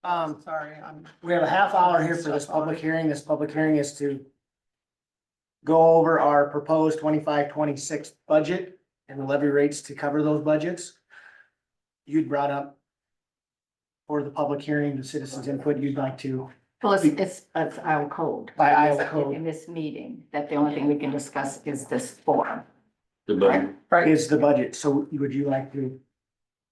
Sorry, We have a half hour here for this public hearing. This public hearing is to go over our proposed 25-26 budget and the levy rates to cover those budgets. You'd brought up for the public hearing, the citizens input, you'd like to, Well, it's Iowa code. by Iowa code, In this meeting, that the only thing we can discuss is this form. The budget. right. is the budget. So would you like to?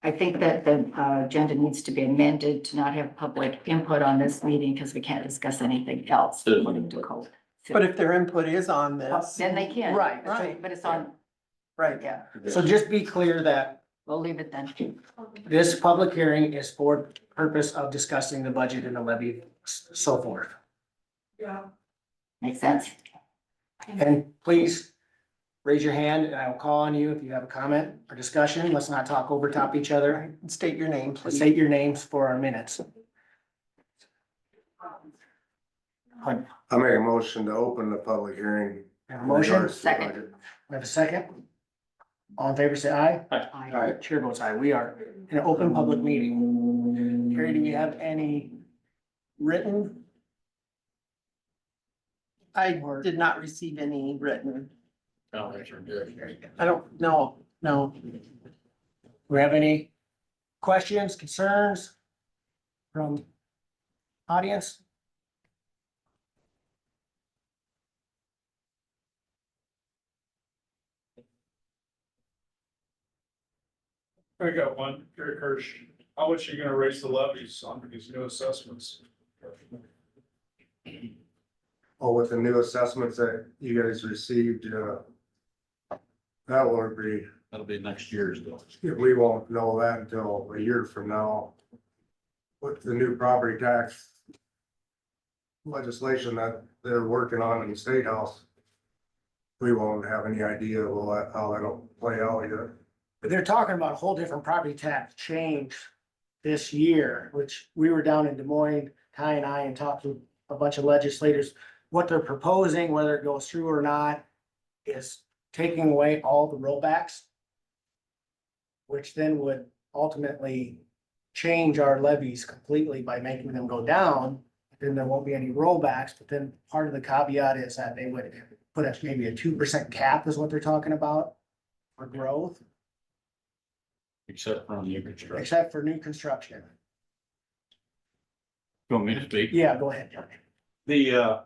I think that the agenda needs to be amended to not have public input on this meeting because we can't discuss anything else according to code. But if their input is on this, Then they can. Right. Right. But it's on, right, yeah, So just be clear that we'll leave it then. this public hearing is for purpose of discussing the budget and the levy, so forth. Makes sense? And please raise your hand and I will call on you if you have a comment or discussion. Let's not talk over top each other. state your name, please. State your names for our minutes. I make a motion to open the public hearing. Have a motion? Second. We have a second. All in favor, say aye. Aye. Chair votes aye. We are in an open public meeting. Carrie, do we have any written? I did not receive any written. Oh, that's good. I don't know, no. Do we have any questions, concerns from audience? I got one, Gary Kirsch. How much are you gonna raise the levies on these new assessments? Oh, with the new assessments that you guys received, that will be, That'll be next year's bill. we won't know that until a year from now. With the new property tax legislation that they're working on in the State House, we won't have any idea how that'll play out yet. They're talking about a whole different property tax change this year, which we were down in Des Moines, Ty and I, and talked to a bunch of legislators. What they're proposing, whether it goes through or not, is taking away all the rollbacks, which then would ultimately change our levies completely by making them go down. Then there won't be any rollbacks, but then part of the caveat is that they would put up maybe a 2% cap is what they're talking about for growth. Except for new construction. Except for new construction. You want me to speak? Yeah, go ahead, John. The,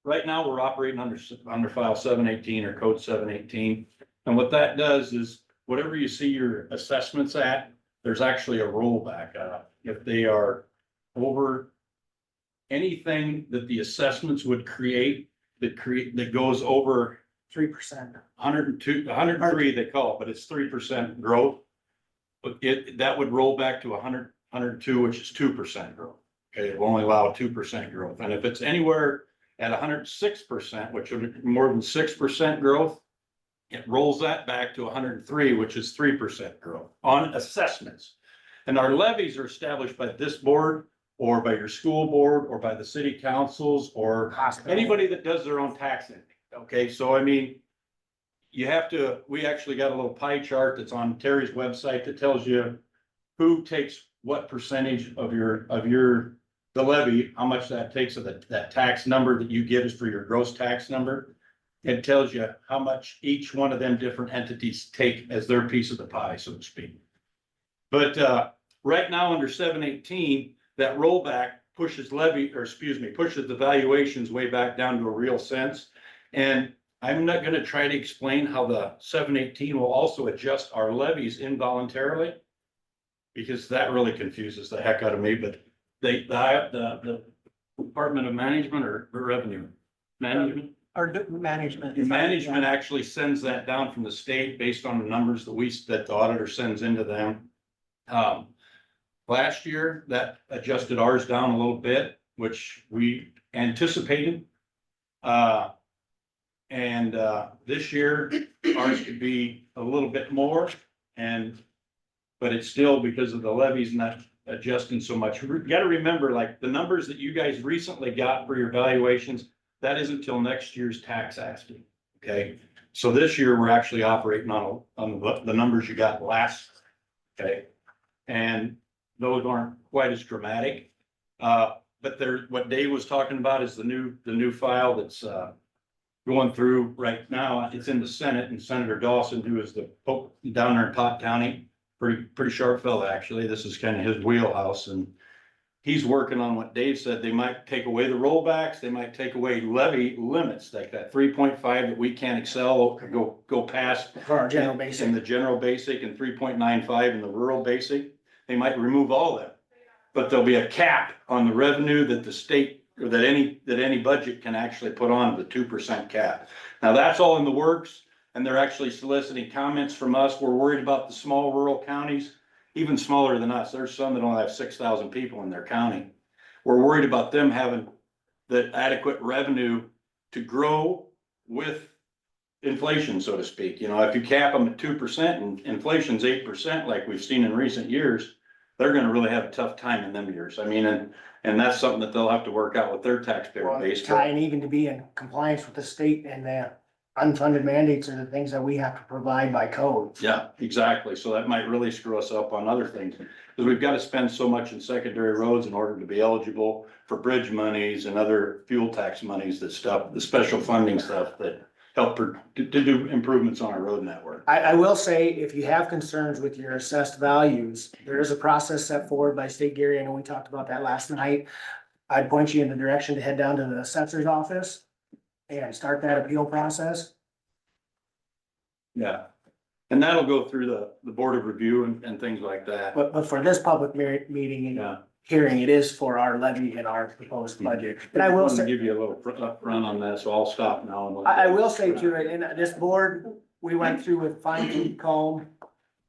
right now, we're operating under file 718 or code 718. And what that does is, whatever you see your assessments at, there's actually a rollback. If they are over anything that the assessments would create, that goes over 3%. 102, 103, they call it, but it's 3% growth. But that would roll back to 100, 102, which is 2% growth. Okay, it will only allow 2% growth. And if it's anywhere at 106%, which would be more than 6% growth, it rolls that back to 103, which is 3% growth on assessments. And our levies are established by this board or by your school board or by the city councils or anybody that does their own taxing. Okay, so I mean, you have to, we actually got a little pie chart that's on Terry's website that tells you who takes what percentage of the levy, how much that takes of that tax number that you get is for your gross tax number. It tells you how much each one of them different entities take as their piece of the pie, so to speak. But right now, under 718, that rollback pushes pushes the valuations way back down to a real sense. And I'm not gonna try to explain how the 718 will also adjust our levies involuntarily, because that really confuses the heck out of me, but the Department of Management or Revenue Management? Or management. Management actually sends that down from the state based on the numbers that the auditor sends into them. Last year, that adjusted ours down a little bit, which we anticipated. And this year, ours could be a little bit more, but it's still because of the levies not adjusting so much. You gotta remember, like, the numbers that you guys recently got for your valuations, that isn't till next year's tax asking, okay? So this year, we're actually operating on the numbers you got last, okay? And those aren't quite as dramatic. But there, what Dave was talking about is the new file that's, going through right now. It's in the Senate, and Senator Dawson, who is the Pope down there in Pot County, pretty sharp fella, actually. This is kind of his wheelhouse, and he's working on what Dave said. They might take away the rollbacks, they might take away levy limits, like that 3.5 that we can't excel, go past. For our general In basic. the general basic and 3.95 in the rural basic, they might remove all of them. But there'll be a cap on the revenue that the state, or that any budget can actually put on, the 2% cap. Now, that's all in the works, and they're actually soliciting comments from us. We're worried about the small rural counties, even smaller than us. There's some that only have 6,000 people in their county. We're worried about them having the adequate revenue to grow with inflation, so to speak. You know, if you cap them at 2% and inflation's 8%, like we've seen in recent years, they're gonna really have a tough time in them years. I mean, and that's something that they'll have to work out with their taxpayer Well, base. Trying even to be in compliance with the state and the unfunded mandates are the things that we have to provide by code. Yeah, exactly. So that might really screw us up on other things, because we've got to spend so much in secondary roads in order to be eligible for bridge monies and other fuel tax monies, that stuff, the special funding stuff that help to do improvements on our road network. I will say, if you have concerns with your assessed values, there is a process set forward by State Gary. I know we talked about that last night. I'd point you in the direction to head down to the assessor's office and start that appeal process. Yeah. And that'll go through the board of review and things like that. But for this public meeting and Yeah. hearing, it is for our levy and our proposed budget. And I will wanted to say, give you a little run on that, so I'll stop now. I will say too, in this board, we went through with fine tooth comb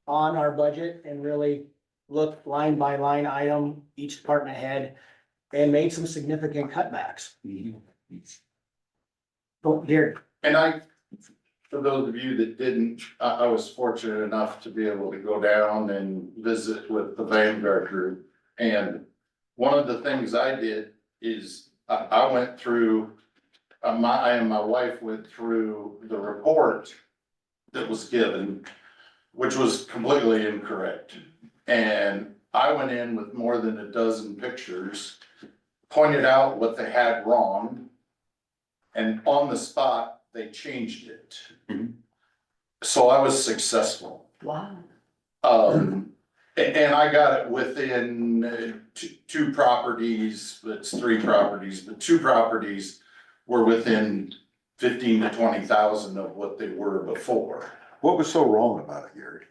on our budget and really looked line by line item, each department head, and made some significant cutbacks. But here, And for those of you that didn't, I was fortunate enough to be able to go down and visit with the Vanguard group. And one of the things I did is I went through, I and my wife went through the report that was given, which was completely incorrect. And I went in with more than a dozen pictures, pointed out what they had wrong, and on the spot, they changed it. Mhm. So I was successful. Wow. And I got it within two properties, it's 3 properties, but 2 properties were within 15 to 20,000 of what they were before. What was so wrong about it, Gary?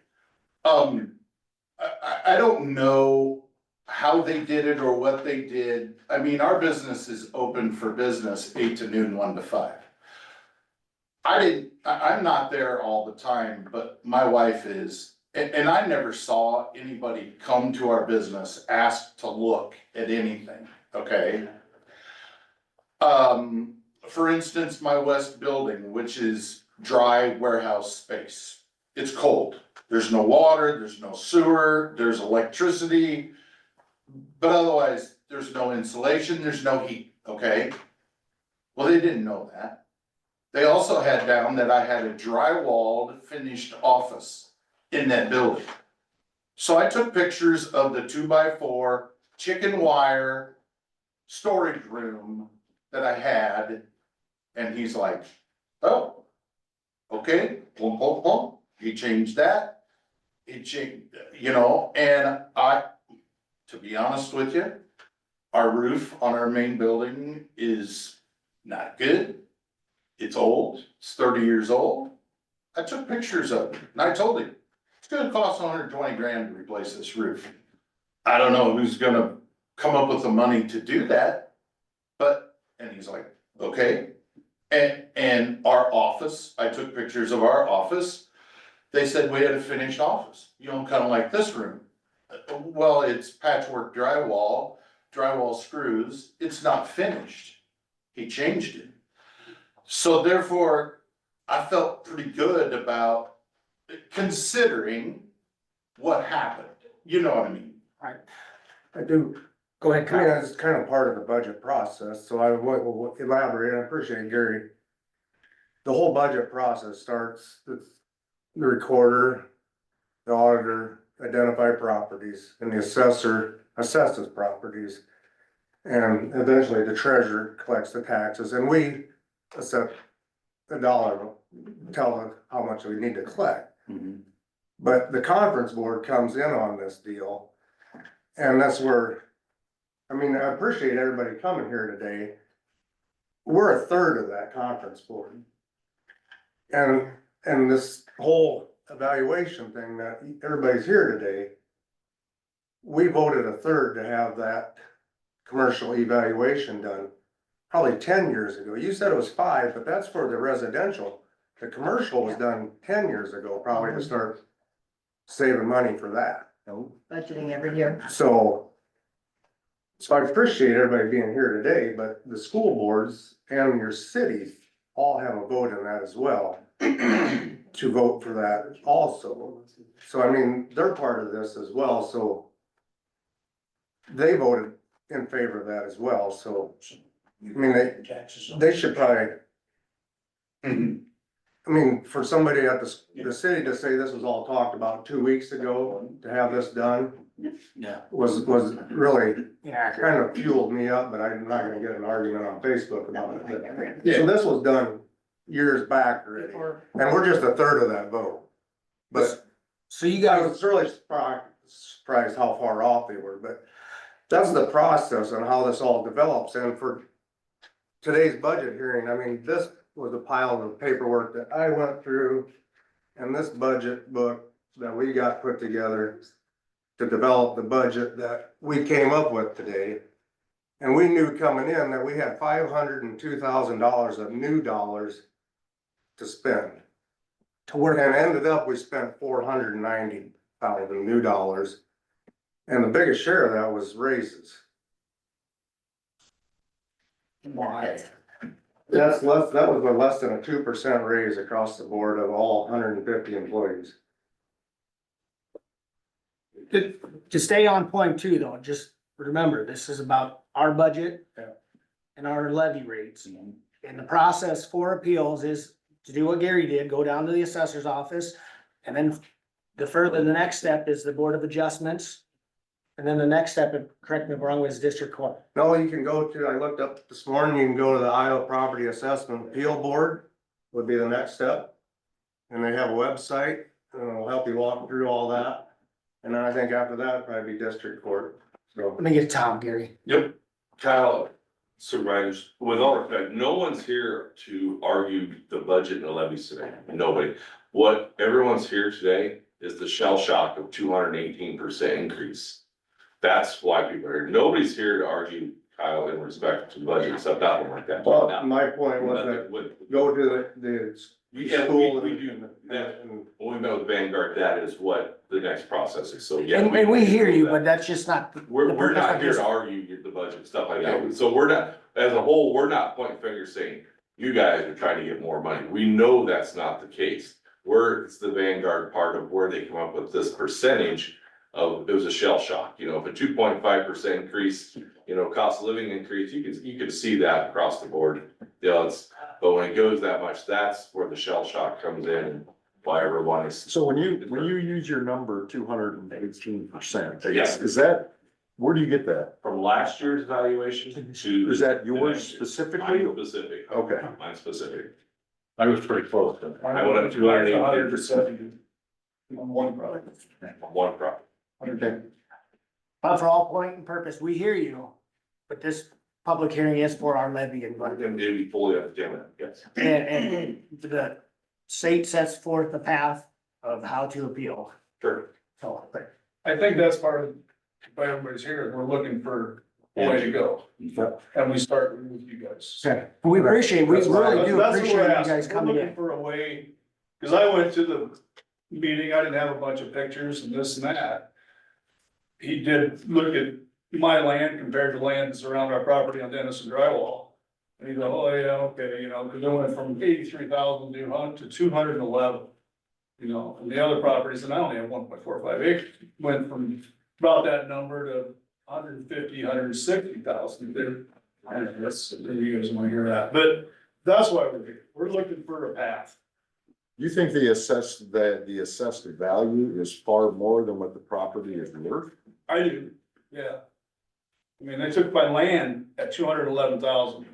I don't know how they did it or what they did. I mean, our business is open for business 8 to noon, 1 to 5. I'm not there all the time, but my wife is, and I never saw anybody come to our business, ask to look at anything, okay? For instance, my west building, which is dry warehouse space, it's cold. There's no water, there's no sewer, there's electricity, but otherwise, there's no insulation, there's no heat, okay? Well, they didn't know that. They also had down that I had a drywalled finished office in that building. So I took pictures of the 2x4 chicken wire storage room that I had, and he's like, oh, okay, plum, plum, plum. He changed that. He changed, you know, and to be honest with you, our roof on our main building is not good. It's old, it's 30 years old. I took pictures of it and I told him, it's gonna cost 120 grand to replace this roof. I don't know who's gonna come up with the money to do that, and he's like, okay. And our office, I took pictures of our office. They said we had a finished office, you know, kind of like this room. Well, it's patchwork drywall screws, it's not finished. He changed it. So therefore, I felt pretty good about considering what happened, you know what I mean? I do, go ahead, I mean, Kyle. that's kind of part of the budget process, so I will elaborate, I appreciate Gary. The whole budget process starts with the recorder, the auditor, identify properties and the assessor assesses properties. And eventually the treasurer collects the taxes and we set the dollar, tell them how much we need to collect. But the conference board comes in on this deal. And that's where, I mean, I appreciate everybody coming here today. We're a third of that conference board. And this whole evaluation thing that everybody's here today, we voted a third to have that commercial evaluation done probably 10 years ago. You said it was 5, but that's for the residential. The commercial was done 10 years ago, probably to start saving money for that. Budgeting every year. So I appreciate everybody being here today, but the school boards and your cities all have a vote in that as well, to vote for that also. So I mean, they're part of this as well, so they voted in favor of that as well, so, I mean, they should probably, I mean, for somebody at the city to say this was all talked about 2 weeks ago, to have this done, Yeah. was really Yeah. kind of fueled me up, but I'm not gonna get an argument on Facebook about it. But- So this was done years back already, and we're just a third of that vote. But So you I guys, was really surprised how far off they were, but that's the process and how this all develops. And for today's budget hearing, I mean, this was a pile of paperwork that I went through, and this budget book that we got put together to develop the budget that we came up with today. And we knew coming in that we had $502,000 of new dollars to spend. to work, And ended up, we spent 490,000 new dollars. And the biggest share of that was raises. why? That was a less than a 2% raise across the board of all 150 employees. To stay on point too, though, just remember, this is about our budget. Yeah. And our levy rates. And the process for appeals is to do what Gary did, go down to the assessor's office. And then the next step is the Board of Adjustments. And then the next step, correct me if I'm wrong, is district court. No, you can go to, I looked up this morning, you can go to the Iowa Property Assessment Appeal Board would be the next step. And they have a website, and it'll help you walk through all that. And then I think after that, it'd probably be district court, so. Let me get Tom, Gary. Yep, Kyle, Supervisors, with all respect, no one's here to argue the budget and the levies today, nobody. What everyone's here today is the shell shock of 218% increase. That's why people are here, nobody's here to argue, Kyle, in respect to the budget, except that one like that. Well, my point was that go to the Yeah, school we and- do that. and- When we met with Vanguard, that is what the next process is, so yeah. And we hear you, but that's just not. We're not here to argue the budget, stuff like that, so we're not, as a whole, we're not pointing fingers saying, you guys are trying to get more money, we know that's not the case. It's the Vanguard part of where they come up with this percentage of, it was a shell shock, you know, if a 2.5% increase, you know, cost of living increase, you can see that across the board. You know, but when it goes that much, that's where the shell shock comes in and why everyone is. So when you use your number 218%, Yes. is that, where do you get that? From last year's evaluation to. Is that the yours next year. specifically? Mine specific. Okay. Mine specific. I was pretty close. I went up to 218. 170 on one product. One property. Okay. But for all point and purpose, we hear you, but this public hearing is for our levy and budget. And it'd be fully understand that, yes. And the state sets forth the path of how to appeal. Sure. So, I think that's part of why everybody's here, we're looking for a way to go. And we start with you guys. we appreciate, we That's why- really do that's what appreciate we're you asking. guys We're coming looking in. For a way, cause I went to the meeting, I didn't have a bunch of pictures and this and that. He did look at my land compared to land that's around our property on Dennison Drywall. And he go, oh yeah, okay, you know, cause it went from 83,000 to 211. You know, and the other properties, and I only have 1.45 acres, went from about that number to 150, 160,000 there. And that's, you guys wanna hear that, but that's why we're here, we're looking for a path. You think the assessed value is far more than what the property is worth? I do, yeah. I mean, they took my land at 211,000,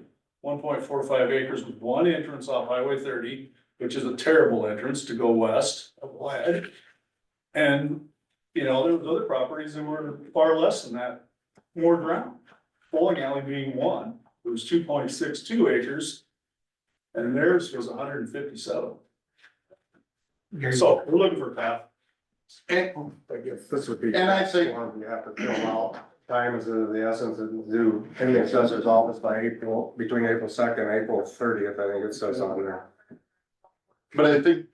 1.45 acres with one entrance off Highway 30, which is a terrible entrance to go west of Ladd. And, you know, there was other properties that were far less than that, more ground. Bowling alley being one, it was 2.62 acres. And theirs was 157. So we're looking for a path. And I guess this would be. And I think- form You have to fill out, time is of the essence, and do any assessor's office by April, between April 2nd and April 30th, I think it says on there. But I think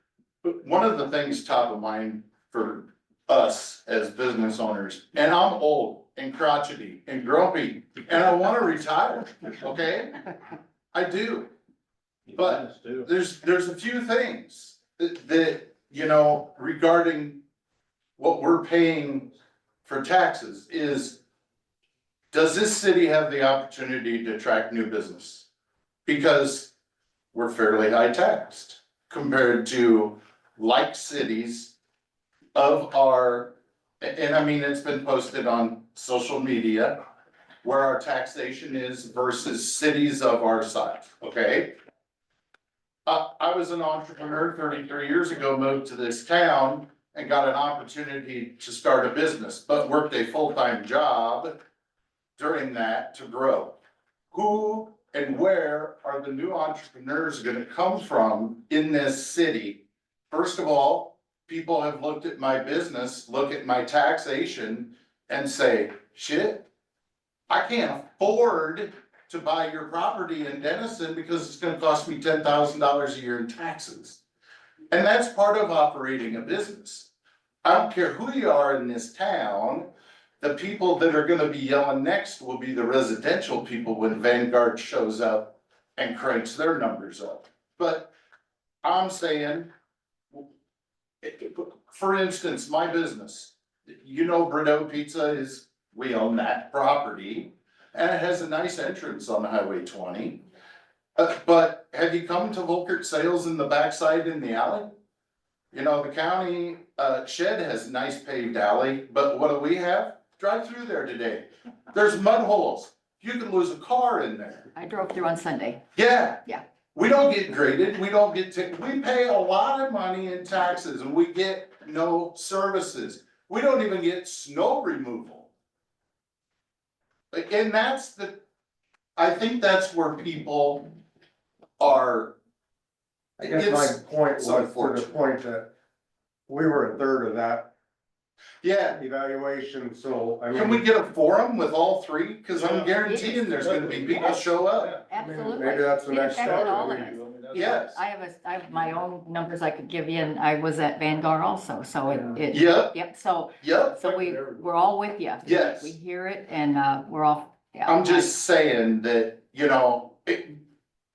one of the things top of mind for us as business owners, and I'm old and crotchety and grumpy, and I wanna retire, okay? I do. But there's a few things that, you know, regarding what we're paying for taxes is, does this city have the opportunity to attract new business? Because we're fairly high taxed compared to like cities of our, and I mean, it's been posted on social media where our taxation is versus cities of our size, okay? I was an entrepreneur 33 years ago, moved to this town and got an opportunity to start a business, but worked a full-time job during that to grow. Who and where are the new entrepreneurs gonna come from in this city? First of all, people have looked at my business, look at my taxation and say, shit, I can't afford to buy your property in Denison because it's gonna cost me $10,000 a year in taxes. And that's part of operating a business. I don't care who you are in this town, the people that are gonna be yelling next will be the residential people when Vanguard shows up and cranks their numbers up. But I'm saying, for instance, my business, you know, Bordeaux Pizza is, we own that property. And it has a nice entrance on Highway 20. But have you come to Volkert Sales in the backside in the alley? You know, the county shed has a nice paved alley, but what do we have? Drive through there today. There's mud holes. You could lose a car in there. I drove through on Sunday. Yeah. Yeah. We don't get graded, we don't get we pay a lot of money in taxes and we get no services. We don't even get snow removal. And that's I think that's where people are. I guess my point was it's to the unfortunate. point that we were a third of that Yeah, evaluation, so I mean. can we get a forum with all three? Cause I'm guaranteeing there's gonna be people show up. Absolutely. Maybe that's the Yeah, next that's step. all I it mean, is. Yes. I have my own numbers I could give you, and I was at Vanguard also, so it. Yep, Yep, so yep. we're all with you. Yes. We hear it and, we're all, yeah. I'm just saying that, you know,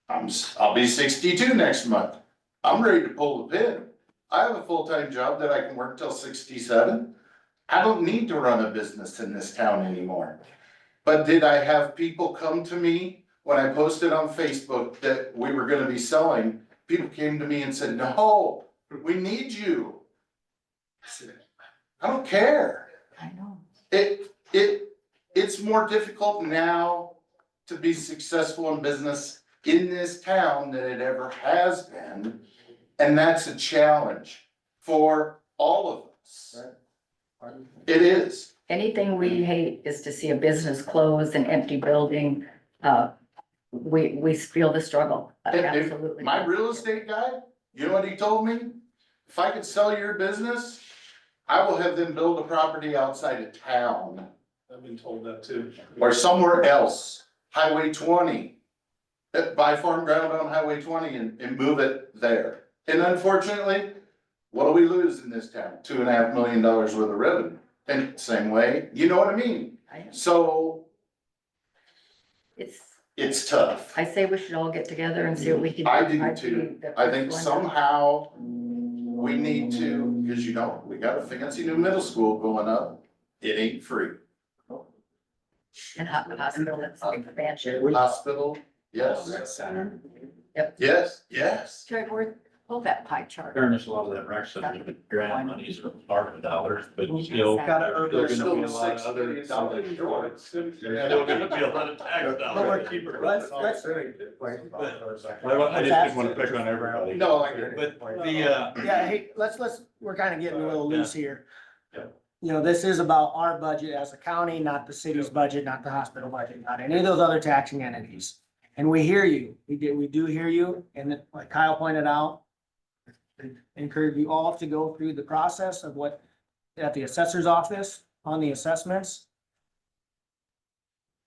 I'll be 62 next month. I'm ready to pull the pin. I have a full-time job that I can work till 67. I don't need to run a business in this town anymore. But did I have people come to me when I posted on Facebook that we were gonna be selling? People came to me and said, no, we need you. I said, I don't care. I know. It's more difficult now to be successful in business in this town than it ever has been. And that's a challenge for all of us. It is. Anything we hate is to see a business closed, an empty building. We feel the struggle, absolutely. My real estate guy, you know what he told me? If I could sell your business, I will have them build a property outside of town I've been told that too. or somewhere else, Highway 20. Buy farm ground on Highway 20 and move it there. And unfortunately, what do we lose in this town? $2.5 million worth of revenue. And same way, you know what I mean? I know. So it's tough. I say we should all get together and see what we can. I do I'd too. be the I think first one to- somehow we need to, because you know, we got a fancy new middle school going up. It ain't free. And hospital, that's expansion. Hospital, yes. Yep. Yes, yes. Trevor, Pull that pie chart. Fairness, a lot of that rec center grant monies are ARPA dollars, but still. Gotta earn there's their gonna be a lot of other. There's still gonna be a lot of tax dollars. Let's- I just didn't wanna pick on everybody. No, I get it. But the, Yeah, hey, let's, we're kind of getting a little loose here. Yeah. You know, this is about our budget as a county, not the city's budget, not the hospital budget, not any of those other taxing entities. And we hear you, we do hear you, and like Kyle pointed out, encourage you all to go through the process of what, at the assessor's office, on the assessments.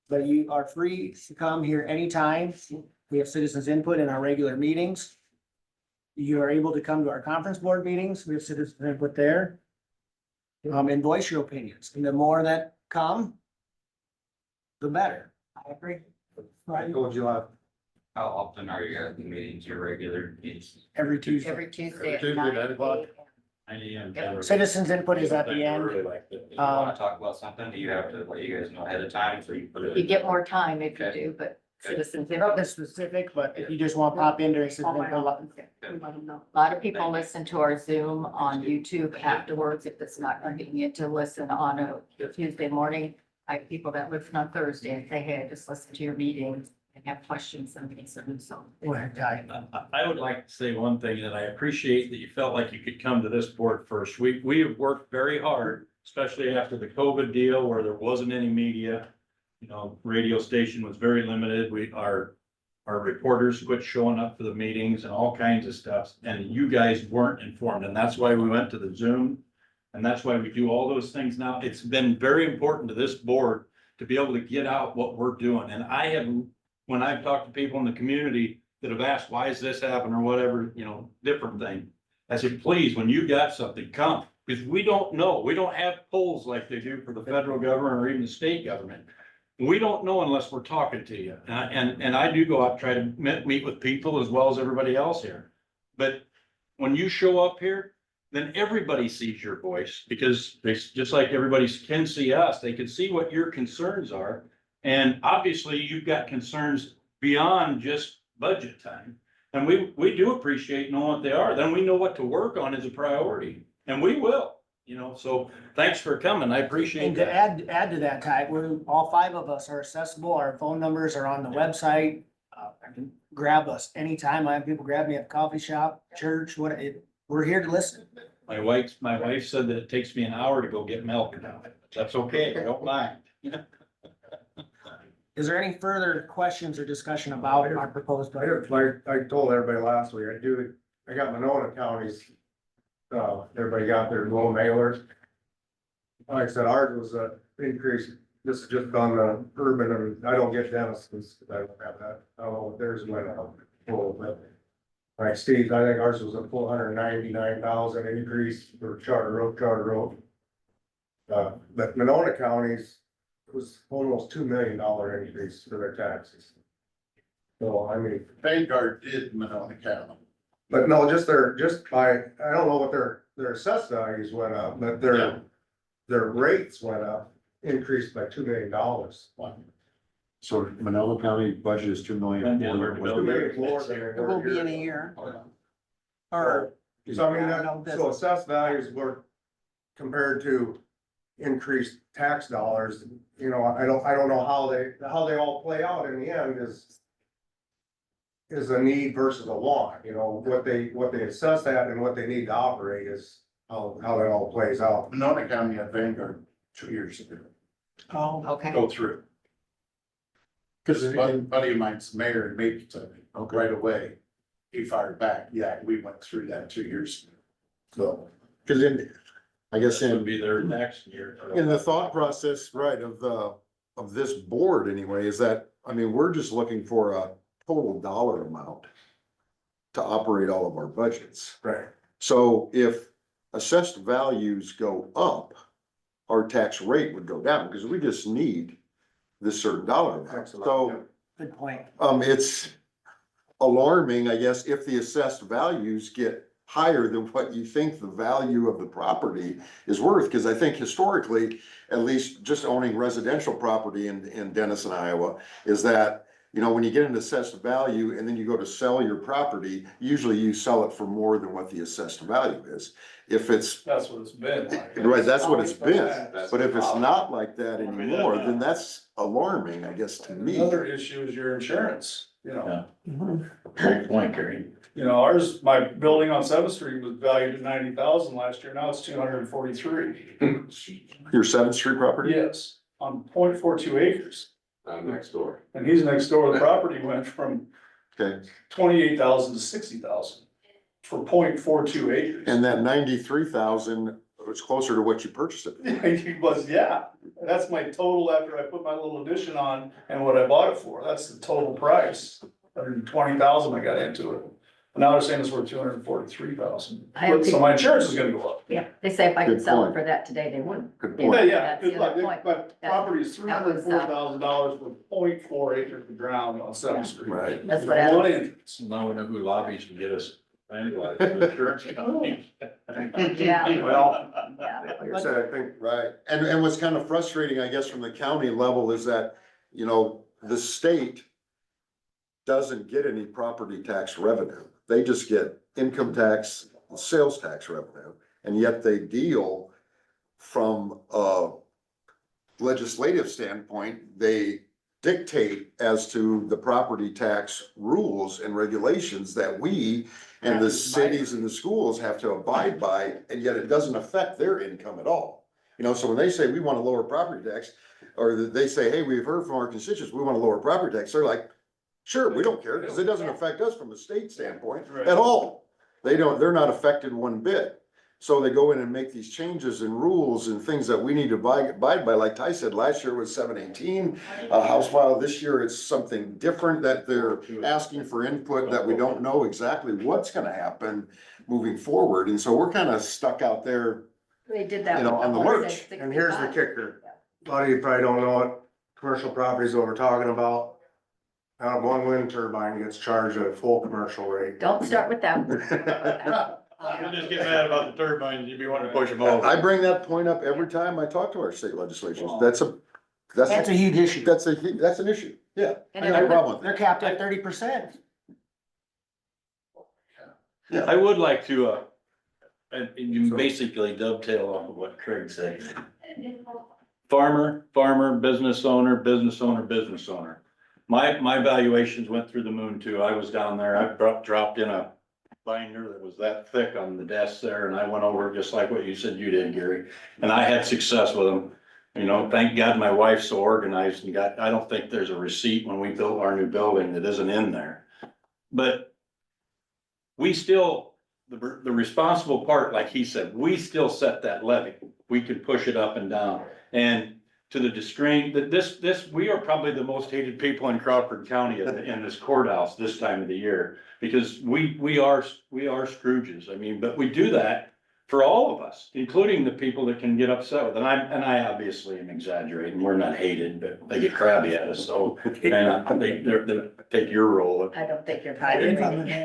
But you are free to come here anytime. We have citizens input in our regular meetings. You are able to come to our conference board meetings. We have citizens input there. And voice your opinions. And the more that come, the better. I agree. I told you, How often are you at the meetings, your regular meetings? Every Tuesday. Every Tuesday at Tuesday, 9 9 o'clock. a.m. Citizens input is at the end. If you wanna talk about something, do you have to let you guys know ahead of time, so you put it? You get more time if you Okay. do, but citizens. Nothing specific, but if you just want to pop in during citizen input, A lot of people listen to our Zoom on YouTube afterwards, if it's not convenient to listen on a Tuesday morning. I have people that listen on Thursday and say, hey, I just listened to your meeting and have questions and so. go ahead, Ty. I would like to say one thing, that I appreciate that you felt like you could come to this board first. We have worked very hard, especially after the COVID deal where there wasn't any media. You know, radio station was very limited. Our reporters quit showing up for the meetings and all kinds of stuff, and you guys weren't informed, and that's why we went to the Zoom. And that's why we do all those things now. It's been very important to this board to be able to get out what we're doing. And I have, when I've talked to people in the community that have asked, why is this happening or whatever, you know, different thing. I said, please, when you got something, come, because we don't know. We don't have polls like they do for the federal government or even the state government. We don't know unless we're talking to you. And I do go out, try to meet with people as well as everybody else here. But when you show up here, then everybody sees your voice, because they, just like everybody can see us, they can see what your concerns are. And obviously you've got concerns beyond just budget time. And we do appreciate knowing what they are. Then we know what to work on as a priority, and we will, you know, so thanks for coming. I appreciate And to that. add to that, Ty, all 5 of us are accessible. Our phone numbers are on the website. I can grab us anytime. I have people grab me at the coffee shop, church, we're here to listen. My wife said that it takes me an hour to go get milk now. That's okay. I don't mind. Is there any further questions or discussion about our proposed I budget? did, like, I told everybody last week, I got Monona counties. Everybody got their little mailers. Like I said, ours was a increase, this is just on the urban, and I don't get Dennis's, because I don't have that, I don't know what theirs went up. But like Steve, I think ours was a 499,000 increase for Charter Road. But Monona counties was almost $2 million increase for their taxes. So, I mean, Vanguard did Monona County. but no, just I don't know what their assessed values went up, but Yeah. their rates went up, increased by $2 million. So Manila County budget is 2 million. Yeah, more than what $2 we- million more than they It were will be in a ago. year. Or, So I mean, so assessed values were compared to increased tax dollars, you know, I don't know how they all play out in the end is a need versus a want, you know, what they assess at and what they need to operate is how that all plays out. Monona County had Vanguard 2 years ago. oh, Okay. Go through. Cause a buddy of mine's mayor in Mapleton, right away, he fired back, yeah, we went through that 2 years ago. So, Cause I guess This would be their next year. in the thought process, right, of this board anyway, is that, I mean, we're just looking for a total dollar amount to operate all of our budgets. Right. So if assessed values go up, our tax rate would go down, because we just need this certain dollar amount. So, Good point. it's alarming, I guess, if the assessed values get higher than what you think the value of the property is worth, because I think historically, at least just owning residential property in Denison, Iowa, is that you know, when you get into assessed value and then you go to sell your property, usually you sell it for more than what the assessed value is. If it's, That's what it's been like. right, that's what it's been, That's but if the it's problem. not like that anymore, then that's alarming, I guess, to me. Another issue is your insurance, you know. Great point, Gary. You know, ours, my building on Seventh Street was valued at 90,000 last year, now it's 243. Your Seventh Street property? Yes, on 0.42 acres, Next door. and he's next door, the property went from Okay, 28,000 to 60,000 for 0.42 acres. and that 93,000 was closer to what you purchased it. He was, yeah, that's my total after I put my little addition on and what I bought it for, that's the total price. 120,000 I got into it, now they're saying it's worth 243,000, I have so my insurance is gonna go up. Yeah, they say if I could Good sell it point. for that today, they wouldn't. Good Yeah, point. yeah, That's the good other luck, point. but property is $304,000 for 0.4 acres of ground on Seventh Street. Right. That's what One happens. entrance. Now we know who lobbies to get us, anyway, the insurance company. Yeah. Well, Yeah. Like I said, I think Right, and what's kind of frustrating, I guess, from the county level is that, you know, the state doesn't get any property tax revenue. They just get income tax, sales tax revenue, and yet they deal from a legislative standpoint, they dictate as to the property tax rules and regulations that we and the cities and the schools have to abide by, and yet it doesn't affect their income at all. You know, so when they say we want to lower property tax, or they say, hey, we've heard from our constituents, we want to lower property tax, they're like, sure, we don't care, because it doesn't affect us from a state standpoint Right. at all. They're not affected one bit. So they go in and make these changes and rules and things that we need to abide by. Like Ty said, last year was 718, House file, this year it's something different that they're asking for input that we don't know exactly what's gonna happen moving forward. And so we're kind of stuck out there. They did that. You know, with on the horse lurch. at And here's the 65. kicker. A lot of you probably don't know what commercial properties that we're talking about. Out of one wind turbine gets charged at a full commercial rate. Don't start with them. you'll just get mad about the turbines, you'd be wanting to push them over. I bring that point up every time I talk to our state legislatures. That's a huge issue. That's an issue, yeah. And I got a problem with They're capped at 30%. I would like to, and you basically dovetail off of what Craig said. Farmer, business owner, business owner, business owner. My valuations went through the moon too. I was down there, I dropped in a binder that was that thick on the desk there, and I went over just like what you said you did, Gary. And I had success with them. You know, thank God my wife's so organized and I don't think there's a receipt when we built our new building that isn't in there. But we still, the responsible part, like he said, we still set that levy. We can push it up and down. And to the distraint that we are probably the most hated people in Crawford County in this courthouse this time of the year. Because we are Scrooges. I mean, but we do that for all of us, including the people that can get upset with it. And I obviously am exaggerating. We're not hated, but they get crabby at us. So, and they take your role. I don't think you're hiding.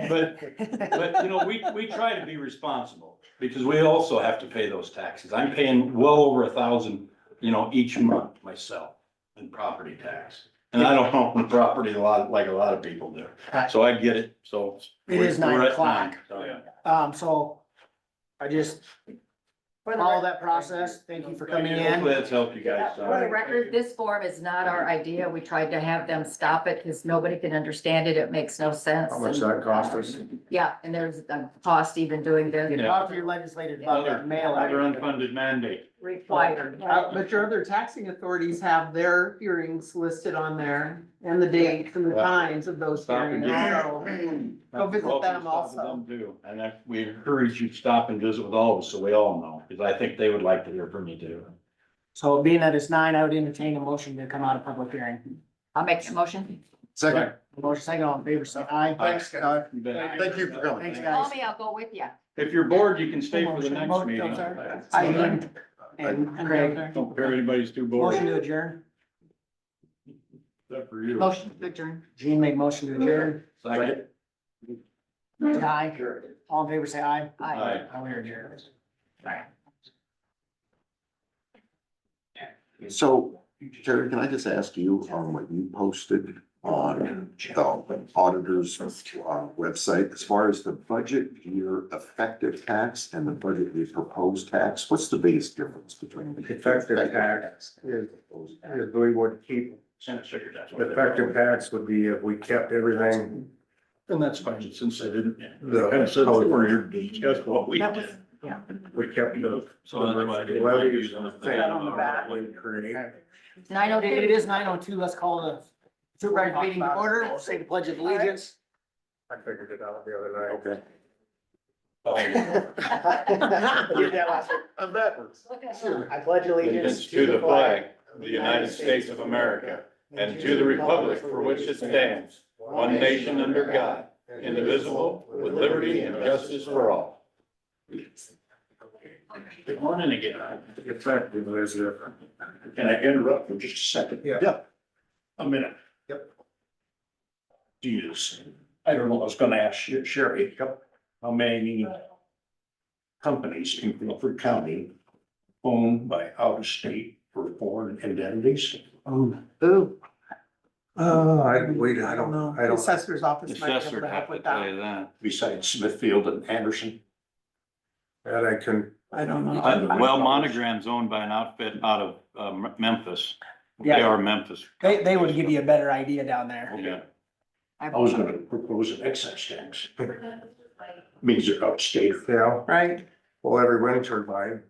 But, you know, we try to be responsible because we also have to pay those taxes. I'm paying well over 1,000, you know, each month myself in property tax. And I don't own property like a lot of people do. So I get it. So. It is we're 9 at o'clock. 9, so. So I just follow that process. Thank you for coming Hopefully in. that's helped you guys. For the record, this form is not our idea. We tried to have them stop it because nobody can understand it. It makes no sense. How much that cost us? Yeah, and there's a cost even doing the Talk to your legislators about that mail. Another unfunded mandate. required. But your other taxing authorities have their hearings listed on there and the dates and the times of those Stop and hearings. get- So go visit Welcome to them stop with also. them too. And we encourage you to stop and visit with all of us, so we all know, because I think they would like to hear from you too. So being that it's 9, I would entertain a motion to come out of public hearing. I'll make the motion. Second. Motion second, all in favor, say aye. Thanks, guys. You bet. Thank you for coming. Thanks, Call guys. me, I'll go with you. If you're bored, you can stay for the next Motion, meeting. I'm sorry. I and Craig, Don't care anybody's too bored, motion to adjourn. except for you. Motion to adjourn. Gene made motion to adjourn. Second. Aye. All in favor, say aye. Aye. I will adjourn. So, Terry, can I just ask you on what you posted on the auditor's website, as far as the budget year effective tax and the budget year proposed tax, what's the biggest difference between? the two? Effective tax is we would keep, effective tax would be if we kept everything. And that's fine, since they didn't. The- Kind of said before you're discuss what we That did. was, yeah. We kept the. So that's why I didn't levies like using the the thing. same on the back. we create. 9:02, it is 9:02, let's call the supervisor meeting to order, we'll say the pledge of allegiance. I figured it out the other night. Okay. Did that last week. I'm backwards. I pledge Allegiance to the flag of the United States of America and to the republic for which it stands, one nation under God, indivisible, with liberty and justice for all. Good morning again. Effective is different. Can I interrupt for just a second? Yeah. A minute. Yep. Jesus, I don't know, I was gonna ask Sherry, how many companies in Crawford County owned by out-of-state or foreign entities? Ooh. I don't know. I The don't. assessor's office might be Assessor able to have help to with tell that. you that. Besides Smithfield and Anderson? That I can, I don't know. Well, Monogram's owned by an outfit out of Memphis. They Yeah. are Memphis. They would give you a better idea down there. Yeah. I was gonna propose an excess tax. Means they're out-of-state. yeah, Right? well, every wind turbine,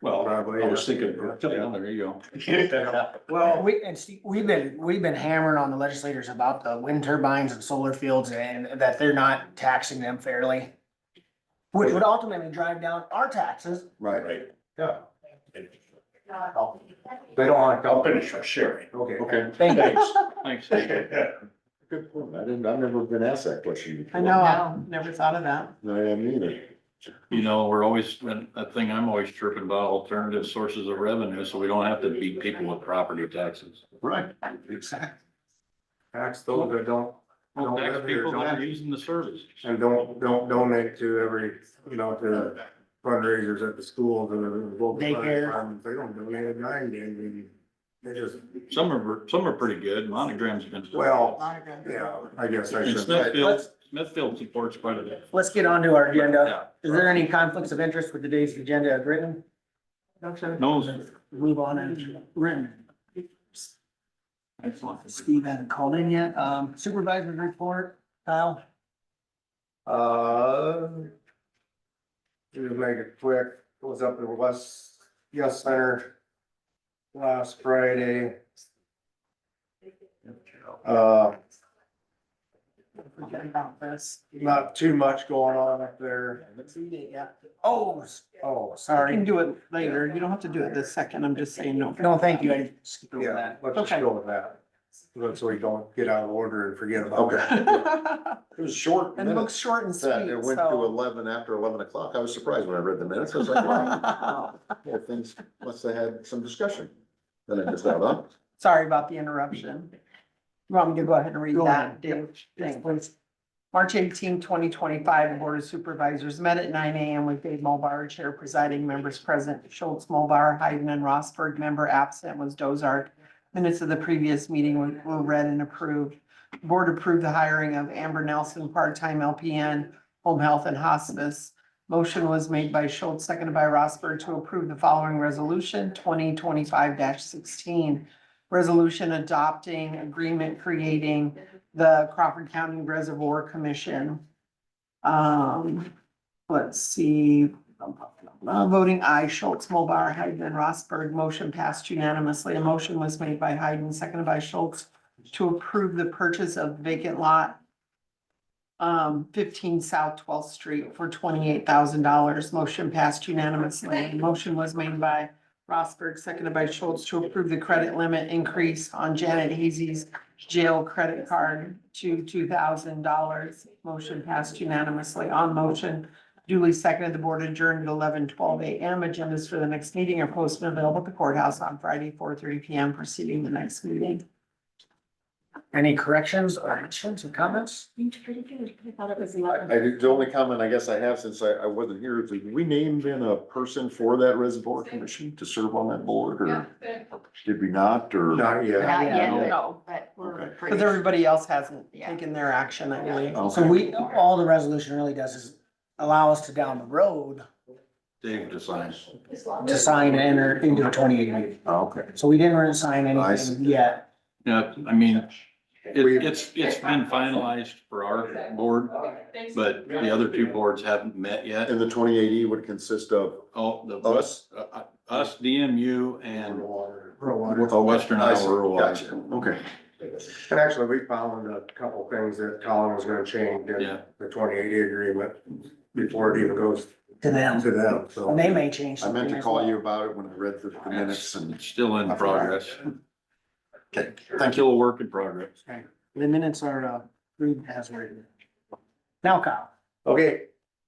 Well, Probably, I was thinking. Yeah, there you go. well, And Steve, we've been hammering on the legislators about the wind turbines and solar fields and that they're not taxing them fairly. Which would ultimately drive down our taxes. Right. Right. yeah, they don't want I'll to. finish with Sherry. Okay. Okay, Thank you. thanks. Good point. I've never been asked that question before. I know, I never thought of that. I am neither. You know, we're always, that thing I'm always chirping about alternative sources of revenue, so we don't have to beat people with property taxes. Right, exactly. Tax those that don't Tax live here, people that are don't, using the services. and don't donate to every, to fundraisers at the schools and the local. Daycare. farms. They don't donate a dime, they just, Some are pretty good. Monogram's been. well, yeah, I guess I And should. Smithfield supports quite a bit. Let's get on to our agenda. Yeah. Is there any conflicts of interest with today's agenda as written? No, Move on and written. Steve hasn't called in yet. Supervisor's report, Kyle? To make it quick, it was up in Yes Center last Friday. Forget about this. Not too much going on up there. Oh, Oh, You sorry. can do it later. You don't have to do it this second. I'm just saying no. No, thank you. I skipped over yeah, that. let's just Okay. go with that. So we don't get out of order and forget about it. Okay. It was short And it looks minutes. short and That sweet, it went to so. 11 after 11 o'clock. I was surprised when I read the minutes. I was like, wow, yeah, things must have had some discussion. Then I just thought, huh? Sorry about the interruption. You want me to go ahead and read Go that, ahead. Dave? Thanks. March 18, 2025, the Board of Supervisors met at 9 AM with Dave Mulbauer, Chair, presiding members present, Schultz, Mulbauer, Hayden, and Rossberg. Member absent was Dozark. Minutes of the previous meeting were read and approved. The Board approved the hiring of Amber Nelson, part-time LPN, Home Health and Hospice. Motion was made by Schultz, seconded by Rossberg, to approve the following resolution, 2025-16. Resolution adopting agreement creating the Crawford County Reservoir Commission. Let's see. Voting aye, Schultz, Mulbauer, Hayden, and Rossberg. Motion passed unanimously. A motion was made by Hayden, seconded by Schultz, to approve the purchase of vacant lot 15 South 12th Street for $28,000. Motion passed unanimously. Motion was made by Rossberg, seconded by Schultz, to approve the credit limit increase on Janet Hazy's jail credit card to $2,000. Motion passed unanimously. On motion, duly seconded, the board adjourned at 11:12 AM. Agendas for the next meeting are posted and available at the courthouse on Friday, 4:30 PM, preceding the next meeting. Any corrections or additions or comments? Seemed pretty good. I thought it was I, 11. the only comment I guess I have since I wasn't here, is did we name in a person for that reservoir commission to serve on that board, or did we not, or? Not yet. Not yet, No. but we're Okay. pretty. Because everybody else hasn't Yeah. taken their action, I believe. So we, all the resolution really does is allow us to down the road Dave decides. to sign and enter into a 28 Okay. So we didn't really sign I see. anything yet. Yeah, I mean, it's been finalized for our board, but the other two boards haven't met yet. And the 2080 would consist of Oh, us? us, DMU and Western I see. Iowa Rural. Gotcha, okay. And actually, we found a couple things that Colin was gonna change in Yeah. the 2080 agreement before it even goes To them. to them, so. And they may change I something meant to as call well. you about it when I read the minutes and. It's still in progress. Okay, Thank you, a work in progress. The minutes are, approved as written. Now, Kyle. Okay,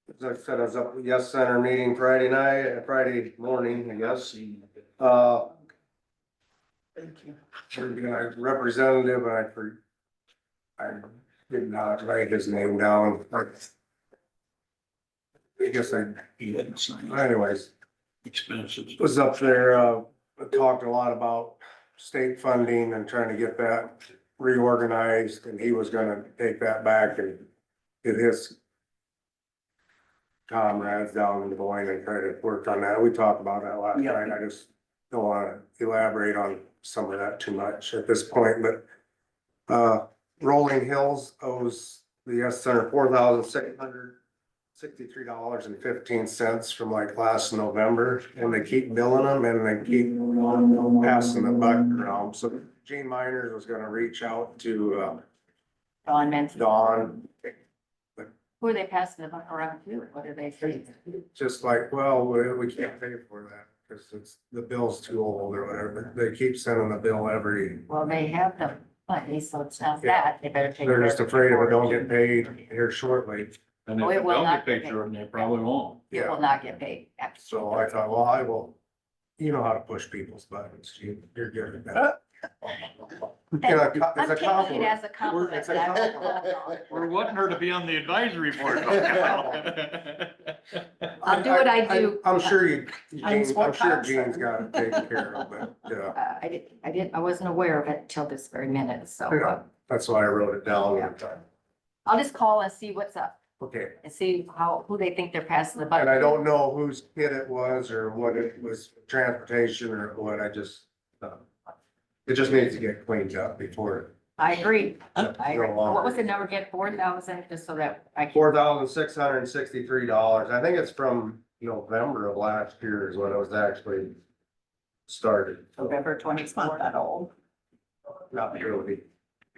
as I said, I was up at Yes Center meeting Friday night, Friday morning, I guess. Thank you. Representative, I did not write his name down. I guess He didn't sign anyways, expenses. was up there, talked a lot about state funding and trying to get that reorganized, and he was gonna take that back and get his comrades down in Des Moines and try to work on that. We talked about that last Yep. night. I just don't wanna elaborate on some of that too much at this point, but Rolling Hills owes the Yes Center $4,663.15 from like last November, and they keep billing them and they keep passing the buck around. So Gene Miners was gonna reach out to Dawn Men's. Dawn, Who are they passing the buck around to? What do they say? just like, well, we can't pay for that because it's, the bill's too old or whatever. They keep sending the bill every, Well, they have the money, so it's not Yeah. that. They better take. they're care just of afraid if it don't before get paid here shortly. And Oh, if it it will don't not get get paid short, they probably won't. It will not get paid. So I thought, well, I will, you know how to push people's buttons. You're good at that. You know, it's I'm a taking it compliment. as a compliment. It's a that I will compliment. call Dawn. We're wanting her to be on the advisory board. I'll do what I do. I'm sure you, I'm Gene, I'm sure sure Gene's got it taken care of, but, I wasn't aware of it till this very minute, so that's why I wrote it down. I'll just call and see what's up Okay, and see who they think they're passing the buck. and I to. don't know whose kid it was or what it was, transportation or what, it just needs to get cleaned up before. I agree. I No agree. longer. What was the number again? 4,000, just so that I can. $4,663. I think it's from November of last year is when it was actually started. November It's not 24th. that old. Not really,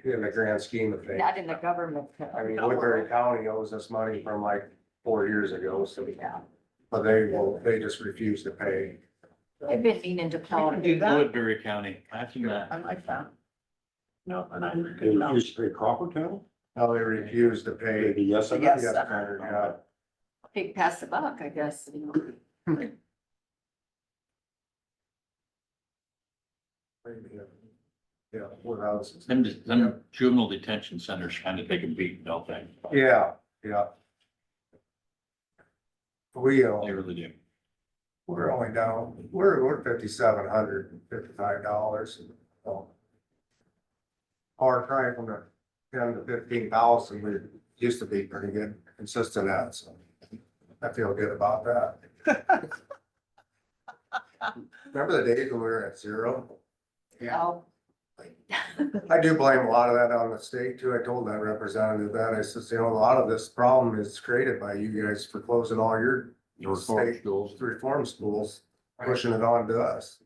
in the grand scheme of things. Not in the government. I mean, Woodbury County owes us money from like 4 years ago, so, Yeah. but they just refuse to pay. I've been meaning to call. can do that. Woodbury County, imagine that. I like that. No, and I. They used to pay Crawford County? Now they refuse to pay. Maybe yes. Yes. Yes, Senator, yeah. Big pass the buck, I guess. Yeah, 4,000. Them juvenile detention centers kind of take a beat, don't they? Yeah, yeah. We, They really do. we're only down, we're $5,755. So, Far cry from the 10 to 15,000, we used to be pretty good, consistent at, so I feel good about that. Remember the days when we were at zero? Oh, I do blame a lot of that on the state too. I told that representative that. I says, a lot of this problem is created by you guys for closing all your Reform state schools. reform schools, pushing it on to us.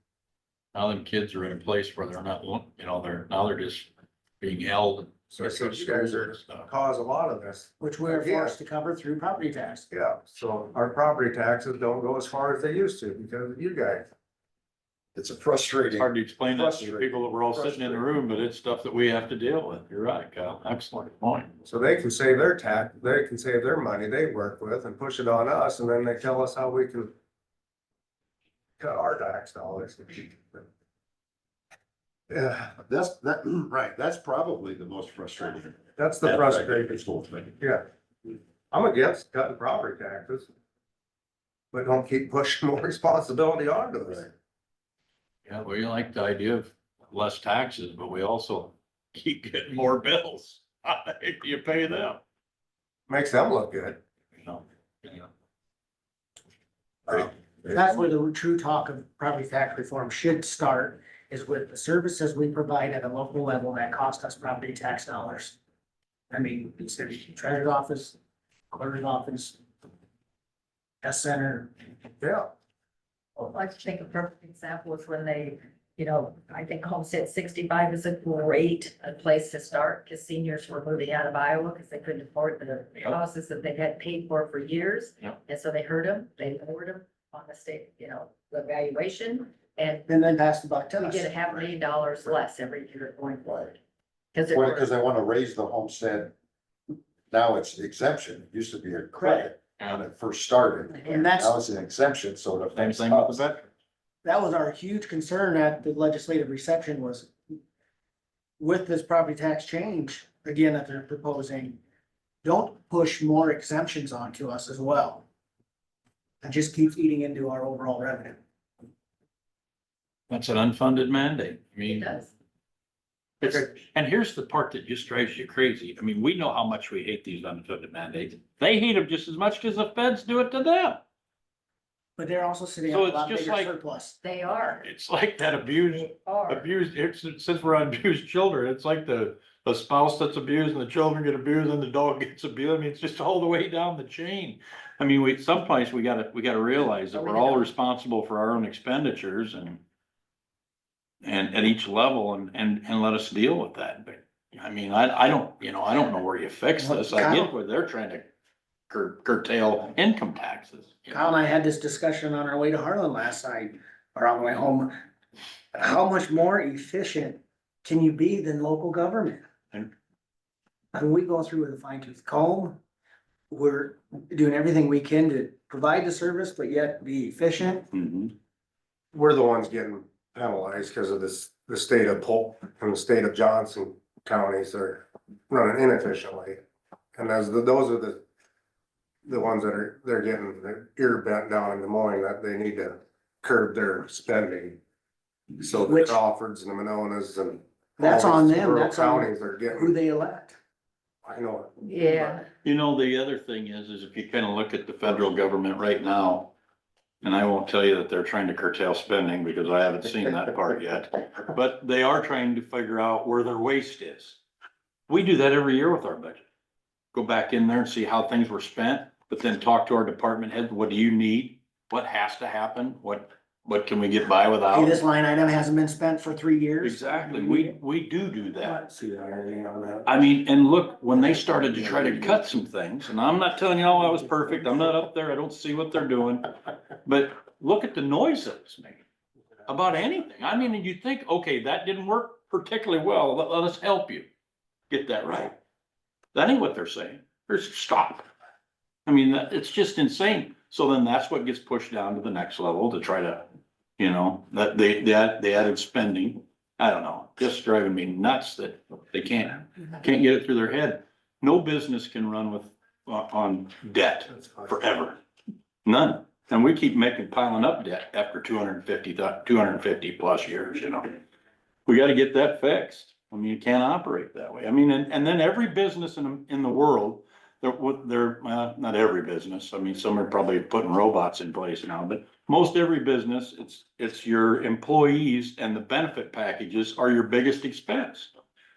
Now them kids are in a place where they're not, they're just being held. So I said, you guys are cause a lot of this. Which we are Yeah. forced to cover through property tax. Yeah, so our property taxes don't go as far as they used to because of you guys. It's a It's frustrating. hard to explain that to the Frustrating. people that were all sitting in the room, but it's stuff that we have to deal with. You're right, Kyle. Excellent point. So they can save their they can save their money they work with and push it on us, and then they tell us how we can cut our tax dollars. Yeah, right, that's probably the most frustrating. that's the frustration. Yeah. I'm against cutting property taxes. But don't keep pushing more responsibility onto us. Yeah, we like the idea of less taxes, but we also keep getting more bills. How the heck do you pay them? Makes them look good. You know? That's where the true talk of property tax reform should start, is with the services we provide at a local level that cost us property tax dollars. I mean, consider treasurer's office, clerk's office, desk center. Yeah. Well, I think a perfect example is when they, I think Homestead 65 is a great place to start, because seniors were moving out of Iowa because they couldn't afford the houses that they had paid for years. Yep. And so they heard them, they lowered them on the state, the valuation, and And then pass the buck to we us. get $500,000 less every year going forward. Because Well, because they wanna raise the homestead, now it's exemption, it used to be a credit when it first started. And that's, Now it's an exemption, so it Same affects thing with the us. veterans. that was our huge concern at the legislative reception, was with this property tax change, again, that they're proposing, don't push more exemptions onto us as well. And just keeps eating into our overall revenue. That's an unfunded mandate. I It mean, does. it's, and here's the part that just drives you crazy. I mean, we know how much we hate these unfunded mandates. They hate them just as much as the feds do it to them. But they're also sitting So on a it's lot just bigger like- surplus. They are. It's like that abused, since we're on abused children, it's like the spouse that's abused and the children get abused and the dog gets abused. I mean, it's just all the way down the chain. I mean, someplace we gotta realize that we're all responsible for our own expenditures and at each level and let us deal with that. But I mean, I don't know where you fix this. I get where they're trying to curtail income taxes. Kyle and I had this discussion on our way to Harlan last night, or on the way home. How much more efficient can you be than local government? And- And we go through with a fine tooth comb. We're doing everything we can to provide the service, but yet be efficient. Mhm. We're the ones getting penalized because of this, the state of Polk and the state of Johnson counties are running inefficiently. And those are the ones that they're getting their ear bent down in Des Moines, that they need to curb their spending. So the Which- Crawfords and the Mononas and. That's all on these them, rural that's on Counties are who getting, they elect. I know. it. Yeah. You know, the other thing is if you kind of look at the federal government right now, and I won't tell you that they're trying to curtail spending because I haven't seen that part yet, but they are trying to figure out where their waste is. We do that every year with our budget. Go back in there and see how things were spent, but then talk to our department head, what do you need? What has to happen? What can we get by Hey, without? this line item hasn't been spent for 3 years. Exactly, we do that. See the irony on that. I mean, and look, when they started to try to cut some things, and I'm not telling y'all I was perfect, I'm not up there, I don't see what they're doing. But look at the noise that was made about anything. I mean, and you think, okay, that didn't work particularly well, let us help you get that right. That ain't what they're saying. There's stop. I mean, it's just insane. So then that's what gets pushed down to the next level to try to, that they added spending. I don't know, just driving me nuts that they can't get it through their head. No business can run with, on debt forever. None. And we keep piling up debt after 250 plus years, We gotta get that fixed. I mean, you can't operate that way. I mean, and then every business in the world, not every business, I mean, some are probably putting robots in place now, but most every business, it's your employees and the benefit packages are your biggest expense.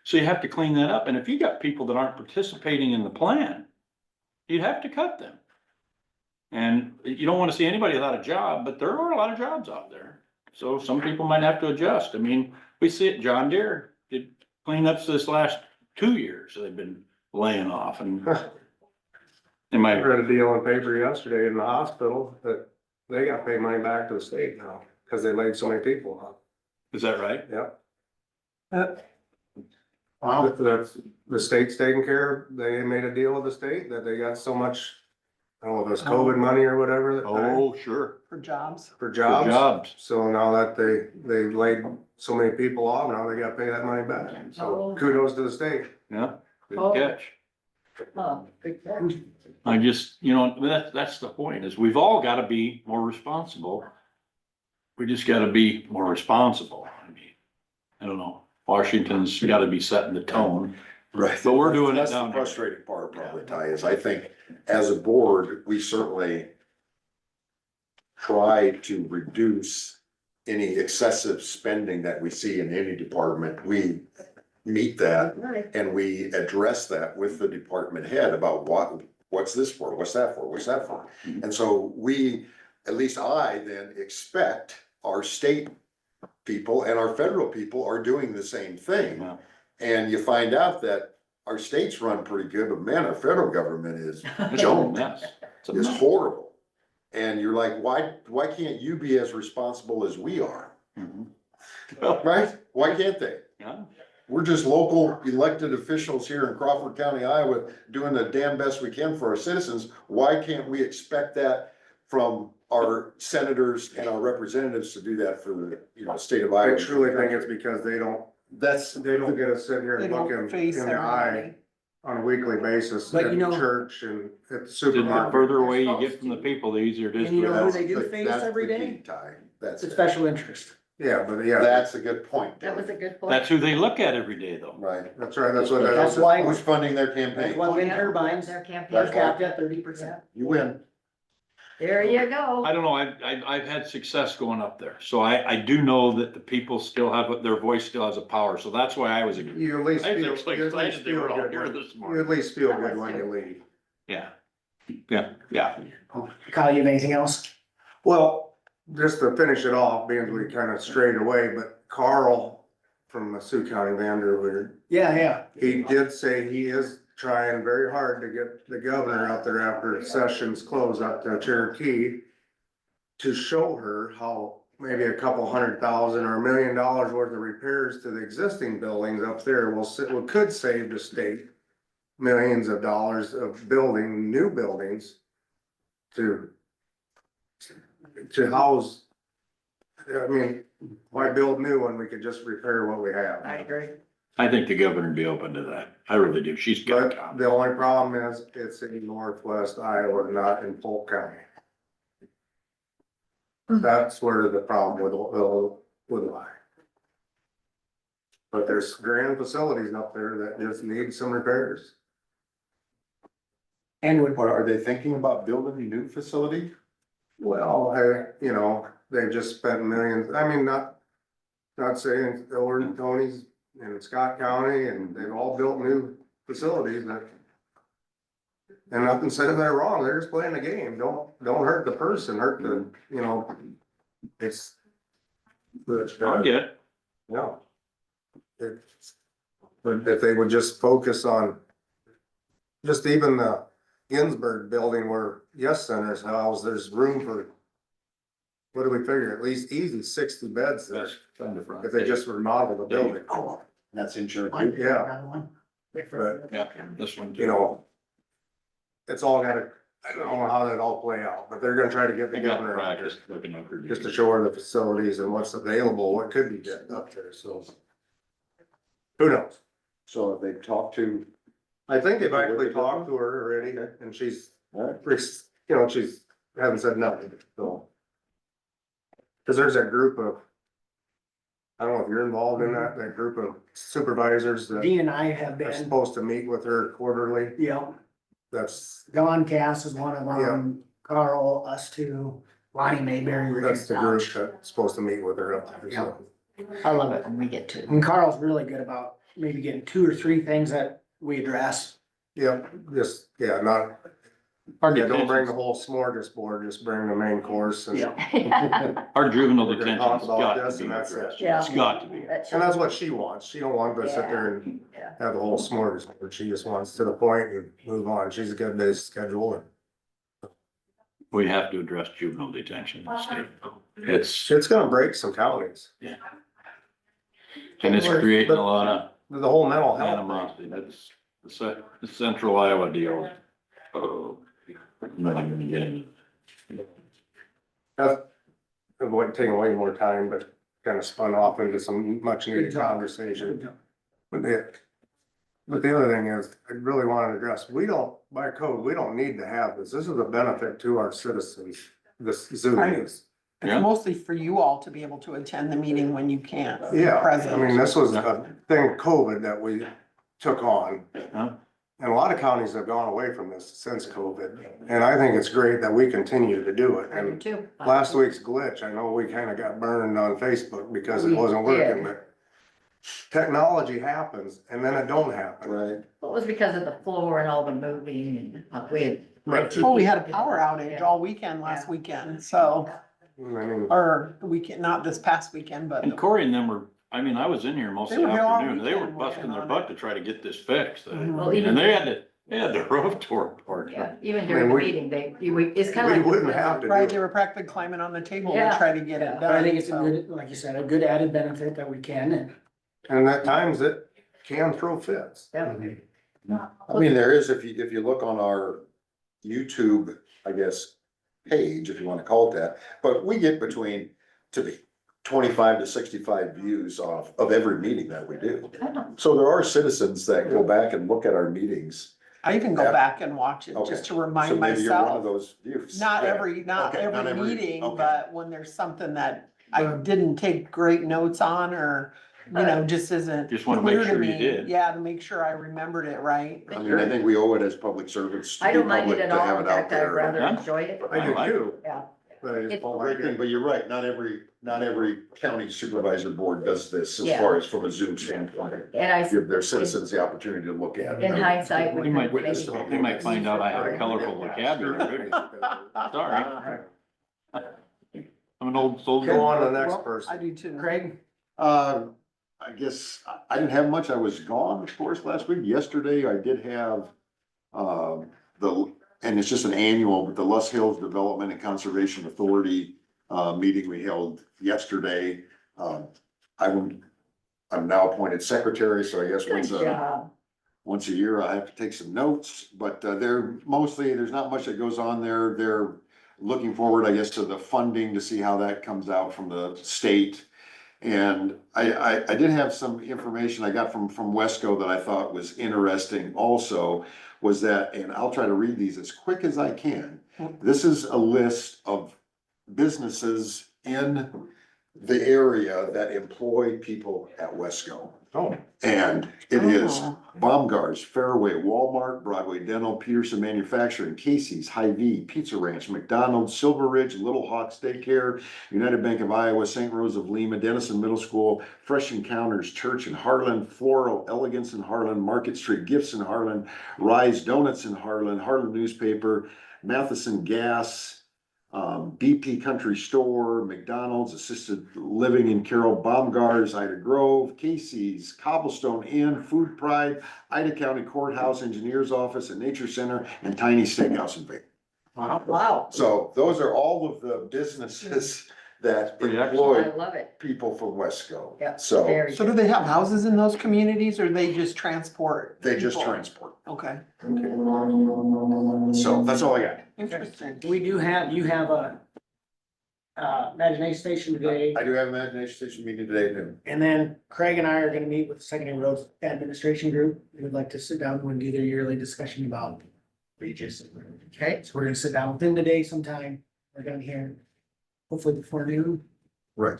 So you have to clean that up. And if you got people that aren't participating in the plan, you'd have to cut them. And you don't want to see anybody without a job, but there are a lot of jobs out there. So some people might have to adjust. I mean, we see it, John Deere did cleanups this last 2 years. They've been laying off and. I read a deal on paper yesterday in the hospital that they got to pay money back to the state now, because they laid so many people off. Is that right? Yep. That's, the state's taking care of, they made a deal with the state that they got so much, I don't know if it was COVID money or whatever. Oh, sure. For jobs. For For jobs. jobs. So now that they laid so many people off, now they gotta pay that money back. So kudos to the state. Yeah, good Oh. catch. Oh, good catch. I just, that's the point, is we've all gotta be more responsible. We just gotta be more responsible. I mean, I don't know, Washington's gotta be setting the tone. Right. But we're doing it That's down the here. frustrating part probably, Ty, is I think as a board, we certainly try to reduce any excessive spending that we see in any department. We meet that and we address that with the department head about what's this for? What's that for? What's that for? And so we, at least I then expect our state people and our federal people are doing the same thing. Yeah. And you find out that our states run pretty good, but man, our federal government is It's a mess. It's a is mess. horrible. And you're like, why can't you be as responsible as we are? Mhm. Well, Right? Why can't they? yeah. We're just local elected officials here in Crawford County, Iowa, doing the damn best we can for our citizens. Why can't we expect that from our senators and our representatives to do that for the, state of I Iowa? truly think it's because they don't get to sit here They and look don't in face the eye everybody. on a weekly basis But at you know- church and at the The supermarket. further away you get from the people, the easier it is. And you to know who adopt. they do face That's every the day? key, Ty. That's It's it. special interest. Yeah, but yeah, That's a good point. That was a good point. That's who they look at every day, though. Right. that's right, that's what. That's why- Who's funding their That's campaign? why wind turbines Their are campaign. capped at 30%. You win. There you go. I don't know, I've had success going up there, so I do know that the people still have, their voice still has a power, so that's why I was. You at least I feel, was actually you at least excited they feel were all good here when- this you morning. at least feel good when you leave. Yeah, yeah. Kyle, you have anything else? Well, just to finish it off, being we kind of strayed away, but Carl from the Sioux County Vanderweer, Yeah. he did say he is trying very hard to get the governor out there after sessions close up to Cherokee to show her how maybe a couple $100,000 or $1 million worth of repairs to the existing buildings up there could save the state millions of dollars of building new buildings to house. I mean, why build new when we could just repair what we have? I agree. I think the governor would be open to that, I really do, she's got But confidence. the only problem is it's in northwest Iowa, not in Polk County. That's where the problem would lie. But there's grand facilities up there that just need some repairs. And would, What, are they thinking about building a new facility? Well, they just spent millions, I mean, not saying Orton, Tony's and Scott County, and they've all built new facilities that. And nothing said they're wrong, they're just playing the game, don't hurt the person, hurt the, it's. I get it. No. But if they would just focus on. Just even the Ginsburg building where Yes Center's housed, there's room for. What do we figure, at least easy 60 beds there, if they just remodeled the building. oh, That's insurance. Yeah, another one. but, Yeah, this one too. it's all gotta, I don't know how that all play out, but they're gonna try to get the I got governor out there. practice looking up her. Just to show her the facilities and what's available, what could be getting up there, so. Who knows? So if they talk to, I think they've actually talked to her already, and she's, alright, she's, hasn't said nothing, so. Cause there's that group of. I don't know if you're involved in that group of supervisors that Dean and I have are been, supposed to meet with her quarterly, that's, Don Cass is one of them, Carl, us two, Lonnie Mayberry. that's the group that's supposed to meet with her up there, so. I love it when we get to. And Carl's really good about maybe getting 2 or 3 things that we address. Yeah, just, not, Our don't bring the detention, whole smorgasbord, just bring the main course and. our juvenile We're gonna detention's talk about got to this be and that's it. addressed. Yeah. It's got to be. And that's what she wants. She don't want to sit there and Yeah. have the whole smorgasbord. She just wants to the point and move on. She's got a busy schedule and We have to address juvenile detention in the state. It's, it's gonna break some counties. and it's creating a lot of The whole mental health. animosity. That's the central Iowa deal. Oh, I'm not even gonna get into it. That's, it wouldn't take way more time, but kind of spun off into some much needed conversation. But the other thing is, I really want to address, we don't, by code, we don't need to have this. This is a benefit to our citizens, this Zoom is. Yeah. It's mostly for you all to be able to attend the meeting when you can't. be Yeah, present. I mean, this was a thing, COVID, that we took on. Yeah. And a lot of counties have gone away from this since COVID, and I think it's great that we continue to do it. I do And too. last week's glitch, I know we kind of got burned on Facebook because it We wasn't working, did. but technology happens and then it don't happen. Right. Well, it was because of the floor and all the moving and we had. Right. Oh, we had a power outage Yeah. all weekend last weekend, so, I mean, or the weekend, not this past weekend, but. And Corey and them were, I mean, I was in here most of They the were here all afternoon, they were weekend busting working their on butt it. to try to get this fixed. Mhm. Well, even- And they had the roof torn apart. Yeah, even during the we- meeting, it's kind we of like. wouldn't have to Right, do they it. were practically climbing on the table to Yeah. try to get it But I think done, it's a so. good, like you said, a good added benefit that we can, and And at times it can throw fits. Yeah. I mean, there is, if you look on our YouTube, I guess, page, if you wanna call it that, but we get between, to be 25 to 65 views of every meeting that we do. So there are citizens that go back and look at our meetings. I even go Yeah. back and watch it Okay. just to So remind maybe you're one of myself. those views. Not Yeah. every, not Okay, not every every- meeting, okay. but when there's something that I didn't take great notes on or, you know, just isn't Just wanna make clear to sure you me. did. Yeah, to make sure I remembered it right. I mean, I think we owe it as public servants to I be don't mind public it to at all. have In it out fact, I'd there. rather Yeah. enjoy it. I do too. Yeah. But I just It's don't Great like thing, it. but you're right, not every county supervisor board does this as Yeah. far as from a Zoom standpoint. And I, Give their citizens the opportunity to look at it. in hindsight, we You might could witness maybe. it. They might find out I have a colorful vocabulary. Sorry. I'm an old soldier. Go on to the next Well, I person. do too. Craig, I guess I didn't have much. I was gone, of course, last week. Yesterday, I did have, and it's just an annual, but the Lusk Hills Development and Conservation Authority, meeting we held yesterday. I'm now appointed secretary, so I guess Good job. once a year, I have to take some notes, but they're mostly, there's not much that goes on there. They're looking forward, I guess, to the funding to see how that comes out from the state. And I did have some information I got from Wesco that I thought was interesting also, was that, and I'll try to read these as quick as I can. This is a list of businesses in the area that employ people at Wesco. Oh, And it is Oh. Baumgars, Fairway, Walmart, Broadway Dental, Peterson Manufacturing, Casey's, Hy-Vee, Pizza Ranch, McDonald's, Silver Ridge, Little Hawks Daycare, United Bank of Iowa, St. Rose of Lima, Denison Middle School, Fresh Encounters Church in Harlan, Floral Elegance in Harlan, Market Street Gifts in Harlan, Rise Donuts in Harlan, Harlan Newspaper, Matheson Gas, BP Country Store, McDonald's, Assisted Living in Carroll, Baumgars, Ida Grove, Casey's, Cobblestone Inn, Food Pride, Ida County Courthouse, Engineers Office, and Nature Center, and Tiny Steakhouse in Vail. Wow. So those are all of the businesses that Pretty I employ love it. people from Wesco. Yeah. So Very So do good. they have houses in those communities or they just transport? they just people? transport. Okay, So that's all I got. interesting. you have a imagination station today, I do have an imagination station meeting today too. and then Craig and I are gonna meet with the secondary roads administration group. We would like to sit down and do their yearly discussion about Regis. Okay. So we're gonna sit down within the day sometime. We're gonna hear, hopefully before noon. Right.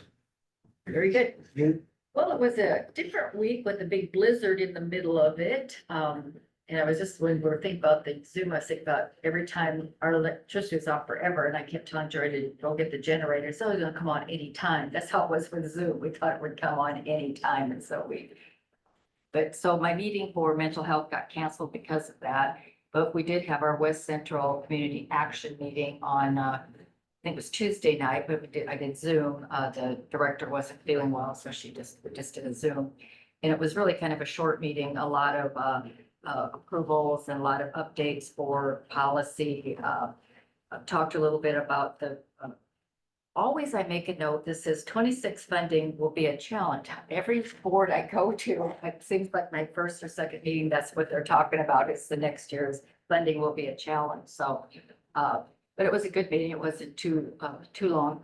Very good. Good. Well, it was a different week with a big blizzard in the middle of it. And I was just, when we were thinking about the Zoom, I was thinking about every time our electricity was off forever, and I kept telling Joy to go get the generator. It's only gonna come on anytime. That's how it was with Zoom. We thought it would come on anytime, and so but so my meeting for mental health got canceled because of that. But we did have our West Central Community Action meeting on, I think it was Tuesday night, but I did Zoom. The director wasn't feeling well, so we just did a Zoom. And it was really kind of a short meeting, a lot of, approvals and a lot of updates for policy. Talked a little bit about the, always I make a note, this says 26 funding will be a challenge. Every board I go to, it seems like my first or second meeting, that's what they're talking about, is the next year's funding will be a challenge, so. But it was a good meeting, it wasn't too long.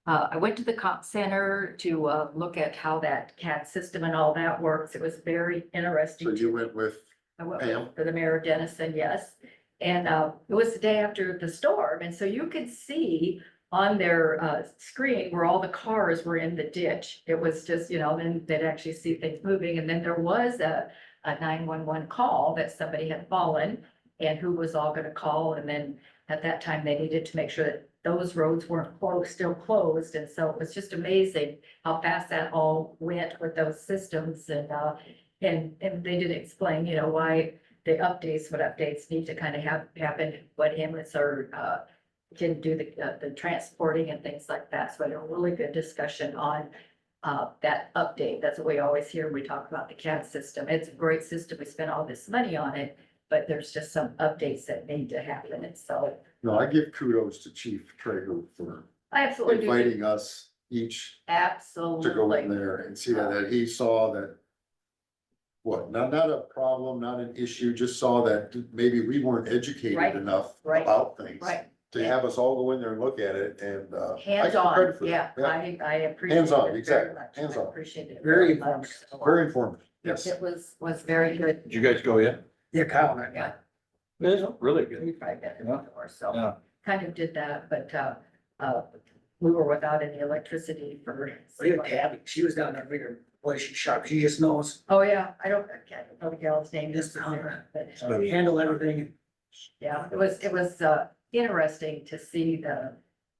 I went to the comp center to, look at how that CAD system and all that works. It was very interesting. So you went with, I went Pam? for the mayor of Denison, yes. And it was the day after the storm, and so you could see on their screen where all the cars were in the ditch. It was just, then they'd actually see things moving, and then there was a 911 call that somebody had fallen and who was all gonna call, and then at that time, they needed to make sure that those roads weren't still closed, and so it was just amazing how fast that all went with those systems, and they did explain, why the updates, what updates need to kind of happen, what ambulance can do the transporting and things like that. So I had a really good discussion on that update. That's what we always hear when we talk about the CAD system. It's a great system. We spent all this money on it, but there's just some updates that need to happen. And so no, I give kudos to Chief Traeger for I absolutely do. inviting us each to go in Absolutely. there and see that he saw that. What, not a problem, not an issue, just saw that maybe we weren't educated Right, enough right, about things. Right. To have us all go in there and look at it and, I give Hands-on, credit for yeah, that. I appreciate it. Hands-on, very exactly, much. hands-on. I appreciate it. Very much. informative. So, Very informative, yes. It was very good. Did you guys go yet? Yeah, Kyle and I. Yeah. It was really good. 35 minutes Yeah. or so. Yeah. Kind of did that, but we were without any electricity for. Even Tabby, she was down there bigger, boy, she's sharp. She just knows Oh, yeah, I can't know the gal's name. Just, But, how to handle everything. yeah, it was interesting to see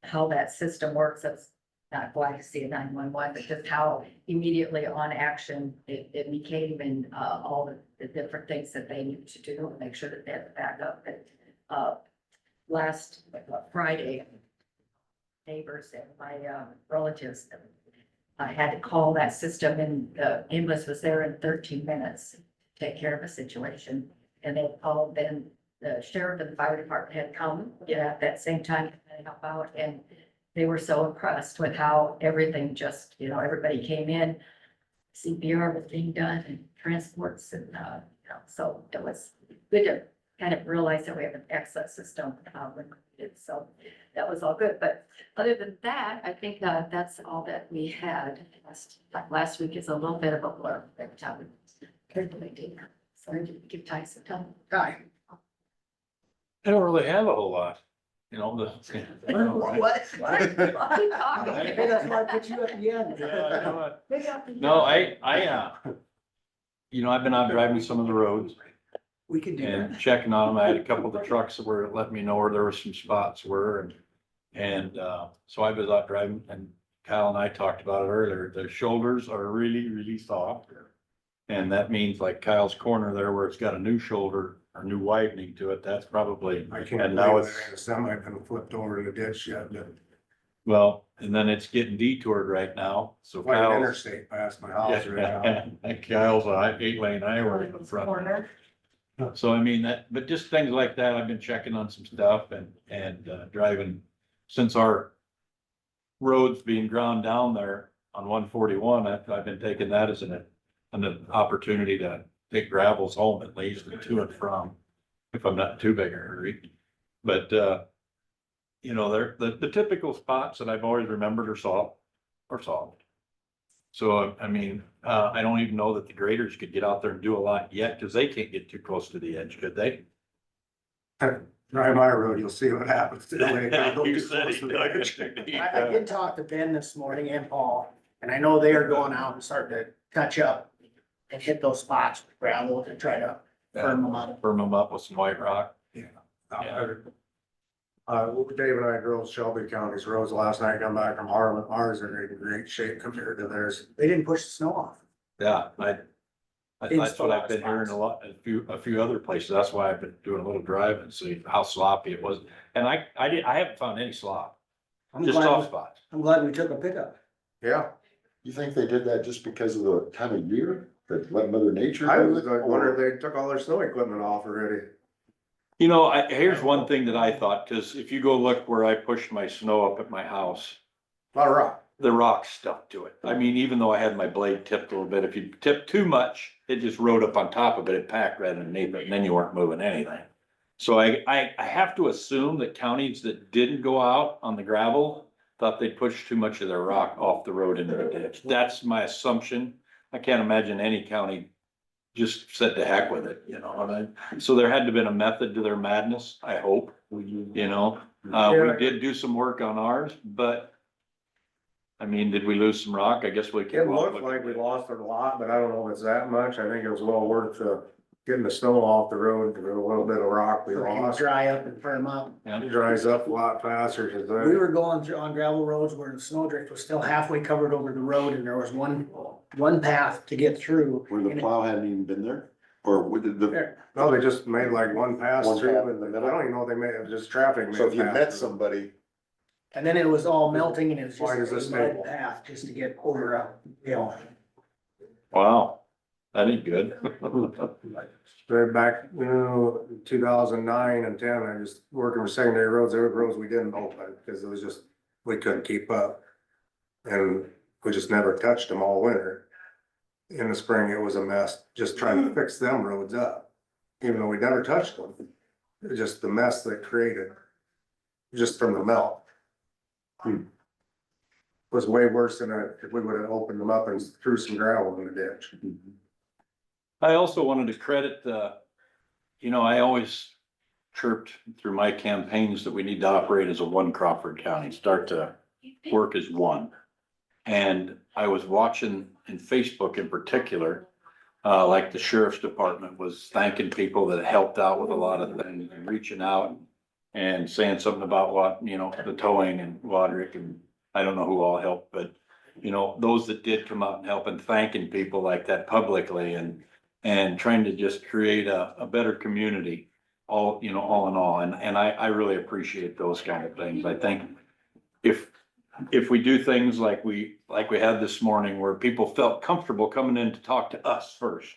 how that system works. That's not glad to see a 911, but just how immediately on action it became, and all the different things that they needed to do and make sure that they had the backup. And last Friday, neighbors and my relatives, I had to call that system, and the ambulance was there in 13 minutes to take care of a situation. And they called, then the sheriff and the fire department had come, at that same time to help out. And they were so impressed with how everything just, everybody came in, CPR was being done and transports, and, so it was good to kind of realize that we have an excellent system when we did. So that was all good. But other than that, I think that's all that we had. Last week is a little bit of a blur, but carefully did. Sorry to give Ty some time. Guy. I don't really have a whole lot, the. What? Hey, that's why I put you at the end. No, I've been out driving some of the roads We can do and that. checking on them. I had a couple of the trucks that were letting me know where there were some spots were, so I was out driving, and Kyle and I talked about it earlier. The shoulders are really, really soft. And that means like Kyle's corner there where it's got a new shoulder or new widening to it, that's probably, I can't and now believe it's, there ain't a semi been flipped over in the ditch yet, but well, and then it's getting detoured right now, so like an Kyle's. interstate past my house right now. And Kyle's on 8-lane highway in the front. Corner. So I mean but just things like that, I've been checking on some stuff and driving, since our road's being ground down there on 141, I've been taking that as an opportunity to take gravels home at least, and to and from, if I'm not in too big a hurry. But, they're, the typical spots that I've always remembered are solved. So, I mean, I don't even know that the graders could get out there and do a lot yet, because they can't get too close to the edge, could they? Drive my road, you'll see what happens to the way it goes. You said it. I did talk to Ben this morning and Paul, and I know they are going out and starting to touch up and hit those spots with gravel to try to firm them up. Firm them up with some white rock. Dave Yeah. and I drove Shelby County's roads last night, come back from Harlem. Ours are in great shape compared to theirs. They didn't push the snow off. Yeah, that's what I've been hearing spots. a lot, a few other places. That's why I've been doing a little drive and see how sloppy it was. And I haven't found any slop, I'm just glad, soft spots. I'm glad we took a pickup. Yeah, You think they did that just because of the time of year, that let Mother Nature? I do was it? like, wonder if they took all their snow equipment off already. Here's one thing that I thought, cause if you go look where I pushed my snow up at my house, A lot of rock. the rock stuck to it. I mean, even though I had my blade tipped a little bit, if you tip too much, it just rode up on top of it, it packed right underneath it, and then you weren't moving anything. So I have to assume that counties that didn't go out on the gravel thought they'd pushed too much of their rock off the road into the ditch. That's my assumption. I can't imagine any county just said to heck with it, you know, so there had to have been a method to their madness, I hope, you know. We did do some work on ours, but I mean, did we lose some rock? I guess we It can. looked like we lost a lot, but I don't know if it's that much. I think it was well worth getting the snow off the road, a little bit of rock we So it can lost. dry up and firm up. It dries up a lot faster, 'cause We were going through on gravel roads where the snowdrift was still halfway covered over the road and there was one path to get through. Where the And it- plow hadn't even been there? Or with the, no, they just made like one pass One through, path in and the I middle? don't even know if they made, it was just traffic. so if you made a met pass through. somebody, And then it was all melting and it was Why does just this a mud make- path just to get over a hill. Wow, that ain't good. Right back, 2009 and 10, I just working with secondary roads, there were roads we didn't open, because it was just, we couldn't keep up. And we just never touched them all winter. In the spring, it was a mess, just trying to fix them roads up, even though we never touched them. It was just the mess that created, just from the melt. Was way worse than if we would have opened them up and threw some gravel in the ditch. I also wanted to credit, you know, I always chirped through my campaigns that we need to operate as a one Crawford County, start to work as one. And I was watching in Facebook in particular, like the sheriff's department was thanking people that helped out with a lot of things and reaching out and saying something about what, you know, the towing and Wadrick and I don't know who all helped, but you know, those that did come out and help and thanking people like that publicly and trying to just create a better community, all, you know, all in all. And I really appreciate those kind of things. I think if we do things like we had this morning where people felt comfortable coming in to talk to us first.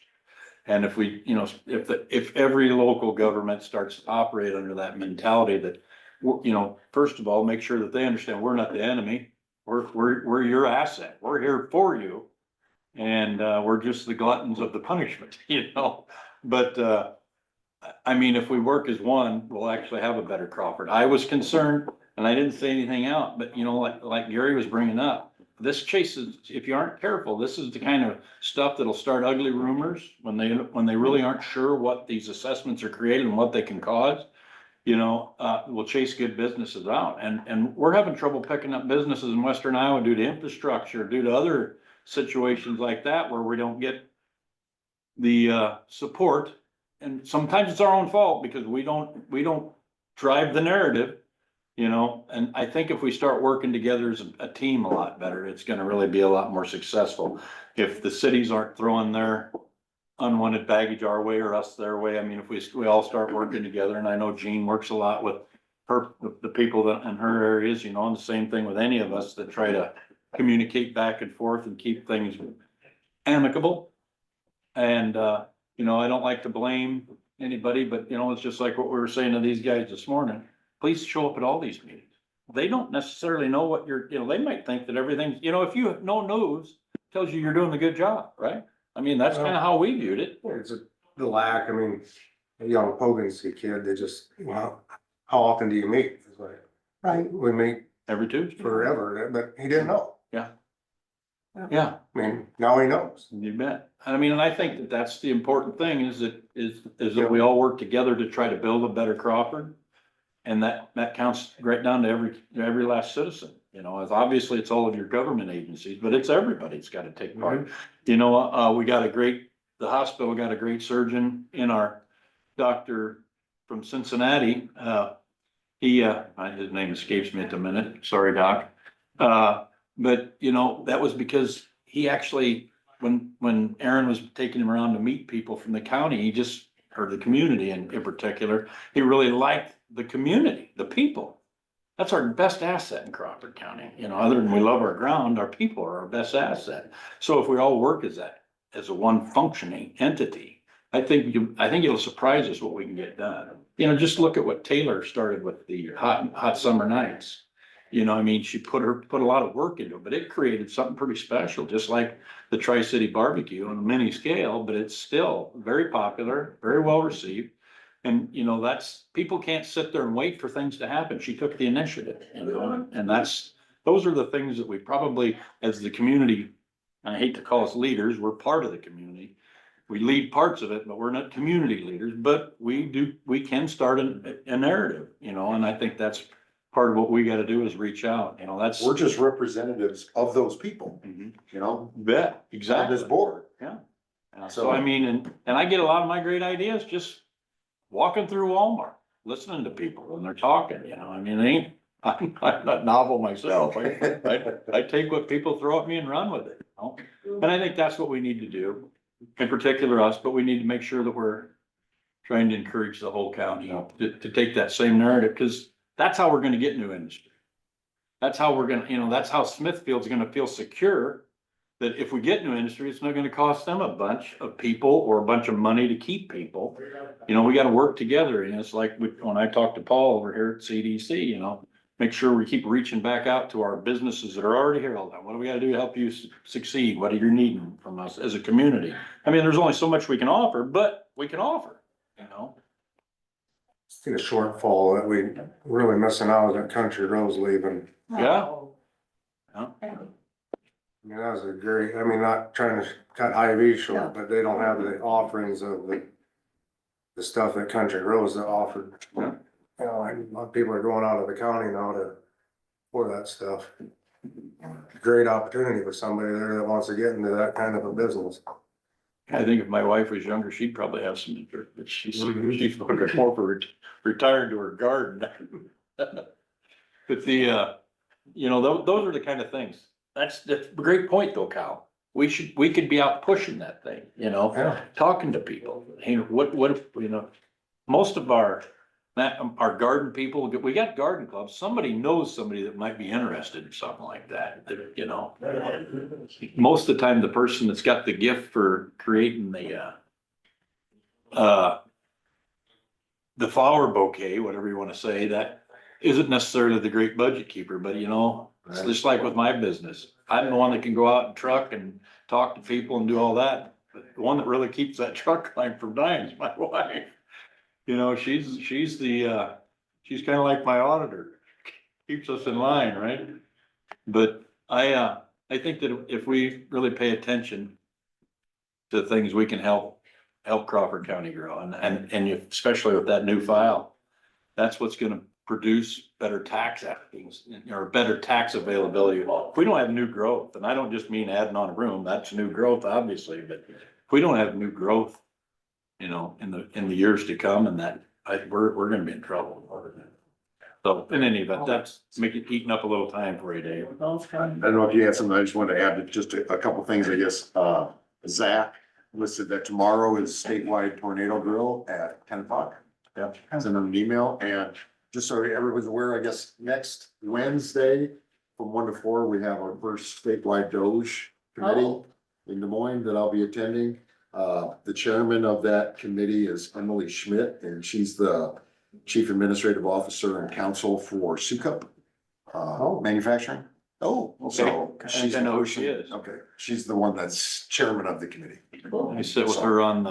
And if we, you know, if every local government starts to operate under that mentality that, you know, first of all, make sure that they understand we're not the enemy. We're your asset. We're here for you. And, we're just the gluttons of the punishment, you know? But, I mean, if we work as one, we'll actually have a better Crawford. I was concerned and I didn't say anything out, but you know, like Gary was bringing up, this chases, if you aren't careful, this is the kind of stuff that'll start ugly rumors when they really aren't sure what these assessments are created and what they can cause. You know, will chase good businesses out. And we're having trouble picking up businesses in Western Iowa due to infrastructure, due to other situations like that where we don't get the support. And sometimes it's our own fault because we don't drive the narrative, you know. And I think if we start working together as a team a lot better, it's gonna really be a lot more successful. If the cities aren't throwing their unwanted baggage our way or us their way. I mean, if we all start working together, and I know Jean works a lot with the people that in her areas, you know, and the same thing with any of us that try to communicate back and forth and keep things amicable. And, you know, I don't like to blame anybody, but you know, it's just like what we were saying to these guys this morning. Please show up at all these meetings. They don't necessarily know what you're, you know, they might think that everything's, you know, if you have no news, tells you you're doing a good job, right? I mean, that's kind of how we viewed it. It's the lack, I mean, a young Pogancy kid, they just, well, how often do you meet? It's like, Right. we meet Every Tuesday. forever, but he didn't know. Yeah, I mean, now he knows. you bet. I mean, and I think that that's the important thing is that we all work together to try to build a better Crawford. And that counts right down to every last citizen, you know, as obviously it's all of your government agencies, but it's everybody's got to take part. You know, the hospital got a great surgeon in our doctor from Cincinnati. His name escapes me at the minute. Sorry, doc. But you know, that was because he actually, when Aaron was taking him around to meet people from the county, or the community in particular, he really liked the community, the people. That's our best asset in Crawford County. You know, other than we love our ground, our people are our best asset. So if we all work as a one functioning entity, I think it'll surprise us what we can get done. You know, just look at what Taylor started with the hot summer nights. You know, I mean, she put a lot of work into it, but it created something pretty special, just like the Tri-City Barbecue on a mini scale, but it's still very popular, very well received. And, you know, people can't sit there and wait for things to happen. She took the initiative, you know, and that's those are the things that we probably, as the community, I hate to call us leaders, we're part of the community. We lead parts of it, but we're not community leaders, but we can start a narrative, you know, and I think that's part of what we gotta do is reach out, you know, that's. We're just representatives of those people, Mhm. you know, Bet, on exactly. this board. Yeah, so I mean, and I get a lot of my great ideas just walking through Walmart, listening to people when they're talking, you know, I mean, I'm not novel myself. I take what people throw at me and run with it, you know? And I think that's what we need to do, in particular us, but we need to make sure that we're trying to encourage the whole county to take that same narrative, because that's how we're gonna get new industry. That's how we're gonna, you know, that's how Smithfield's gonna feel secure, that if we get new industry, it's not gonna cost them a bunch of people or a bunch of money to keep people. You know, we gotta work together, and it's like, when I talked to Paul over here at CDC, you know, make sure we keep reaching back out to our businesses that are already here all the time. What do we gotta do to help you succeed? What are you needing from us as a community? I mean, there's only so much we can offer, but we can offer, you know? See a shortfall that we really missing out is that Country Roads leaving. Yeah. I mean, that was a great, I mean, not trying to cut IV short, but they don't have the offerings of the stuff that Country Roads that offered. Yeah. You know, and a lot of people are going out of the county now for that stuff. Great opportunity for somebody there that wants to get into that kind of a business. I think if my wife was younger, she'd probably have some interest, but she's looking more for retired to her garden. But you know, those are the kind of things. That's a great point though, Cal. We could be out pushing that thing, you know, Yeah. talking to people. Hey, what, you know, most of our garden people, we got garden clubs. Somebody knows somebody that might be interested in something like that, you know. Most of the time, the person that's got the gift for creating the flower bouquet, whatever you wanna say, that isn't necessarily the great budget keeper, but you know, it's just like with my business. I'm the one that can go out and truck and talk to people and do all that. But the one that really keeps that truck line from dying is my wife. You know, she's kind of like my auditor, keeps us in line, right? But I think that if we really pay attention to things, we can help Crawford County grow, and especially with that new file, that's what's gonna produce better tax outings or better tax availability. If we don't have new growth, and I don't just mean adding on a room, that's new growth, obviously, but if we don't have new growth, you know, in the years to come, and we're gonna be in trouble. So in any event, that's eating up a little time for you, Dave. I don't know if you had something, I just wanted to add just a couple things, I guess. Zach listed that tomorrow is statewide tornado drill at 10 o'clock. Yep. Send them an email, and just so everyone's aware, I guess next Wednesday from 1 to 4, we have our first statewide Doge committee in Des Moines that I'll be attending. The chairman of that committee is Emily Schmidt, and she's the chief administrative officer and counsel for Sukup manufacturing. Oh, so she's, I know who she is. okay, she's the one that's chairman of the committee. I sit with her on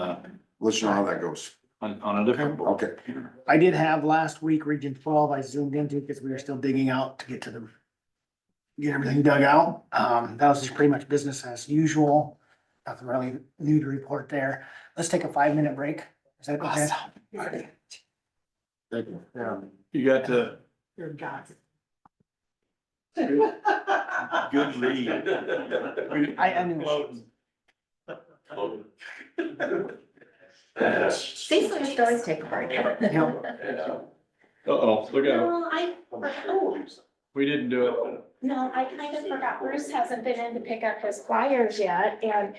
Let you know how that goes. a different board. Okay. I did have last week Region 12, I zoomed into because we were still digging out to get everything dug out. That was just pretty much business as usual. Nothing really new to report there. Let's take a 5-minute break. Is that okay? Thank you. Yeah. You got to. You're God. Good lead. I knew. See, some stories take a break. Uh-oh, look out. No, I forgot. We didn't do it. No, I kind of forgot. Bruce hasn't been in to pick up his flyers yet, and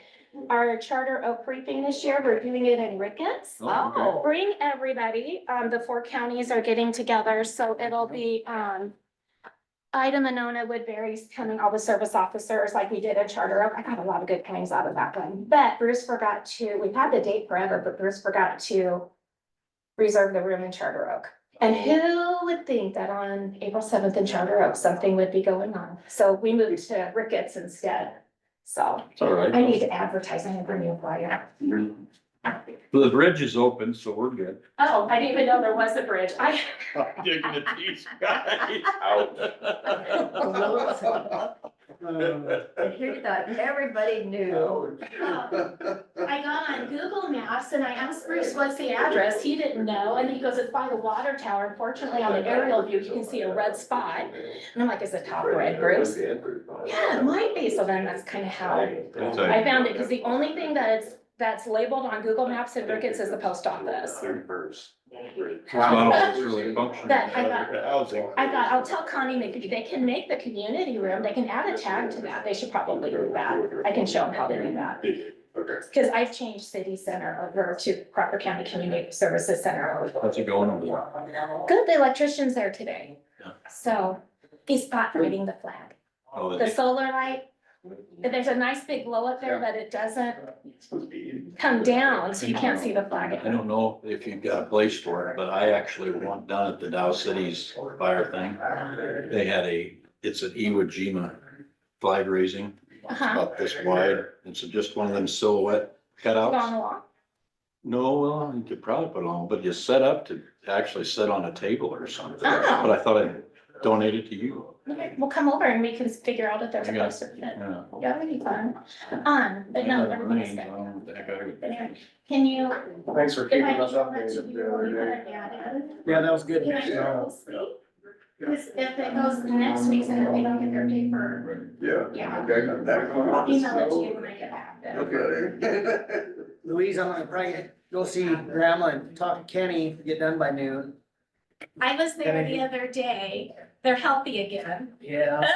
our Charter Oak briefing this year, we're doing it in Ricketts. Oh, Bring everybody. The 4 counties are getting together, so it'll be, Ida, Monona, Woodbury's coming, all the service officers like we did at Charter Oak. I got a lot of good claims out of that one, but Bruce forgot to, we've had the date forever, but Bruce forgot to reserve the room in Charter Oak. And who would think that on April 7th in Charter Oak, something would be going on? So we moved to Ricketts instead. So It's all right. I need to advertise. I need to bring you a flyer. The bridge is open, so we're good. Oh, I didn't even know there was a bridge. Digging a teeth, guys. I hear that everybody knew. I got on Google Maps and I asked Bruce, what's the address? He didn't know. And he goes, it's by the water tower. Unfortunately, on the aerial view, you can see a red spot. And I'm like, is it top red, Bruce? Yeah, it might be. So then that's kind of how I found it. Because the only thing that's labeled on Google Maps in Ricketts is the post office. Wow, it's really functional. That I got- Housing. I thought, I'll tell Connie, they can make the community room. They can add a tag to that. They should probably do that. I can show them how to do that. Because I've changed city center over to Crawford County Community Services Center. How's it going over there? Good, the electrician's there today. Yeah. So he's spot reading the flag. Oh, The solar light, there's a nice big glow up there, but it doesn't come down, so you can't see the flag. I don't know if you've got a place for it, but I actually went down at the Dow Cities fire thing. They had it's an Iwo Jima flag raising, Uh-huh. about this wide. It's just one of them silhouette Go on the cutouts. wall. No, well, you could probably put it on, but you set up to actually sit on a table or something. Oh. But I thought I'd donate it to you. Okay, we'll come over and we can figure out if there's a Yeah. place to fit. Yeah. Yeah, that'd be fun. But no, everything's Rain, I good. don't know what the heck I would- But anyway, can you, Thanks for if keeping I us email that to updated you, the will other you put day. it down? Yeah, that was good. Can I go see? Because if it goes next week and then we don't get their paper, Yeah. yeah. Okay, got that. I'll email it to you when I get back then. Okay. Louise, I'm gonna probably go see grandma and talk to Kenny, get done by noon. I was there the other day. They're healthy again. Yeah.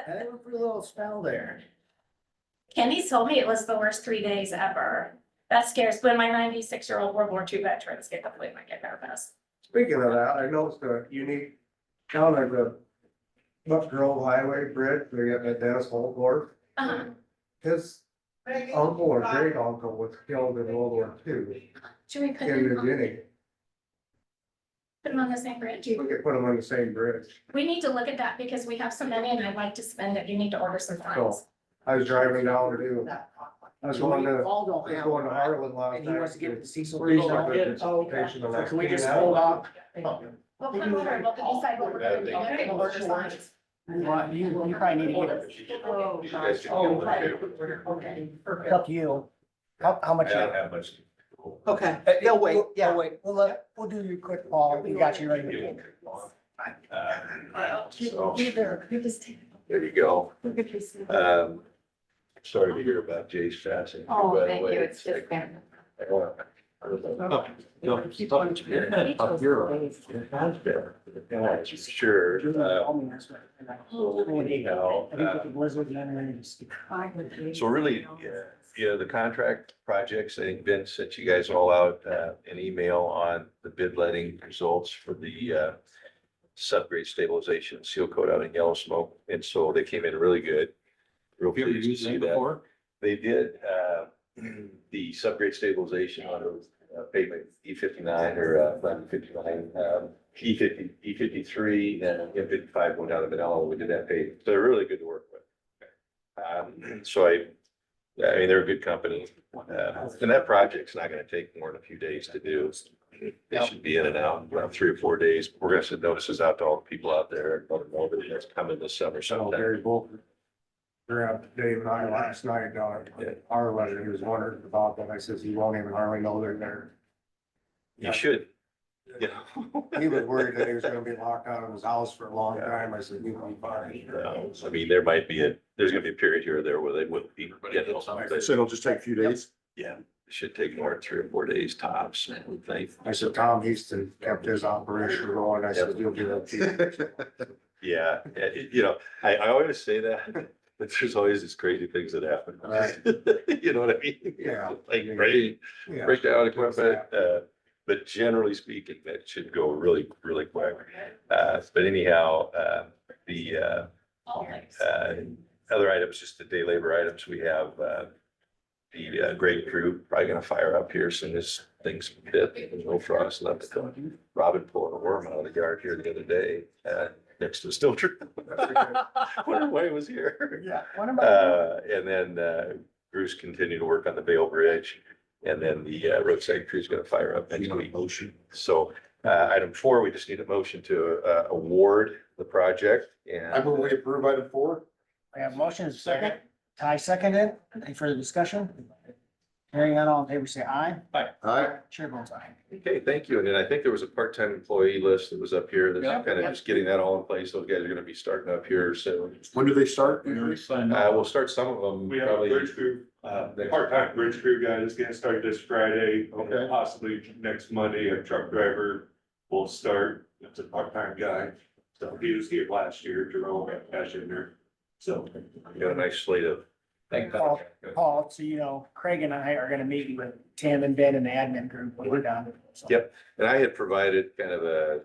I went for a little spell there. Kenny told me it was the worst 3 days ever. That scares, when my 96-year-old World War II veterans get the flu, I get nervous. Speaking of that, I noticed a unique down at the Buck Grove Highway Bridge, they got that Dennis Holtworth. Uh-huh. His uncle or great uncle was killed in World War II Should we put in them, New Guinea. put them on the same bridge? We could put them on the same bridge. We need to look at that because we have some money and I'd like to spend it. You need to order some funds. I was driving down to, I was going to, All don't was have going to one, Harlan last and he wants to night. get the Cecil. Freeze Bill up on the it. participation and So I can we just cleaned hold that. off? We'll come over and we'll decide what we're gonna do. Okay, we'll order funds. You probably need to get Oh, guys can go with it. it up to you. How much? I don't have much. Okay, they'll wait, yeah. Wait, we'll do your quick call. We got you ready. So, Either, you just take. there you go. Look at this. Sorry to hear about Jay's passing. Oh, by the thank way. you. It's just been. Oh, no, stop. Up here. Yeah, sure. So really, the contract projects, I think Vince sent you guys all out an email on the bid letting results for the subgrade stabilization seal coat out in Yellow Smoke. And so they came in really good. Real Have you ever pleased to used see that that. before? They did, the subgrade stabilization on the pavement E59 or E59, E50, E53 and M55 going down to Manila. We did that pavement. So they're really good to work with. So I mean, they're a good company. And that project's not gonna take more than a few days to do. They should be in and out in around 3 or 4 days. We're gonna send notices out to all the people out there, let them know that it's coming this summer So sometime. Gary Bolton. Grabbed Dave and I last night, our letter, he was wondering about that. I says, you won't even hardly know they're there. You should, you know. He was worried that he was gonna be locked out of his house for a long time. I said, you'll be fine. I mean, there's gonna be a period here or there where they wouldn't be getting something. So it'll just take a few days. Yeah, it should take more than 3 or 4 days tops, I would think. I said, Tom Houston kept his operation going. I said, you'll be okay. Yeah, I always say that, but there's always these crazy things that happen. Right. You know what I mean? Yeah. Like Yeah. breakdown equipment, but generally speaking, that should go really, really quick. But anyhow, the other items, just the day labor items, we have, the grade crew probably gonna fire up here as soon as things fit. There's no frost left. Robin pulling a worm out of the yard here the other day, next to the still tree. Wonder why he was here. Yeah. What about? And then Bruce continued to work on the Vale Bridge. And then the roadside crew is gonna fire up next week. Motion. So, item 4, we just need a motion to, award the project and. I move we approve item 4. We have motion is second. Ty seconded. Any further discussion? Hearing none, all in favor, say aye. Aye. Chair votes aye. Okay, thank you. And then I think there was a part-time employee list that was up here that's Yeah. kind of just getting that all in place. Those guys are gonna be starting up here soon. When do they start? We'll start some of them We have a probably. bridge crew, part-time bridge crew guy is gonna start this Friday, Okay. possibly next Monday, a truck driver will start, it's a part-time guy. So he was here last year, Jerome got cash in there, so. Got a nice slate of. Paul, so you know, Craig and I are gonna meet with Tim and Ben and the admin group when we're done. So. Yep. And I had provided kind of a,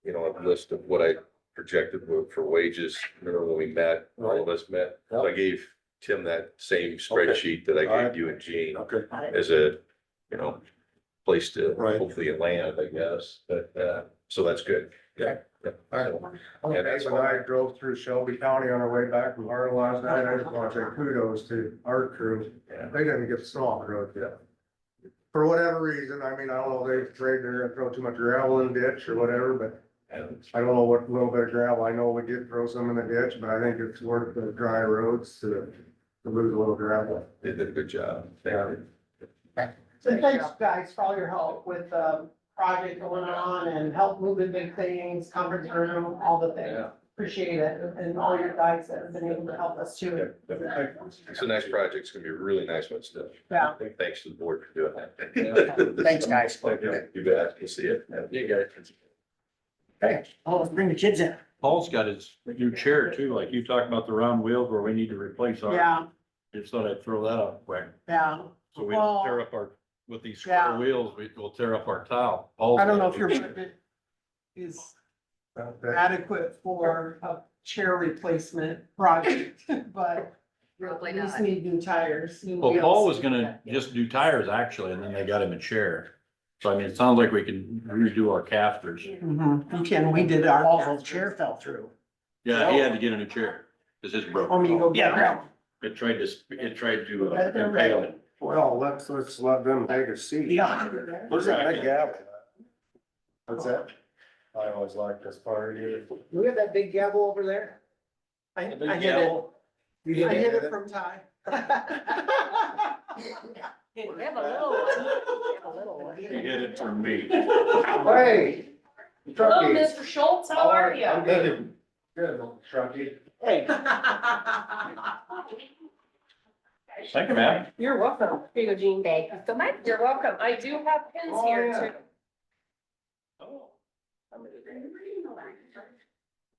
a list of what I projected for wages. Remember when we met, all of us met? So I gave Tim that same spreadsheet that I gave you and Gene Okay. as a, place to Right. hopefully land, I guess. But, so that's good. Yeah. Yep. All right. Yeah, that's When I fine. drove through Shelby County on our way back from Harlan last night, I just want to say kudos to our crew. Yeah. They didn't get the snow off the road yet. For whatever reason, I mean, I don't know, they're afraid they're gonna throw too much gravel in the ditch or whatever, but I don't know what little bit of gravel, I know we did throw some in the ditch, but I think it's worth the dry roads to lose a little gravel. They did a good job. Thank you. So thanks, guys, for all your help with the project going on and help moving big things, conference room, all the things. Yeah. Appreciate it, and all your guys that have been able to help us too. It's a nice project. It's gonna be a really nice one, stuff. Yeah. Thanks to the board for doing that. Thanks, guys. You bet. We'll see you. You guys. Okay, well, let's bring the kids in. Paul's got his new chair too, like you talked about the round wheels where we need to replace ours. Yeah, Just thought I'd throw that out quick. yeah. So we don't tear up with these square wheels, we'll tear up our tile. Paul's I don't know got if your a new budget is adequate for a chair replacement project, but Probably these not. need new tires. new Well, Paul wheels. was gonna just do tires actually, and then they got him a chair. So I mean, it sounds like we can redo our cafters. Mhm, you can, we did our. Paul's old chair fell through. Yeah, he had to get a new chair, cause his broke. Want me to go get it? It tried to impale it. Well, let's let them take a seat. Yeah. Where's that big gavel? What's that? I always like this part here. Do we have that big gavel over there? I hit it. You I hit it from Ty. We have a little one. We have a little one. He hit it from me. Hey. Hello, Truckee. Mr. Schultz, how are you? I'm good. Good, Truckee. Hey. Thank you, man. You're welcome. Here you go, Jean. Thank you so much. You're welcome. I do have pins here yeah. too.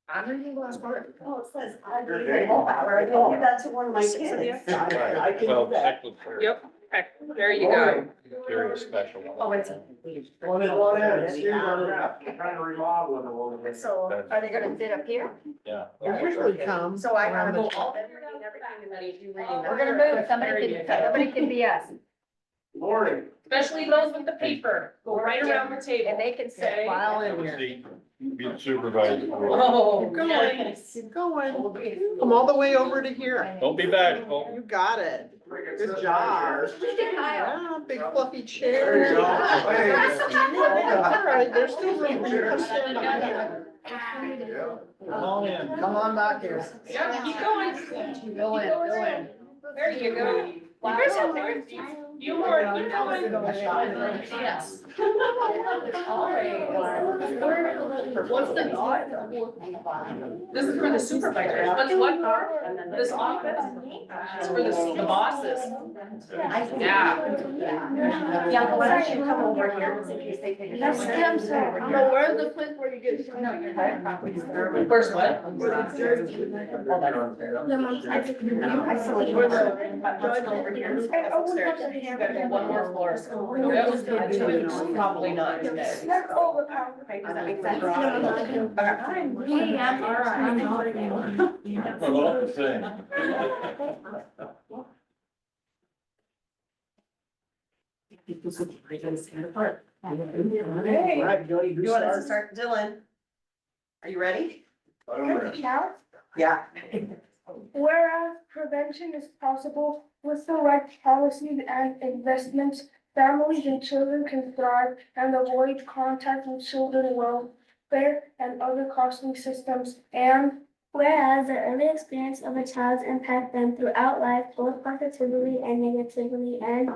I'm reading the last part. Oh, it says. I gave that to one of my kids. I can Well, do that. Yep, okay, there you go. Very special. Oh, it's. One in, one in. Excuse me, I'm trying to remodel it a little bit. So are they gonna sit up here? Yeah. They usually come. So I around gotta the- go all Everything and then you do reading. We're gonna move. Somebody can be us. Morning. Especially those with the paper, go right around the And table. they can sit. Okay. File in here. Be the supervisor. Oh, Keep going, nice. keep going. Come all the way over to here. Don't be bashful. You got it. Good job. Yeah, big fluffy chair. There you go. Hey. All right, there's still room. Come stand up here. Come on in. Come on back here. Yeah, keep going. Go in, go in. There you go. You guys have there. You more, keep going. Yes. What's the? This is for the supervisors. What's what car? This office? It's for the bosses. Yeah. Yeah, why don't you come over here just in case they take it. No, where's the place where you get? Where's what? I saw it. Where the judge over here. Upstairs. Gotta have one more floor. Yep. Probably not today. Does that make sense? Hey, All right, Jody, you want us to start, Dylan? Are you ready? Yeah. Whereas prevention is possible with the right policies and investments, families and children can thrive and avoid contact with children welfare and other costly systems. And whereas the early experience of a child's impact them throughout life, both positively and negatively, and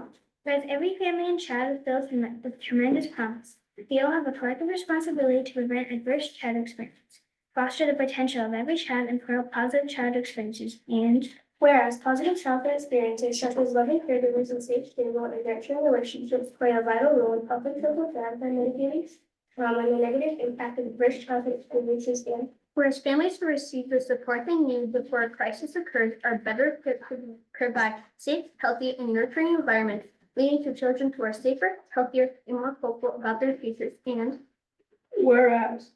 whereas every family and child is filled with tremendous promise, we all have a collective responsibility to prevent adverse child experiences, foster the potential of every child, and promote positive child experiences. And whereas positive childhood experiences such as loving caregivers and safe, stable, and nurturing relationships play a vital role in public health affairs and mitigating trauma and the negative impact of adverse childhood experiences. And whereas families who receive the support they need before a crisis occurs are better equipped to provide safe, healthy, and nurturing environments, leading to children who are safer, healthier, and more hopeful about their futures. And whereas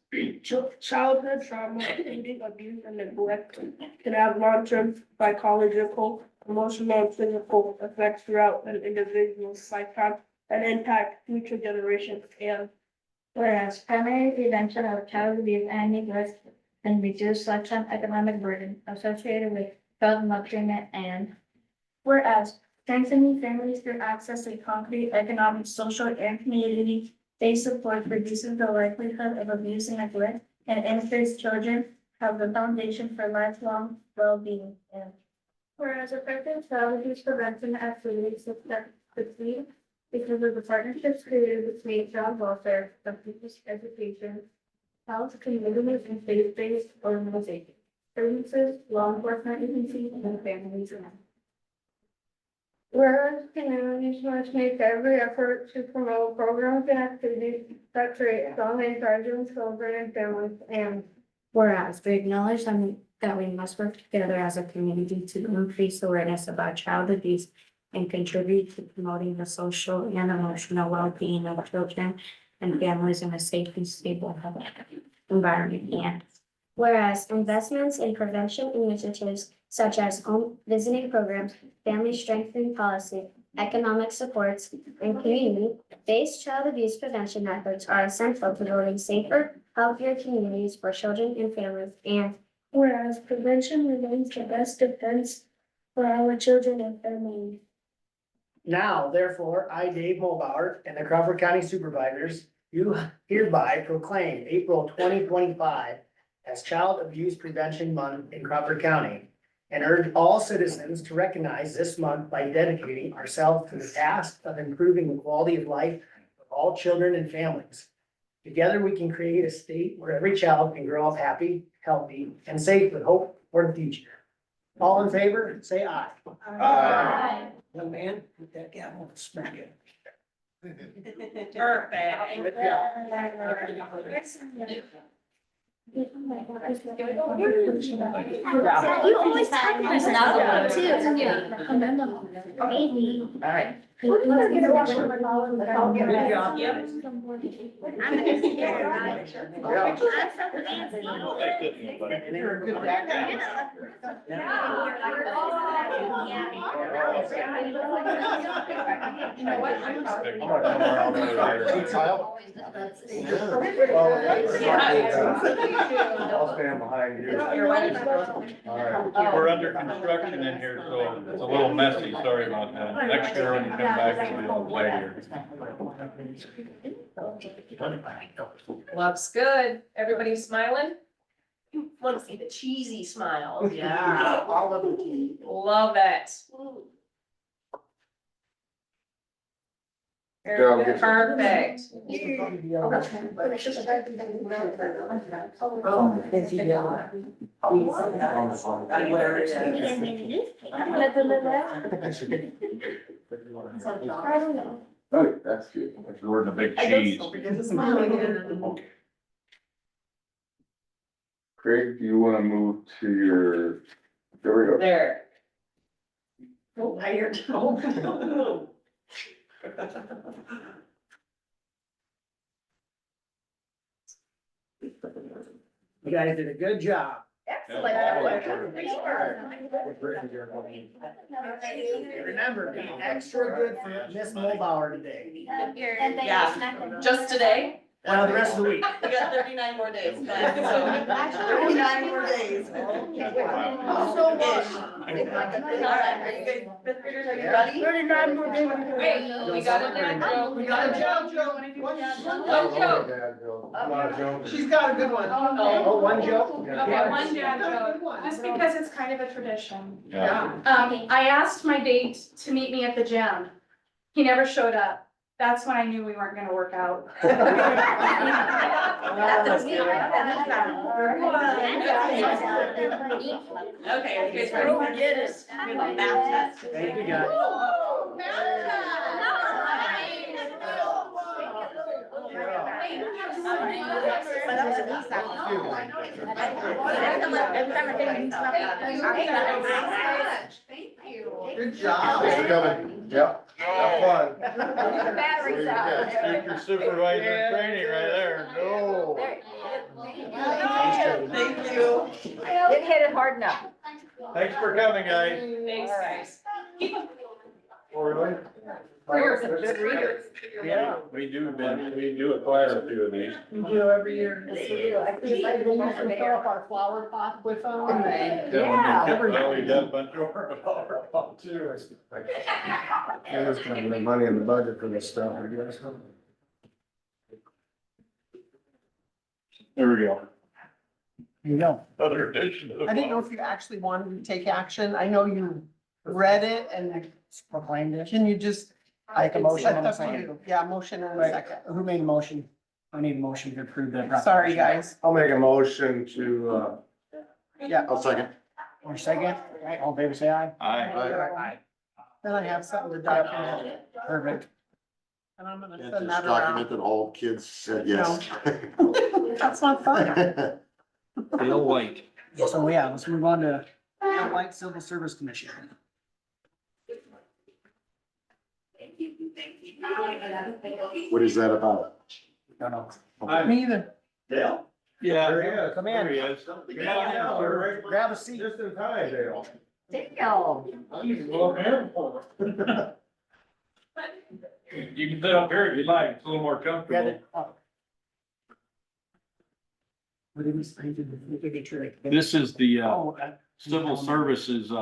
childhood trauma, including abuse and neglect, can have long-term psychological, emotional, and physical effects throughout an individual's lifetime and impact future generations. And whereas primary prevention of child abuse and neglect can reduce lifetime economic burden associated with child maltreatment. And whereas strengthening families through access to concrete economic, social, and community-based support reduces the likelihood of abuse and neglect and ensures children have the foundation for lifelong well-being. And whereas effective child abuse prevention activities succeed because of the partnerships created between child welfare, community education, health, communities, and faith-based organizations, services, law enforcement agencies, and families. Whereas communities must make every effort to promote programs and activities that create strong encouragement to children and families. And whereas we acknowledge that we must work together as a community to increase awareness about child abuse and contribute to promoting the social and emotional well-being of children and families in a safe and stable environment. And whereas investments in prevention initiatives such as home visiting programs, family strengthening policy, economic supports, and community-based child abuse prevention efforts are essential to building safer, healthier communities for children and families. And whereas prevention remains the best defense for our children and families. Now, therefore, I, Dave Mulbauer, and the Crawford County Supervisors, do hereby proclaim April 2025 as Child Abuse Prevention Month in Crawford County, and urge all citizens to recognize this month by dedicating ourselves to the task of improving the quality of life of all children and families. Together, we can create a state where every child can grow up happy, healthy, and safe with hope for the future. All in favor, say aye. Aye. Young man, put that gavel and smack it. Perfect. Good job. You always talk about that too. Maybe. All right. Good job. Yep. You know what? I'll stand behind you. We're under construction in here, so it's a little messy, sorry about that. Next year when you come back, it'll be all later. Looks good. Everybody smiling? Want to see the cheesy smiles? Yeah, all of them. Love it. Very good. Perfect. I don't know. Oh, that's good. We're in a big cheese. Craig, do you wanna move to your, there we go. There. Oh, I hear. Oh. You guys did a good job. Remember, be extra good for Miss Mulbauer today. Yeah, just today? Well, the rest of the week. We got 39 more days. Actually, 39 more days. So Ish. Are you guys, fifth graders, are you ready? 39 more days. Wait, we got a dad joke. We got a dad joke. One joke. She's got a good one. Oh, one joke? Okay, one dad joke, just because it's kind of a tradition. Yeah. I asked my date to meet me at the gym. He never showed up. That's when I knew we weren't gonna work out. Okay, you guys ready? Get it. Math test. Thank you, guys. Thank you. Good job. Thanks for coming. Yep. Have fun. Battery's Take your supervisor training right there. No. Thank you. Didn't hit it hard enough. Thanks for coming, guys. Thanks, guys. Oh, really? Good readers. Yeah, we do acquire a few of these. We do every year. Our flower pot with them. Yeah. Well, we got a bunch of our too. There's kind of the money in the budget for this stuff, I guess. There we go. Here you go. Other edition of the. I didn't know if you actually wanted to take action. I know you read it and Proclaimed it. can you just? Make a motion and a Up to second. you. Yeah, motion and a Right. second. Who made a motion? I need a motion to approve that. Sorry, guys. I'll make a motion to, Yeah. I'll second. Or second, right, all in favor, say aye. Aye. Then I have something to document. Perfect. And I'm gonna Can't send just that document around. that all kids said yes. That's not fun. Dale White. So, yeah, let's move on to White Civil Service Commission. What is that about? Don't know. Me either. Dale? Yeah. Come in. There he is. Grab a seat. just in time, Dale. Dale. You can sit up here if you like, it's a little more Grab comfortable. it. What did we say? Did we try? This is the, Oh, civil services,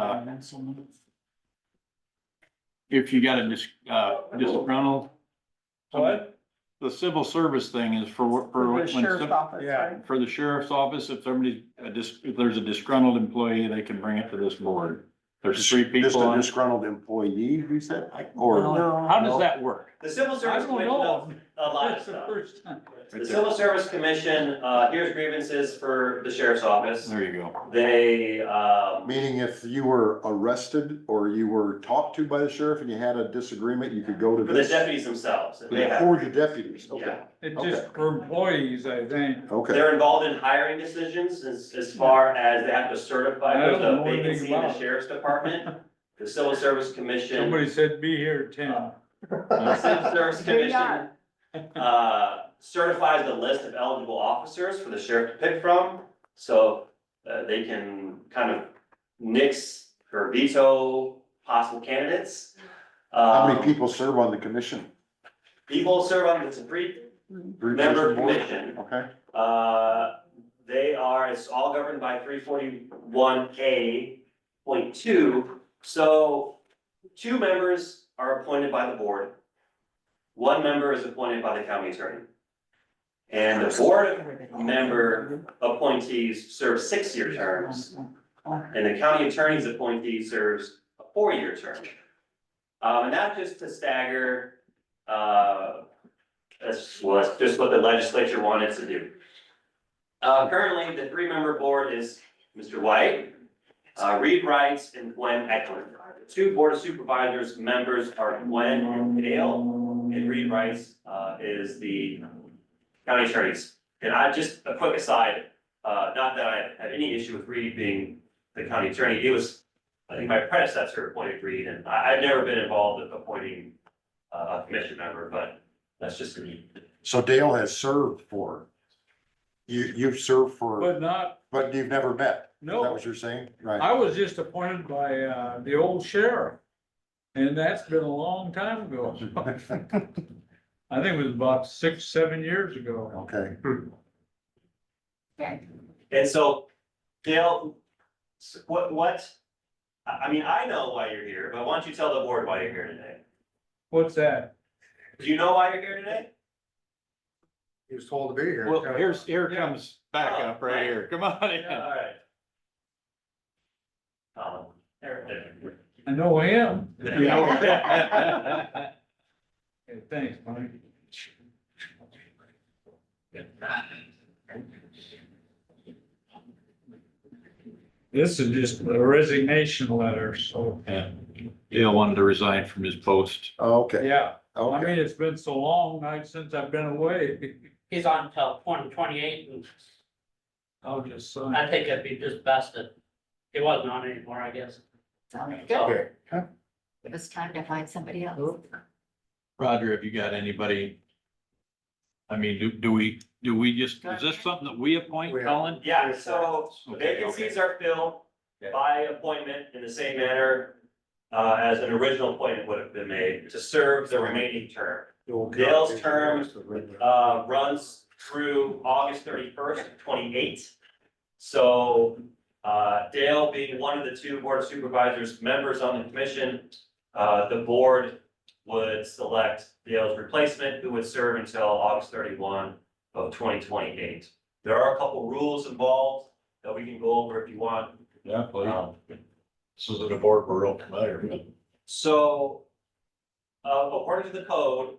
if you got a disgruntled. What? The civil service thing is for For the when sheriff's some- office, Yeah. right? for the sheriff's office, if somebody, if there's a disgruntled employee, they can bring it to this board. There's three Just people a on it. disgruntled employee, you said? Or? No. How does that work? The Civil Service Commission does a lot of That's the stuff. first time. The Civil Service Commission, here's grievances for the sheriff's office. There you go. They, Meaning if you were arrested or you were talked to by the sheriff and you had a disagreement, you could go to for the this? deputies themselves. They have, For the deputies, okay, yeah. It's just for employees, I think. okay. They're involved in hiring decisions as far as they have to certify I don't there's know a anything vacancy in the about it. sheriff's department. The Civil Service Commission. Somebody said be here at 10. The Civil Service Commission, certifies the list of eligible officers for the sheriff to pick from. So, they can kind of nix or veto possible candidates. How many people serve on the commission? People serve on, it's a three-member commission. Okay, It's all governed by 341A.2. So 2 members are appointed by the board. 1 member is appointed by the county attorney. And the board member appointees serve 6-year terms. And the county attorney's appointee serves a 4-year term. And that's just to stagger, that's just what the legislature wanted to do. Currently, the 3-member board is Mr. White, Reed Wrights, and Gwen Eklund. The 2 board of supervisors members are Gwen and Dale, and Reed Wrights, is the county attorneys. And just a quick aside, not that I have any issue with Reed being the county attorney, it was, I think my predecessor appointed Reed, and I've never been involved with appointing a commission member, but that's just me. so Dale has served for, you've served for, But not, but you've never met? Is that no, what you're saying? Right. I was just appointed by, the old sheriff. And that's been a long time ago. I think it was about 6, 7 years ago. Okay. Okay. And so, Dale, I mean, I know why you're here, but why don't you tell the board why you're here today? What's that? Do you know why you're here today? He was told to be here. Well, here comes backup right here. Come on in. All right. There. I know him. You know. Hey, thanks, Mike. This is just a resignation letter, so, Dale wanted to resign from his post. Okay, yeah. I okay. mean, it's been so long, since I've been away. He's on until 2028, and I'll just, I think it'd be just best that he wasn't on anymore, I guess. Sounds So, good. It was time to find somebody else. Roger, have you got anybody? I mean, do we just, is this something that we appoint, Colin? Yeah, so Okay, vacancies are filled by appointment in the same manner as an original appointment would have been made to serve the remaining term. Dale's term runs through August 31st, 28. So Dale being one of the two Board of Supervisors members on the commission, the board would select Dale's replacement, who would serve until August 31 of 2028. There are a couple rules involved that we can go over if you want. Yeah, please. This is a board we're real familiar with. So, according to the code,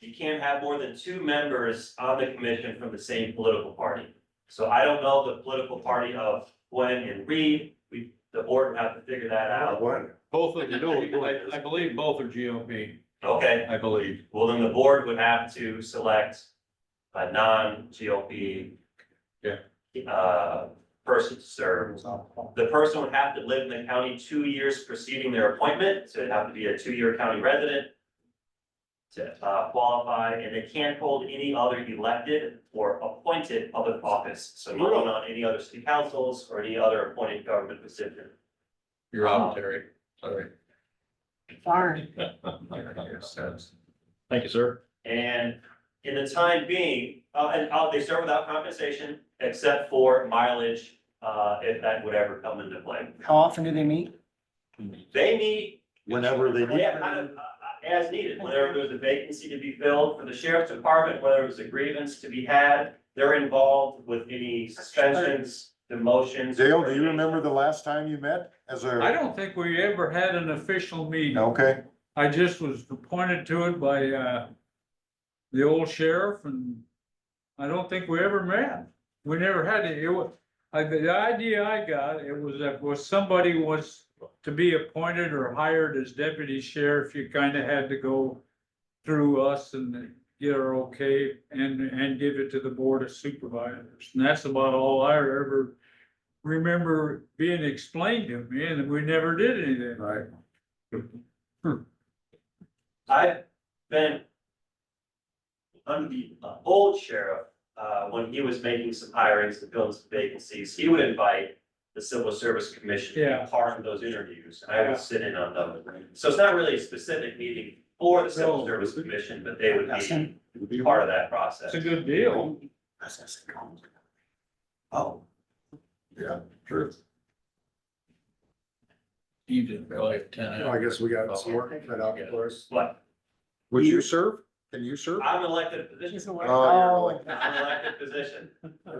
you can't have more than 2 members on the commission from the same political party. So I don't know the political party of Gwen and Reed. The board would have to figure that out. Both of them do. I believe both are GOP. Okay, I believe. well, then the board would have to select a non-GOP person to serve. The person would have to live in the county 2 years preceding their appointment, so it'd have to be a 2-year county resident to qualify, and they can't hold any other elected or appointed public office. So not on any other city councils or any other appointed government position. You're out, Terry. Sorry. Darn. Thank you, sir. And in the time being, they serve without compensation, except for mileage, if that would ever come into play. How often do they meet? They meet. Whenever they need. Yeah, kind of, as needed, whenever there's a vacancy to be filled for the sheriff's department, whether it's a grievance to be had, they're involved with any suspensions, demotions. Dale, do you remember the last time you met as I a? don't think we ever had an official meeting. Okay, I just was appointed to it by, the old sheriff, and I don't think we ever met. We never had it. The idea I got, it was that was somebody was to be appointed or hired as deputy sheriff, you kind of had to go through us and get our okay and give it to the Board of Supervisors. And that's about all I ever remember being explained to me, and we never did anything. right. I've been under the old sheriff, when he was making some hirings to fill some vacancies, he would invite the Civil Service Commission to be part of those interviews, and I would sit in on them. So it's not really a specific meeting for the Civil Service Commission, but they would be part of that process. It's a good deal. Oh. Yeah, true. You did really have 10 I guess we got some work cut out for us. But Would you serve? Can you serve? I'm an elected position. Oh, I'm an elected position.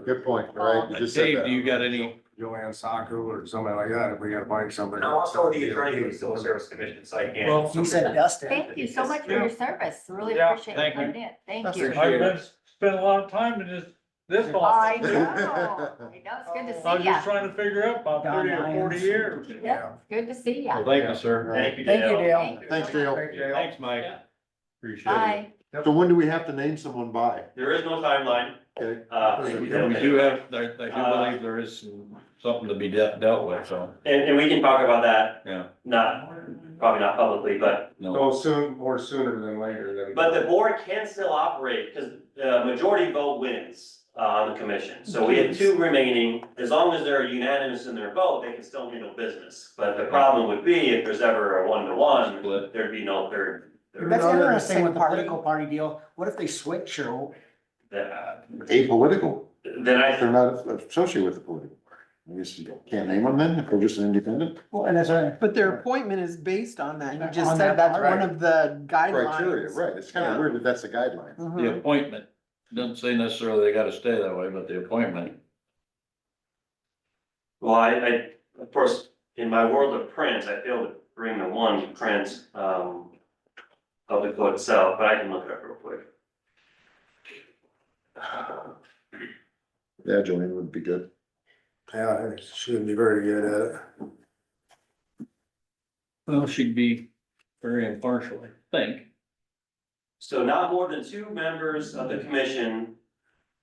good point, all right. You just said Dave, that. do you got any? Joanne Saku or somebody like that, if we gotta find somebody. I'm also the attorney for the Civil Service Commission, so I can't. Well, He said Dustin. Thank you so much for your service. Really Yeah, appreciate you thank you. coming in. Thank you. I've been, spent a lot of time in this I office. know. I know. It's good to I was see just ya. trying to figure out about 30 or 40 years. Yep, good to see ya. Well, thank you, sir. Thank you, Thank you, Dale. Dale. Thank you Thanks, so much. Dale. Thanks, Mike. Appreciate it. Bye. So when do we have to name someone by? There is no timeline. Okay. We do have, I do believe there is something to be dealt with, so, And we can talk about that, yeah. probably not publicly, but, No, more sooner than later than. but the board can still operate, because the majority vote wins on the commission. So we have 2 remaining, as long as they're unanimous in their vote, they can still handle business. But the problem would be if there's ever a 1-to-1, there'd be no third That's interesting with the Same party. political party deal. What if they switch or? Apolitical, Then I, they're not associated with the political party. I guess you can't name them then, if they're just an independent. Well, and that's right. But their appointment is based on that. You just On said that that's part. one of the Criteria, guidelines. right, it's kind of Yeah. weird that that's a guideline. The Mhm. appointment, doesn't say necessarily they gotta stay that way, but the appointment. well, of course, in my world of print, I failed to bring the one print, of the code itself, but I can look it up real quick. Yeah, Joanne would be good. Yeah, I think she would be very good at it. Well, she'd be very impartial, I think. So not more than 2 members of the commission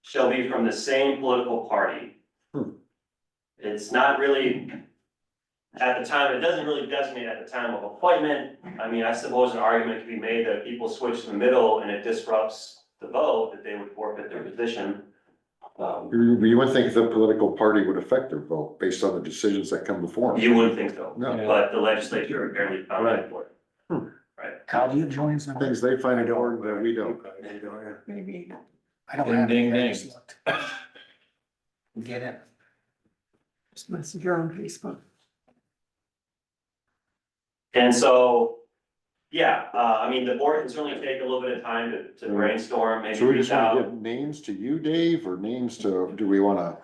shall be from the same political party. It's not really, at the time, it doesn't really designate at the time of appointment. I mean, I suppose an argument could be made that if people switch to the middle and it disrupts the vote, that they would forfeit their position. You wouldn't think the political party would affect their vote based on the decisions that come before them. You wouldn't think so, No. but the legislature apparently found that for it. Kyle, do you join some? Things they find important that we don't. Maybe. I don't Ding, have ding, any. I ding. just looked. Get it. Just message her on Facebook. And so, yeah, I mean, the board can certainly take a little bit of time to brainstorm, maybe So we reach just wanna out. give names to you, Dave, or names to, do we wanna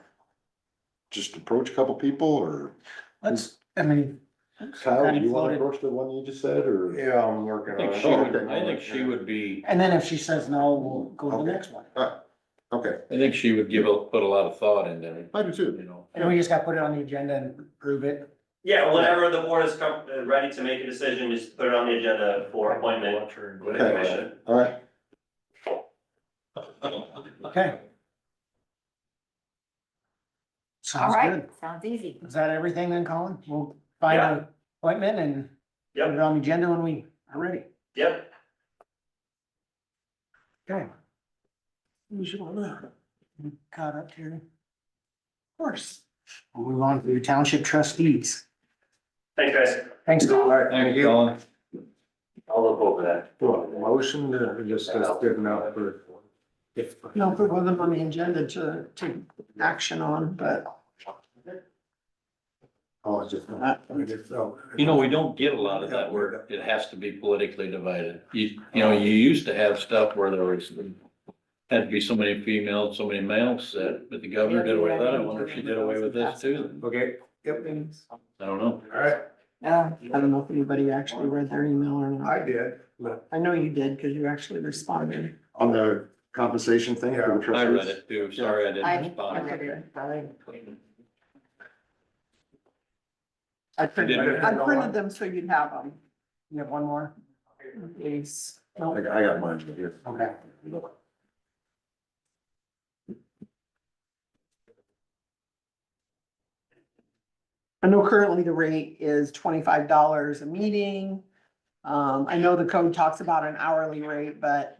just approach a couple people, or Let's, I mean. Kyle, kind do of you wanna floated. approach the one you just said, or? Yeah, I'm working I on think it. she would, I think she would be, And then if she says no, we'll go to the Okay. next one. Okay, I think she would put a lot of thought into it, I do too. you know. And we just gotta put it on the agenda and prove it. Yeah, whenever the board is ready to make a decision, just put it on the agenda for appointment with the commission. All right, Okay. All Sounds right, good. sounds easy. Is that everything then, Colin? We'll find Yeah. an appointment and put Yep, it on the agenda when we are ready. yep. Okay. Usually. Caught up here. Of course. We'll move on to township trustees. Thanks, guys. Thanks, Colin. Thank you, Colin. I'll look over that. Motion to just, that's good enough for. If. No, if it wasn't on the agenda to take action on, but. Oh, it's just. You know, we don't get a lot of that where it has to be politically divided. You know, you used to have stuff where there was, had to be so many females, so many males, but the governor did away with that. I wonder if she did away with this too. Okay, yep, I don't know. all right, Yeah, I don't know if anybody actually read their email or not. I did, but I know you did, cause you actually responded. on the compensation thing for the I trustees? read it too. Sorry, I didn't I respond. read it. I didn't- printed them so you'd have them, You have one more? please. I got mine here. Okay. I know currently the rate is $25 a meeting. I know the code talks about an hourly rate, but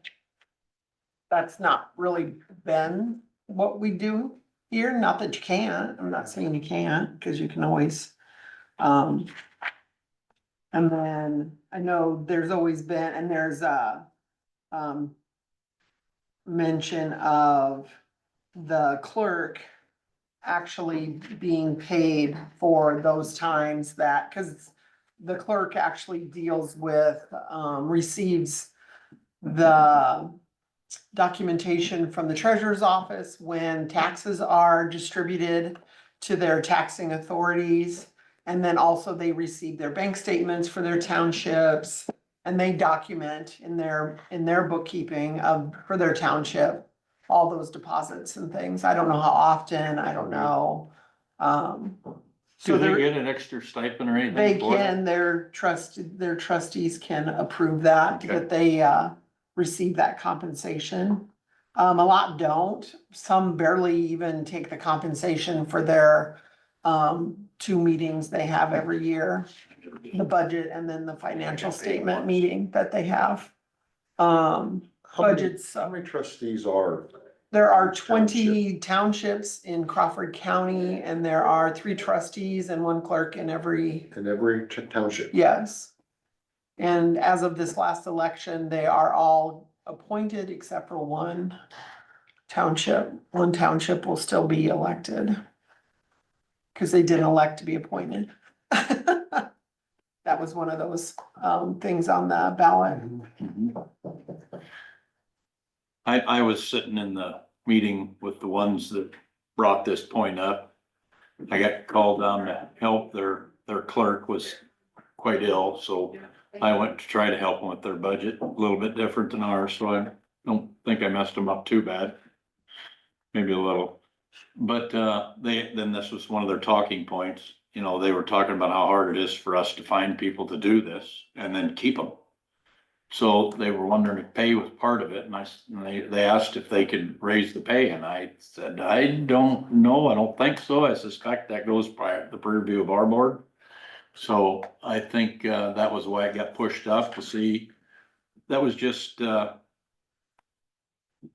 that's not really been what we do here. Not that you can't, I'm not saying you can't, because you can always. And then I know there's always been, and there's a, mention of the clerk actually being paid for those times that, because the clerk actually deals with, receives the documentation from the treasurer's office when taxes are distributed to their taxing authorities. And then also they receive their bank statements for their townships, and they document in their bookkeeping for their township, all those deposits and things. I don't know how often, I don't know. So Do they they're, get an extra stipend or anything? they for it? can, their trustees can approve that, Okay. that they, receive that compensation. A lot don't, some barely even take the compensation for their, 2 meetings they have every year. The budget and then the financial statement meeting that they have. Budgets, How many trustees are? there are 20 townships in Crawford County, and there are 3 trustees and 1 clerk in every, In every township? yes. And as of this last election, they are all appointed except for one township. One township will still be elected. Cause they didn't elect to be appointed. That was one of those, things on the ballot. I was sitting in the meeting with the ones that brought this point up. I got called down to help. Their clerk was quite ill, so I went to try to help them with their budget, a little bit different than ours, so I don't think I messed them up too bad. Maybe a little, but, then this was one of their talking points. You know, they were talking about how hard it is for us to find people to do this and then keep them. So they were wondering if pay was part of it, and they asked if they could raise the pay, and I said, I don't know, I don't think so. I suspect that goes by the purview of our board. So I think, that was why it got pushed up to see, that was just,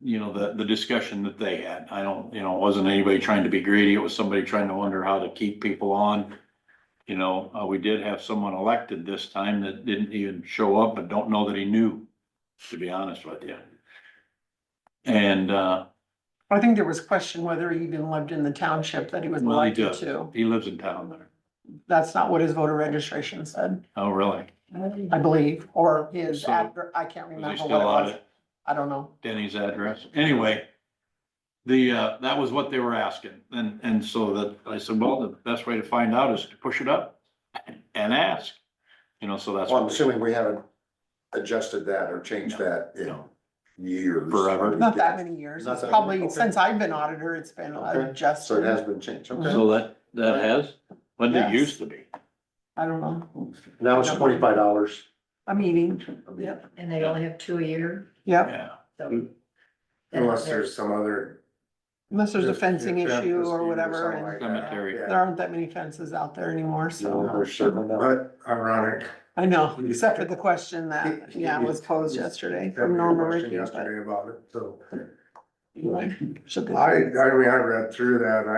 you know, the discussion that they had. I don't, you know, it wasn't anybody trying to be greedy. It was somebody trying to wonder how to keep people on. You know, we did have someone elected this time that didn't even show up, but don't know that he knew, to be honest with you. And, I think there was question whether he even lived in the township that he was well, he elected does. to. He lives in town there. That's not what his voter registration said, Oh, really? I believe, or his So, address, I can't Was he remember still what it on was. it? I don't know. Denny's address. Anyway, that was what they were asking. And so that I said, well, the best way to find out is to push it up and ask, you know, so that's. Well, I'm assuming we haven't adjusted that or changed that in years. Forever. Not that many years. Not It's that many, probably, okay. since I've been auditor, it's been Okay. So it adjusted. has been changed, okay. So that has, what did it Yes. used to be? I don't know. Now it's $25. A meeting. Yep. And they only have 2 a year, Yep. Yeah. so. Unless there's some other. Unless there's a fencing If- if issue dispute or whatever, something and like that, Cemetery. yeah. there aren't that many fences out there anymore, so. There's certainly not. But ironic. I know, except for the question that, yeah, was posed yesterday from Norma Question Ricky, but yesterday about it, so. anyway. should be- I mean, I read through that and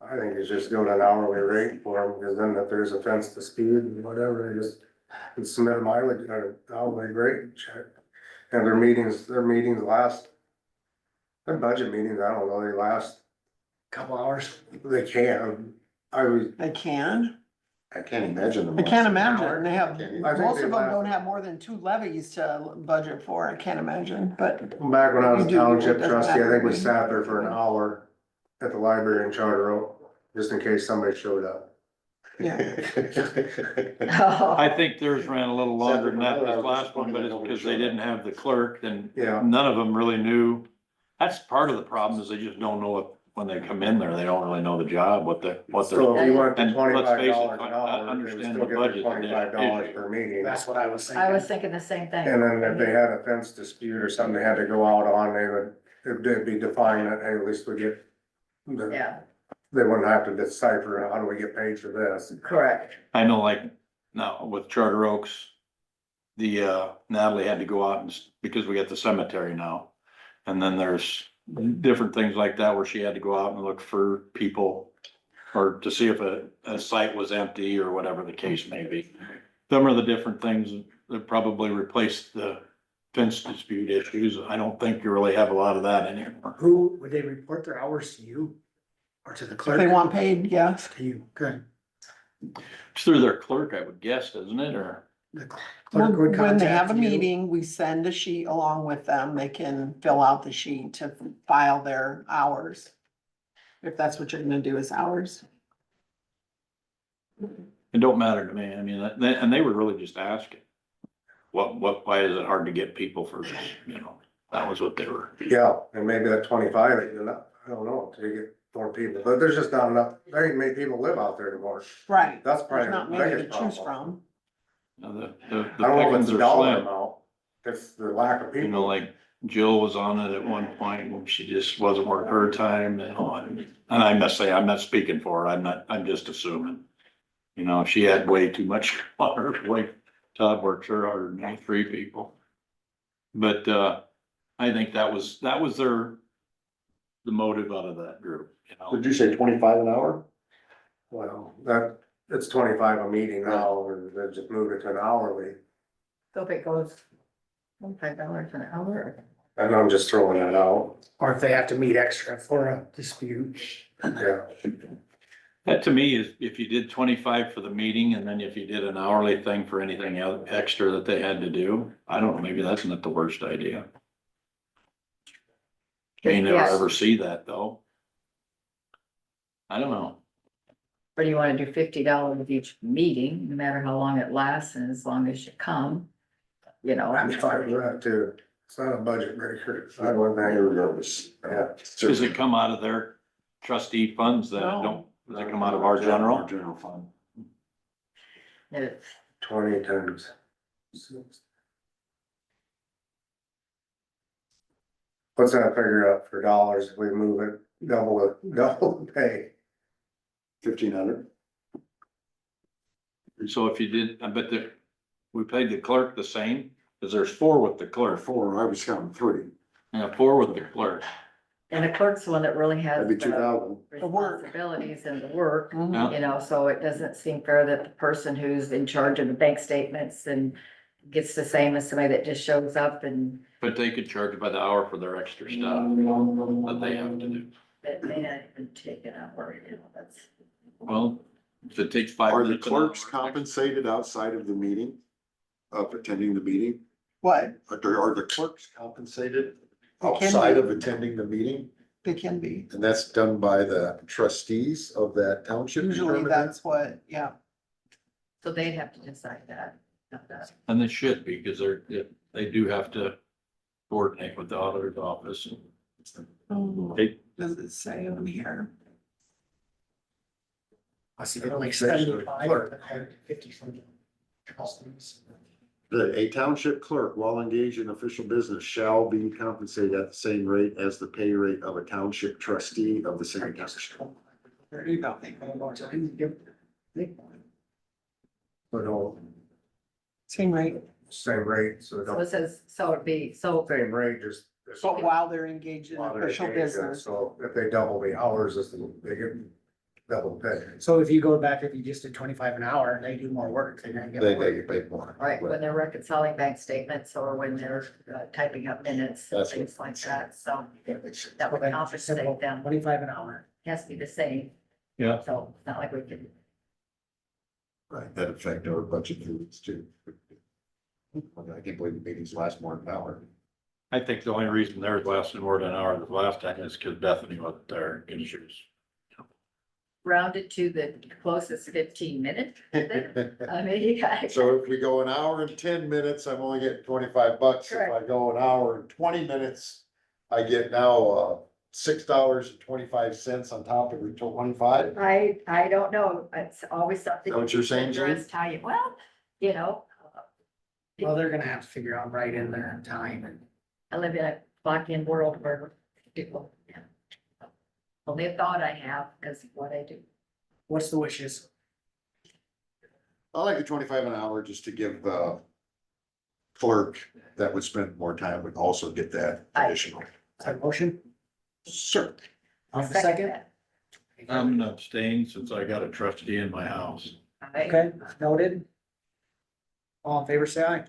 I think it's just doing an hourly rate for them, because then if there's a fence dispute and whatever, they just submit a mileage, hourly rate check. And their meetings last, their budget meetings, I don't know, they last Couple hours. they can. They can, I can't imagine them. I can't imagine, they have, I think most they of them laugh. don't have more than 2 levies to budget for, I can't imagine, but. Back when I was You do, township it doesn't trustee, I matter think to we me. sat there for an hour at the library in Charter Oak, just in case somebody showed up. Yeah. I think theirs ran a little longer than that, this last one, but it's because they didn't have the clerk, then Yeah. none of them really knew. That's part of the problem, is they just don't know what, when they come in there, they don't really know the job, what they're. So if you went to And let's face it, $25 an I hour, they would understand still the get budget, their $25 issue. per meeting. That's what I was thinking. I was thinking the same thing. And then if they had a fence dispute or something they had to go out on, it'd be defined that, hey, at least we get. Yeah, They wouldn't have to decipher, how do we get paid for this? correct. I know, like, now with Charter Oaks, the, Natalie had to go out because we got the cemetery now. And then there's different things like that where she had to go out and look for people or to see if a site was empty or whatever the case may be. Them are the different things that probably replace the fence dispute issues. I don't think you really have a lot of that anymore. Who, would they report their hours to you? Or to the If clerk? they want paid, yes. To you, good. It's through their clerk, I would guess, isn't it, or? The Well, clerk would when they have a contact you. meeting, we send a sheet along with them. They can fill out the sheet to file their hours. If that's what you're gonna do is hours. It don't matter to me. I mean, and they were really just asking. Why is it hard to get people for, you know, that was what they were. Yeah, and maybe that 25, I don't know, to get more people, but there's just not enough, there ain't many people live out there anymore. Right. That's There's probably not the many to biggest choose problem. from. The I don't know if pickings it's a are dollar slim. amount, it's the lack of You know, people. like Jill was on it at one point and she just wasn't worth her time, you know, and I must say, I'm not speaking for her. I'm just assuming. You know, she had way too much on her plate. Todd works her harder than 3 people. But, I think that was the motive out of that group, you know. Did you say 25 an hour? Well, that, it's 25 a meeting now, or they just moved it to an hourly. So if it goes $25 an hour. And I'm just throwing that out. Or if they have to meet extra for a dispute. Yeah. That to me is if you did 25 for the meeting and then if you did an hourly thing for anything extra that they had to do, I don't know, maybe that's not the worst idea. May never Yes. ever see that though. I don't know. Or do you wanna do $50 with each meeting, no matter how long it lasts and as long as you come? You know, I'm fine with that too. It's not a budget breaker. I don't think. Regardless. Yeah. Does it come out of their trustee funds that No. don't, does it come out of our general? General fund. it's 20 times. What's that figure up for dollars if we move it, double the pay? 1,500. So if you did, I bet that we paid the clerk the same, cause there's 4 with the clerk, 4, I was counting 3. and 4 with the clerk. and the clerk's the one that really has That'd be the 2,000. responsibilities and the work, Mhm. you know, so it doesn't seem fair that the person who's in charge of the bank statements and gets the same as somebody that just shows up and But they could charge by the hour for their extra stuff that they have to do. that may not even take an hour, you know, that's. Well, if it takes 5 Are the minutes. clerks compensated outside of the meeting? Of attending the meeting? What? Are the clerks compensated They can outside be. of attending the meeting? They can be. And that's done by the trustees of that township? Usually determine that? that's what, yeah. So they'd have to decide that, not that. And they should be, because they do have to coordinate with the auditor's office. They- Does it say on here? I see it like 75 or 50 something. A township clerk, while engaged in official business, shall be compensated at the same rate as the pay rate of a township trustee of the same township. There you go. So Same rate, same rate, so So it don't, says, so it'd be, so same rate, just. but while they're engaged in While they're official engaged in it, business. So if they double the hours, they get double pay. So if you go back, if you just did 25 an hour, they do more work, they're gonna get They more. get paid more. right, when they're reconciling bank statements or when they're typing up minutes, and That's things like that, so that would Simple, compensate them. 25 an hour. Has to be the same, Yeah, so it's not like we can. Right, that affect our budget fees too. I can't believe the meetings last more than an hour. I think the only reason theirs lasted more than an hour the last time is because Bethany wasn't there, issues. Rounded to the closest 15 minutes. I mean, you guys. So if we go an hour and 10 minutes, I'm only getting $25. If I Correct. go an hour and 20 minutes, I get now $6.25 on top of the 25. I don't know, it's always something. Is that what you're saying, Jane? Just how you, well, you know, Well, they're gonna have to figure out right in their time and. I live in a lock-in world where people, yeah. Only a thought I have, because of what I do. What's the wishes? I like the 25 an hour just to give the clerk that would spend more time would also get that additional. Is that a motion? Sure. On the second? that. I'm gonna abstain since I got a trustee in my house. I- Okay, noted. All in favor, say aye.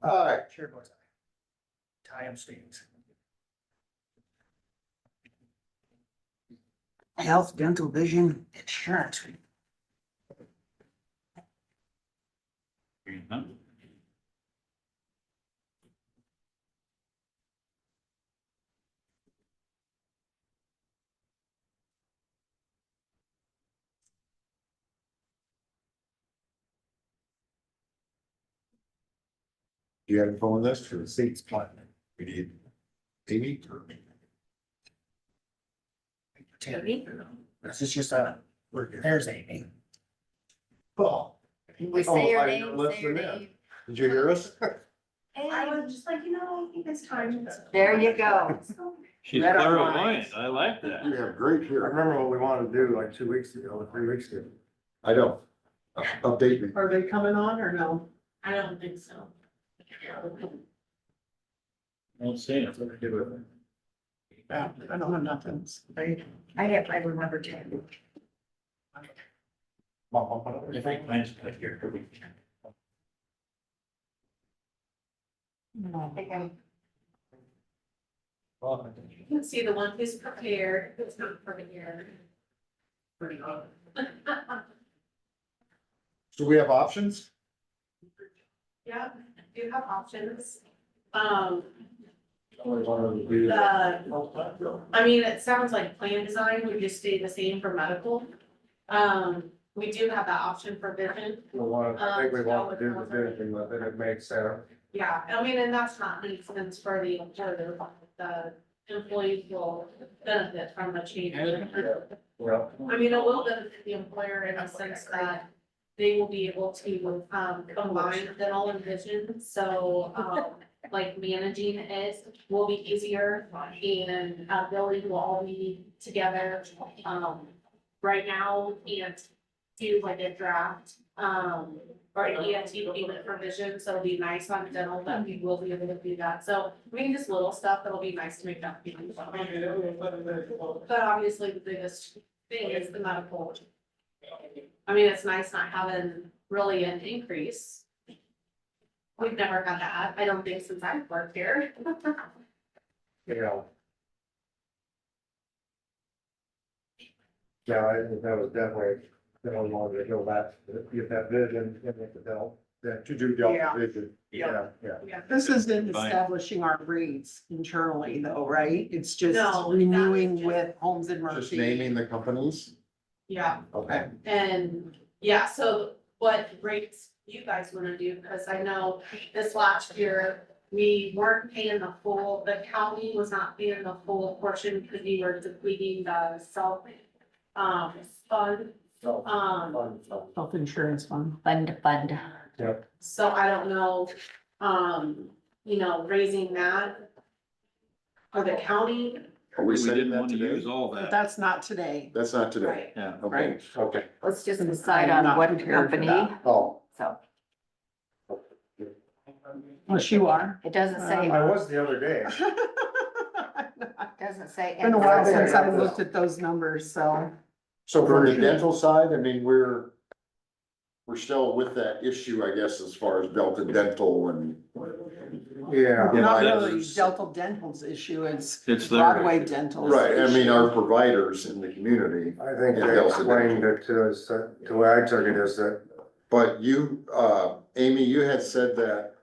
All right. Chair votes aye. Ty abstains. Health, dental, vision, insurance. Do you have a phone list for the seats plan? We need Amy or? Amy? This is just a, there's Amy. Paul. We Oh, say your I name, didn't say your listen in. name. Did you hear us? I was just like, I think it's time. There you go. She's Read our clairvoyant, minds. I like that. You have great I hearing. remember what we wanted to do like 2 weeks ago, or 3 weeks ago. I don't. Update me. Are they coming on or no? I don't think so. Don't see it. What to do with it. Yeah, I don't have nothing. I remember too. If I can just put here. You can see the one who's prepared, who's not prepared. Do we have options? Yeah, do have options. I mean, it sounds like plan design would just stay the same for medical. We do have that option for vision. I think we want to do the vision with it, it makes sense. Yeah, I mean, and that's not makes sense for the employer, the employees will benefit from the change. Well, I mean, it will benefit the employer in the sense that they will be able to, combine dental and vision, so, like managing it will be easier and, billing will all be together. Right now, can't do like a draft, or an EFT payment for vision, so it'll be nice on dental that we will be able to do that, so, I mean, just little stuff that'll be nice to make that payment. But obviously, the biggest thing is the medical. I mean, it's nice not having really an increase. We've never had that, I don't think, since I've worked here. yeah. Yeah, I think that was definitely, wanted to go back, get that vision, and make the help. Yeah, to do Yeah. vision. Yeah. This isn't establishing our rates internally though, right? It's just No, renewing that is with Holmes and Just Murphy. naming the companies? Yeah, Okay. and, yeah, so what rates you guys wanna do, because I know this last year, we weren't paying the full, the county was not paying the full portion because we were depleting the self, fund. Health insurance fund. Fund. So I don't know, you know, raising that for the county, Are we We setting didn't that want to use today? all But that. that's not today. That's not today. right? Yeah. Okay, Right. okay. Let's just I'm decide on not what prepared for company, that. Oh, so Unless you are. it doesn't say, I was the other day. doesn't say. Been a while since I looked at those numbers, so. so for the dental side, I mean, we're still with that issue, I guess, as far as Delta Dental and. Yeah. Yeah, Not that's- really Delta Dental's issue, it's It's their Broadway issue. Dental's. Right, I mean, issue. our providers in the community, I think Yeah, they Delta explained it to us, the way I took it is that, but you, Amy, you had said that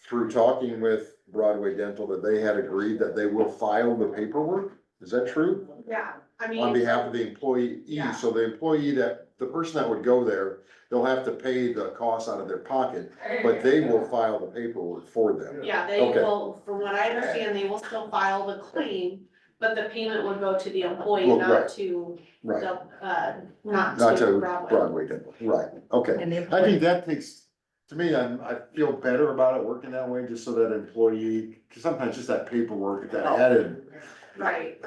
through talking with Broadway Dental, that they had agreed that they will file the paperwork, is that true? Yeah, I mean. On behalf of the employee, Yeah. so the employee the person that would go there, they'll have to pay the cost out of their pocket, but they will file the paperwork for them. Yeah, they Okay. will, from what I understand, they will still file the claim, but the payment would go to the employee, Well, not right. to Right, the, not not to to Broadway. Broadway Dental, right, okay. And the I think employee, that takes, to me, I feel better about it working that way, just so that employee, cause sometimes just that paperwork, that added, Right,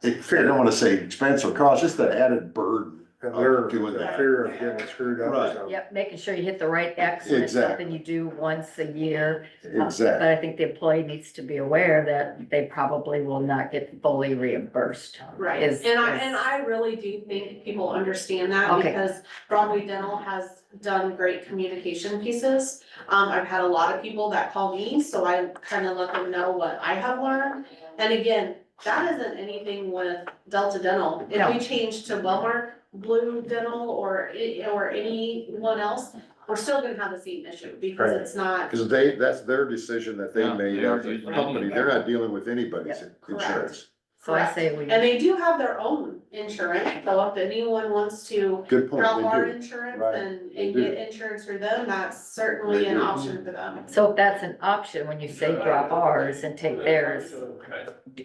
I don't wanna say expense or cost, just that added burden. and they're, Doing the that. fear of getting screwed up or Right. something. yep, making sure you hit the right X and it's something you do once a year. But Exactly, I think the employee needs to be aware that they probably will not get fully reimbursed. right, Is- and is- I really do think people understand that, Okay. because Broadway Dental has done great communication pieces. I've had a lot of people that call me, so I kind of let them know what I have learned, and again, that isn't anything with Delta Dental. If No. we change to Wellmark Blue Dental or anyone else, we're still gonna have the same issue, because Right. it's not. cause that's their decision that they Yeah, made they aren't as a using company, any. they're not dealing with anybody's Correct. insurance. So I say we, And they do have their own insurance, so if anyone wants to Good point, drop our they do. insurance Right, and they get do. insurance for them, that's certainly They an do. option for them. so if that's an option, when you say drop ours and take theirs,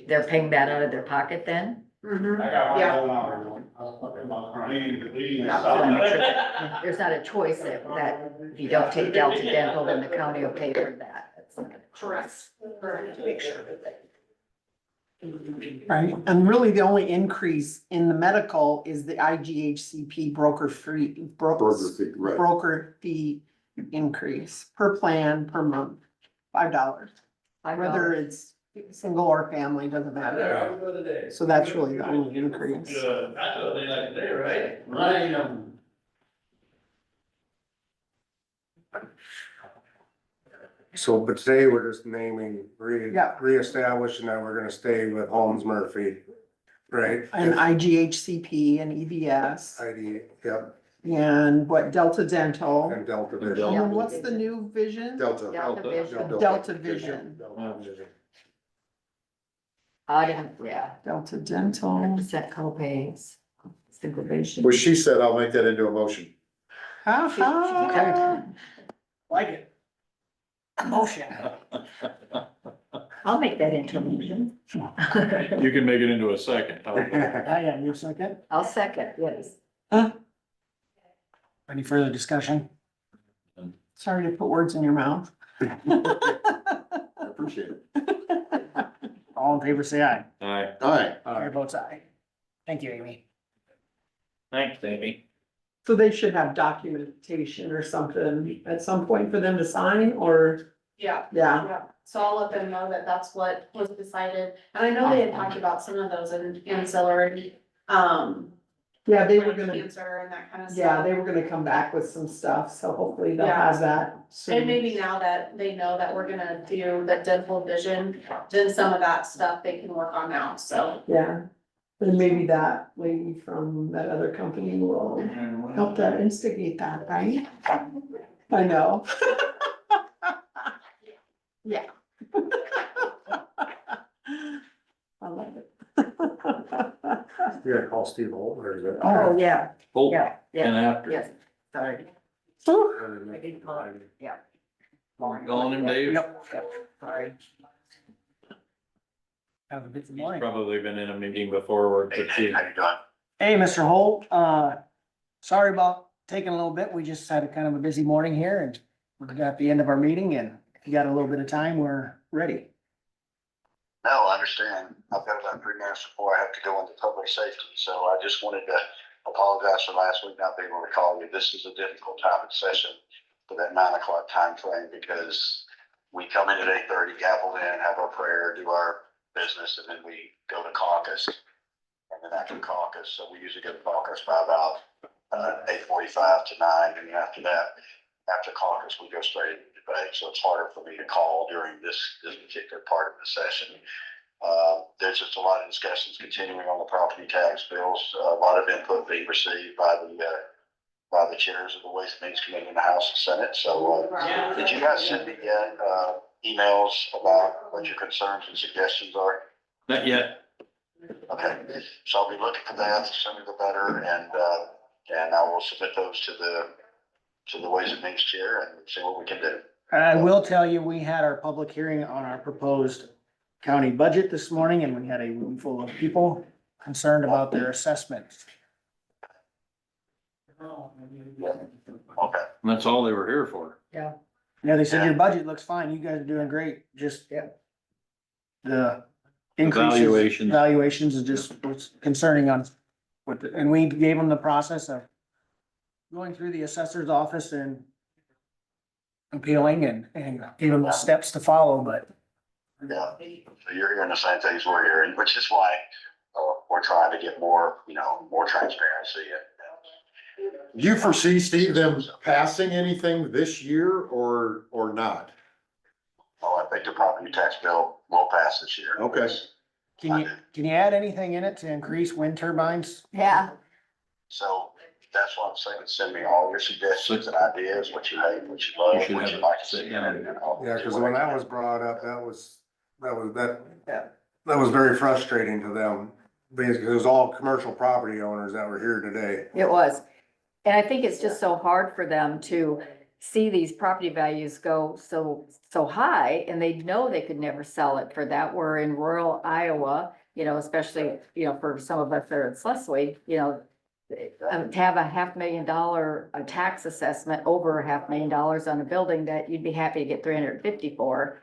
they're paying that out of their pocket then? Mhm. Yeah, There's not a choice that if you don't take Delta Dental, then the county will pay for that. That's not a choice. correct. Make sure that Right, and really the only increase in the medical is the IGHCP broker Broker fee, right. broker fee increase per plan per month, $5. Whether it's single or family, doesn't matter. So that's really the only increase. So, but today we're just naming, Yeah. reestablishing that we're gonna stay with Holmes Murphy, right? And IGHCP and EBS ID, yep, and what, Delta Dental. and Delta And Vision. then what's the new vision? Delta. Delta Vision. Delta Vision. I didn't, yeah, Delta Dental. percent co-pays, single vision. Well, she said I'll make that into a motion. Ha Like it. Motion. I'll make that into a motion. You can make it into a second. How about that? Yeah, you second. I'll second, yes. Any further discussion? Sorry to put words in your mouth. I appreciate it. All in favor, say aye. Aye. All right. Chair votes aye. Thank you, Amy. Thanks, Amy. So they should have documentation or something at some point for them to sign, or, Yeah. yeah, Yeah, so I'll let them know that that's what was decided, and I know they had talked about some of those in ancillary, yeah, they were like gonna, cancer and that kind of stuff. yeah, they were gonna come back with some stuff, so hopefully they'll have that soon. And maybe now that they know that we're gonna do the dental vision, then some of that stuff they can work on now, so. Yeah, and maybe that lady from that other company will help to instigate that, right? I know. Yeah. I love it. You gotta call Steve Holt, or is it? Oh, yeah, Hope yeah, and yeah, after. yes, sorry. I didn't call it, yeah. Calling him, Dave? Yep, sorry. Have a busy morning. Probably been in a meeting before where it's a- Hey, Mr. Holt, sorry about taking a little bit. We just had a kind of a busy morning here and we're at the end of our meeting, and if you got a little bit of time, we're ready. No, I understand. I've got about 3 minutes before I have to go into public safety, so I just wanted to apologize for last week not being able to call you. This is a difficult time in session for that 9 o'clock time frame because we come in at 8:30, gavel in, have our prayer, do our business, and then we go to caucus. And then after caucus, so we usually go to caucus by about 8:45 to 9, and then after that, after caucus, we go straight into debate, so it's harder for me to call during this particular part of the session. There's just a lot of discussions continuing on the property tax bills, a lot of input being received by the chairs of the Ways and Means Committee in the House and Senate. So, did you guys send me emails about what your concerns and suggestions are? Not yet. Okay, so I'll be looking for that, the sooner the better, and I will submit those to the Ways and Means Chair and see what we can do. I will tell you, we had our public hearing on our proposed county budget this morning, and we had a room full of people concerned about their assessments. Okay. And that's all they were here for. Yeah. Yeah, they said your budget looks fine, you guys are doing great, just the increases, Valuations. valuations is just what's concerning on and we gave them the process of going through the assessor's office and appealing and gave them the steps to follow, but Yeah, so you're hearing the same things we're hearing, which is why we're trying to get more, more transparency. Do you foresee, Steve, them passing anything this year or not? Oh, I think the property tax bill will pass this year. Okay. can you add anything in it to increase wind turbines? Yeah, So that's why I'm saying, send me all your suggestions and ideas, what you hate, what you love, You should what have you'd it like to sit see. down. and I'll Yeah, do cause what when I that can. was brought up, that was very frustrating to them. Because it was all commercial property owners that were here today. it was. And I think it's just so hard for them to see these property values go so high, and they know they could never sell it for that. We're in rural Iowa, especially, for some of us that are in Schleswig, to have a $500,000 tax assessment over $500,000 on a building that you'd be happy to get 350 for.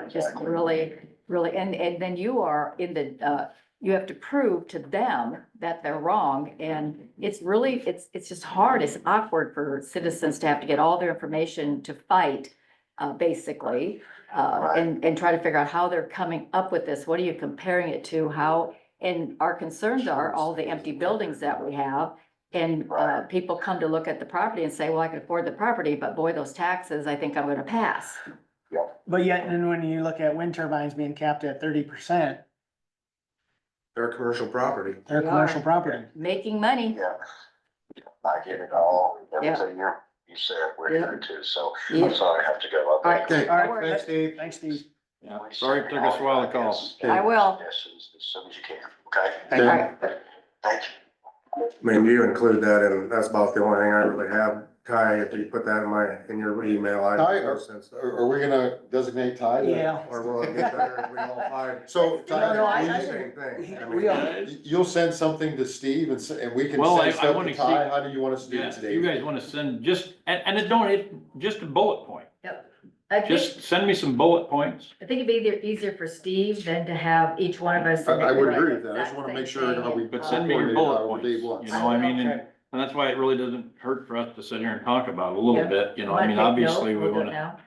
Just really, really, and then you are in the, you have to prove to them that they're wrong, and it's really, it's just hard, it's awkward for citizens to have to get all their information to fight, basically, and try to figure out how they're coming up with this, what are you comparing it to, how, and our concerns are all the empty buildings that we have, and, people come to look at the property and say, well, I can afford the property, but boy, those taxes, I think I'm gonna pass. But yet, and when you look at wind turbines being capped at 30%, They're commercial property. they're They commercial are. property. Making money. Yeah. I get it all, Yeah. everything you said, we're Yeah. here too, so Yeah. I'm sorry I have to go. All right. Okay, No worries. thanks, Steve. Thanks, Steve. Yeah, sorry it took us a while to call. I will. Suggestions as soon as you can, okay? All right. Thank you. I mean, you include that in, that's about the only thing I really have. Ty, if you put that in your email, I. Ty, are we gonna designate Ty? Yeah. Or will it get better if we all five? So, No, no, Ty, Same thing. I We mean, are. you'll send something to Steve and we can Well, I send stuff wanna to Ty, see- how do you want us to do Yeah, it today? you guys wanna send just, and it don't, just a bullet point. I think, Just send me some bullet points. I think it'd be easier for Steve than to have each one of us. I would agree with that, I just wanna make sure how we. But send me your bullet points, you know, I mean, and that's why it really doesn't hurt for us to sit here and talk about it a little Yeah. bit, you know, I mean, obviously we wanna. Now.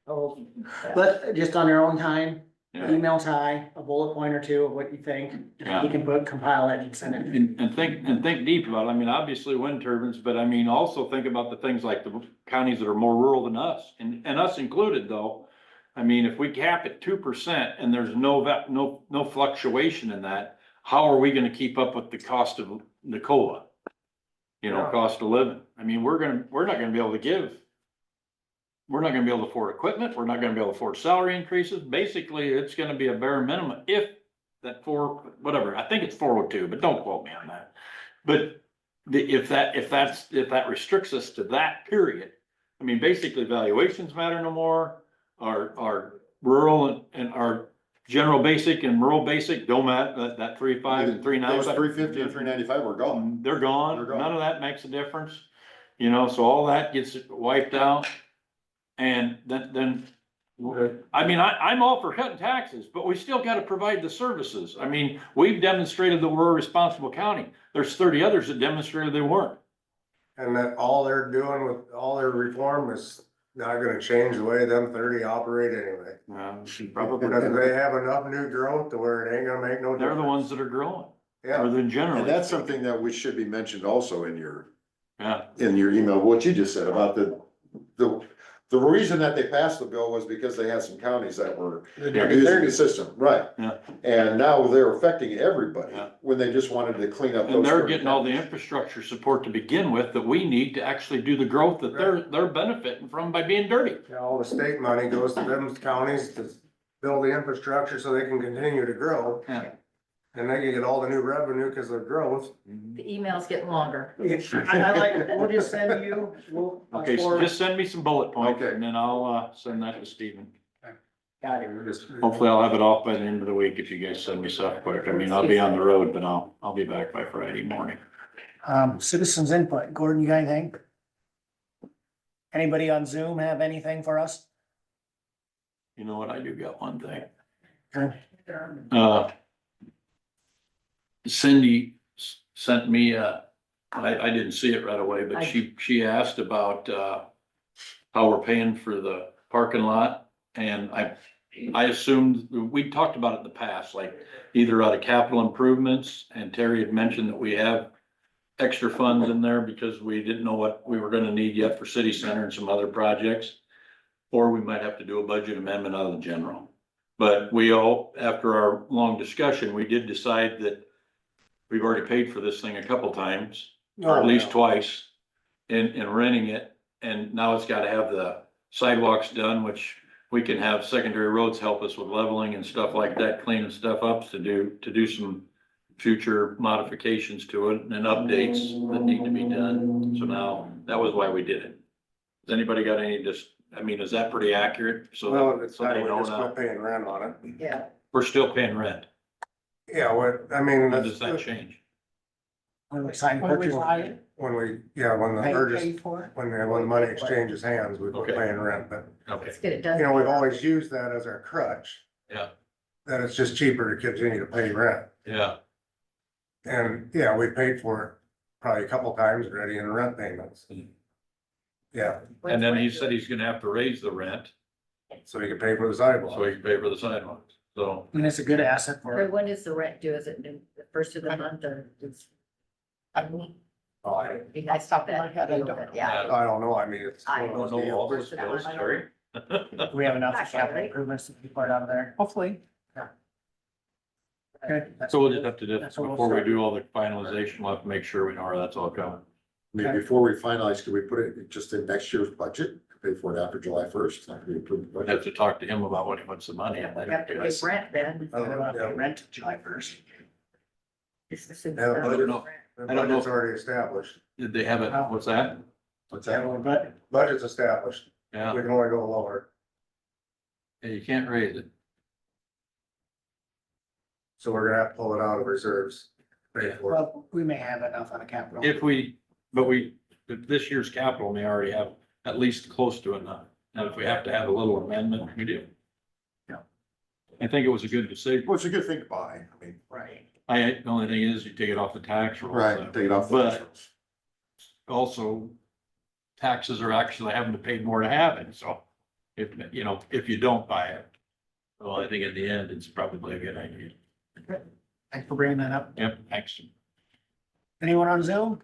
Oh, but just on your own time, Yeah. email Ty a bullet point or two of what you think. Yeah. He can compile it and send it. And think deep about it. I mean, obviously wind turbines, but I mean, also think about the things like the counties that are more rural than us, and us included though. I mean, if we cap it 2% and there's no fluctuation in that, how are we gonna keep up with the cost of the COLA? You know, Yeah. cost of living. I mean, we're not gonna be able to afford equipment. We're not gonna be able to afford salary increases. Basically, it's gonna be a bare minimum if that whatever, I think it's 402, but don't quote me on that. But if that restricts us to that period, I mean, basically valuations matter no more. Our rural and our general basic and rural basic don't matter, that 3.5 and 3.9. Those 350 and 395 are gone. They're gone. They're gone. None of that makes a difference. You know, so all that gets wiped out. And then, I mean, I'm all for cutting taxes, but we still gotta provide the services. I mean, we've demonstrated that we're a responsible county. There's 30 others that demonstrated they weren't. and that all they're doing with all their reform is not gonna change the way them 30 operate anyway. Probably, Because they have enough new growth to where it ain't gonna make no difference. they're the ones that are growing, Yeah, or than generally. And that's something that we should be mentioned also in your Yeah, email, what you just said about the reason that they passed the bill was because they had some counties that were using the system, right? Yeah. And now they're affecting everybody Yeah. when they just wanted to clean up. and those they're 30 getting all the counties. infrastructure support to begin with that we need to actually do the growth that they're benefiting from by being dirty. Yeah, all the state money goes to them counties to build the infrastructure so they can continue to grow. Yeah. And they can get all the new revenue because of growth. The email's getting longer. I like, we'll just send you, Okay, so just send me some bullet points Okay. and then I'll, send that to Stephen. Got it. Hopefully I'll have it off by the end of the week if you guys send me stuff quick. I mean, I'll be on the road, but I'll be back by Friday morning. Citizens input. Gordon, you got anything? Anybody on Zoom have anything for us? You know what? I do got one thing. Okay. Cindy sent me, I didn't see it right away, but she asked about, how we're paying for the parking lot. And I assumed, we talked about it in the past, like either out of capital improvements, and Terry had mentioned that we have extra funds in there because we didn't know what we were gonna need yet for city center and some other projects. Or we might have to do a budget amendment out of the general. But we all, after our long discussion, we did decide that we've already paid for this thing a couple times, or at least twice, in renting it. And now it's gotta have the sidewalks done, which we can have secondary roads help us with leveling and stuff like that, cleaning stuff up to do some future modifications to it and updates that need to be done. So now, that was why we did it. Has anybody got any I mean, is that pretty accurate? So Well, it's so not, they we know just now. quit paying rent on it. Yeah. We're still paying rent. Yeah, what, I mean, When does that change? When we sign When we purchase. buy it, when the pay merges, for it. when the money exchanges hands, we quit Okay. paying rent, but, Okay. Let's get it done. you know, we've always used that as our crutch. Yeah. That it's just cheaper to continue to pay rent. Yeah, And, yeah, we paid for it probably a couple times already in rent payments. Yeah, and then he said he's gonna have to raise the rent so we can pay for the so sidewalk. he can pay for the sidewalks. So, And it's a good asset for Or it. when is the rent due? Is it the first of the month or it's? I You guys stop that. I don't know. Yeah. I don't know, I mean, it's. I one of don't those know deals. all those bills, Terry. We have enough capital improvements to be part out of there. Hopefully. Okay. So we'll just have to, That's what we'll before we start. do all the finalization, we'll have to make sure we know where that's all coming. I mean, before we finalize, could we put it just in next year's budget, pay for it after July first, after we approve the We'd have budget? to talk to him about what he wants the money. in. We have to pay rent then. Rent July first. It's the same. Yeah, I don't know. The I don't know. budget's already established. Did they have it? What's that? What's Yeah, that? but Budget's established. Yeah, We can only go lower. and you can't raise it. So we're gonna have to pull it out of reserves. Pay for it. well, we may have enough on a capital. If this year's capital may already have at least close to enough. And if we have to have a little amendment, we do. Yeah. I think it was a good decision. Well, it's a good thing to buy, I mean, Right. The only thing is you take it off the tax roll. right, take it off. But also taxes are actually having to pay more to have it, so if, if you don't buy it. Well, I think in the end, it's probably a good idea. Thanks for bringing that up. Yep, thanks. Anyone on Zoom?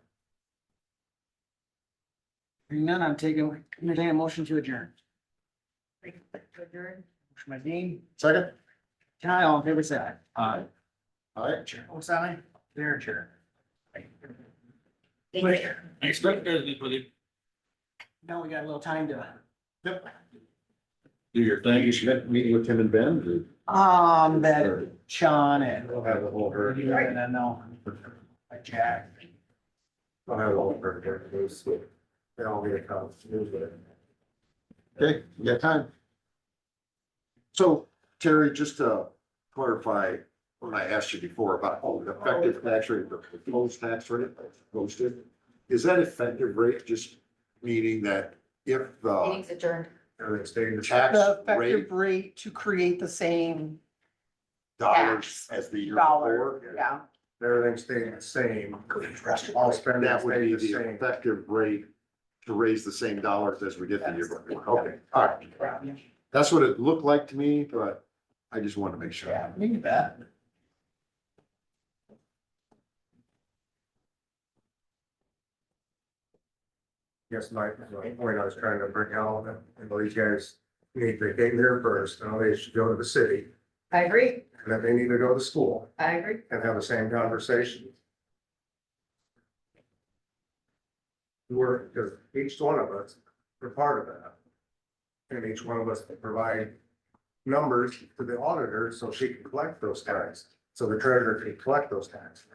Hearing none, I'm entertain a motion to adjourn. Motion by Dean, Second? Ty, all in favor, say aye. Aye. All right. Chair votes aye. They're adjourned. Thanks for visiting with you. Now we got a little time to. Yep. Do your thing. You should meet with Tim and Ben. That Sean and. We'll have the whole herd. And then they'll. Like Jack. I'll have the whole herd. They all get a copy. Okay, you got time. So Terry, just to clarify, when I asked you before about the effective tax rate, the proposed tax rate posted, is that effective rate just meaning that if the Meeting's adjourned. Everything stayed the tax The rate effective rate to create the same dollars as the year dollar, before? yeah. Everything stayed the same. All spending That would be stayed the the same. effective rate to raise the same dollars as we did the year before. Okay, all right. That's what it looked like to me, but I just wanted to make sure. Yeah, you bet. Yes, my point I was trying to bring out, and these guys need, they came here first, and they should go to the city, I agree, and then they need to go to school I agree. and have the same conversation. We're, because each one of us, we're part of that. And each one of us provide numbers to the auditor so she can collect those taxes, so the treasurer can collect those taxes.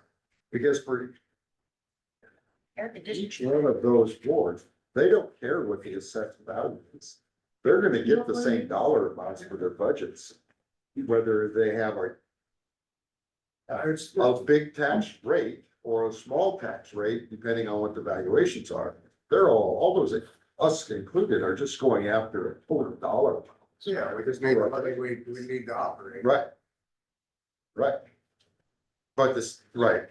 Because for Each one of those boards, they don't care what the assessed value is. They're gonna get the same dollar amounts for their budgets. Whether they have a big tax rate or a small tax rate, depending on what the valuations are. They're all those, us included, are just going after a total dollar. yeah, we just need the money we need to operate. Right. Right. But this, right,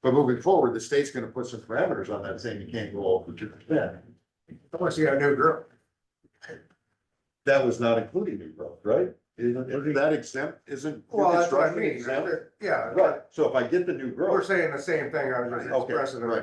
but moving forward, the state's gonna put some parameters on that saying you can't go over 2%. Unless you got a new growth. That was not including new growth, right? Isn't that exempt, isn't? Well, that's what I construction mean. exempt? Yeah, Right, so if I get the new growth. we're saying the same thing, I was just Okay, expressing it. right.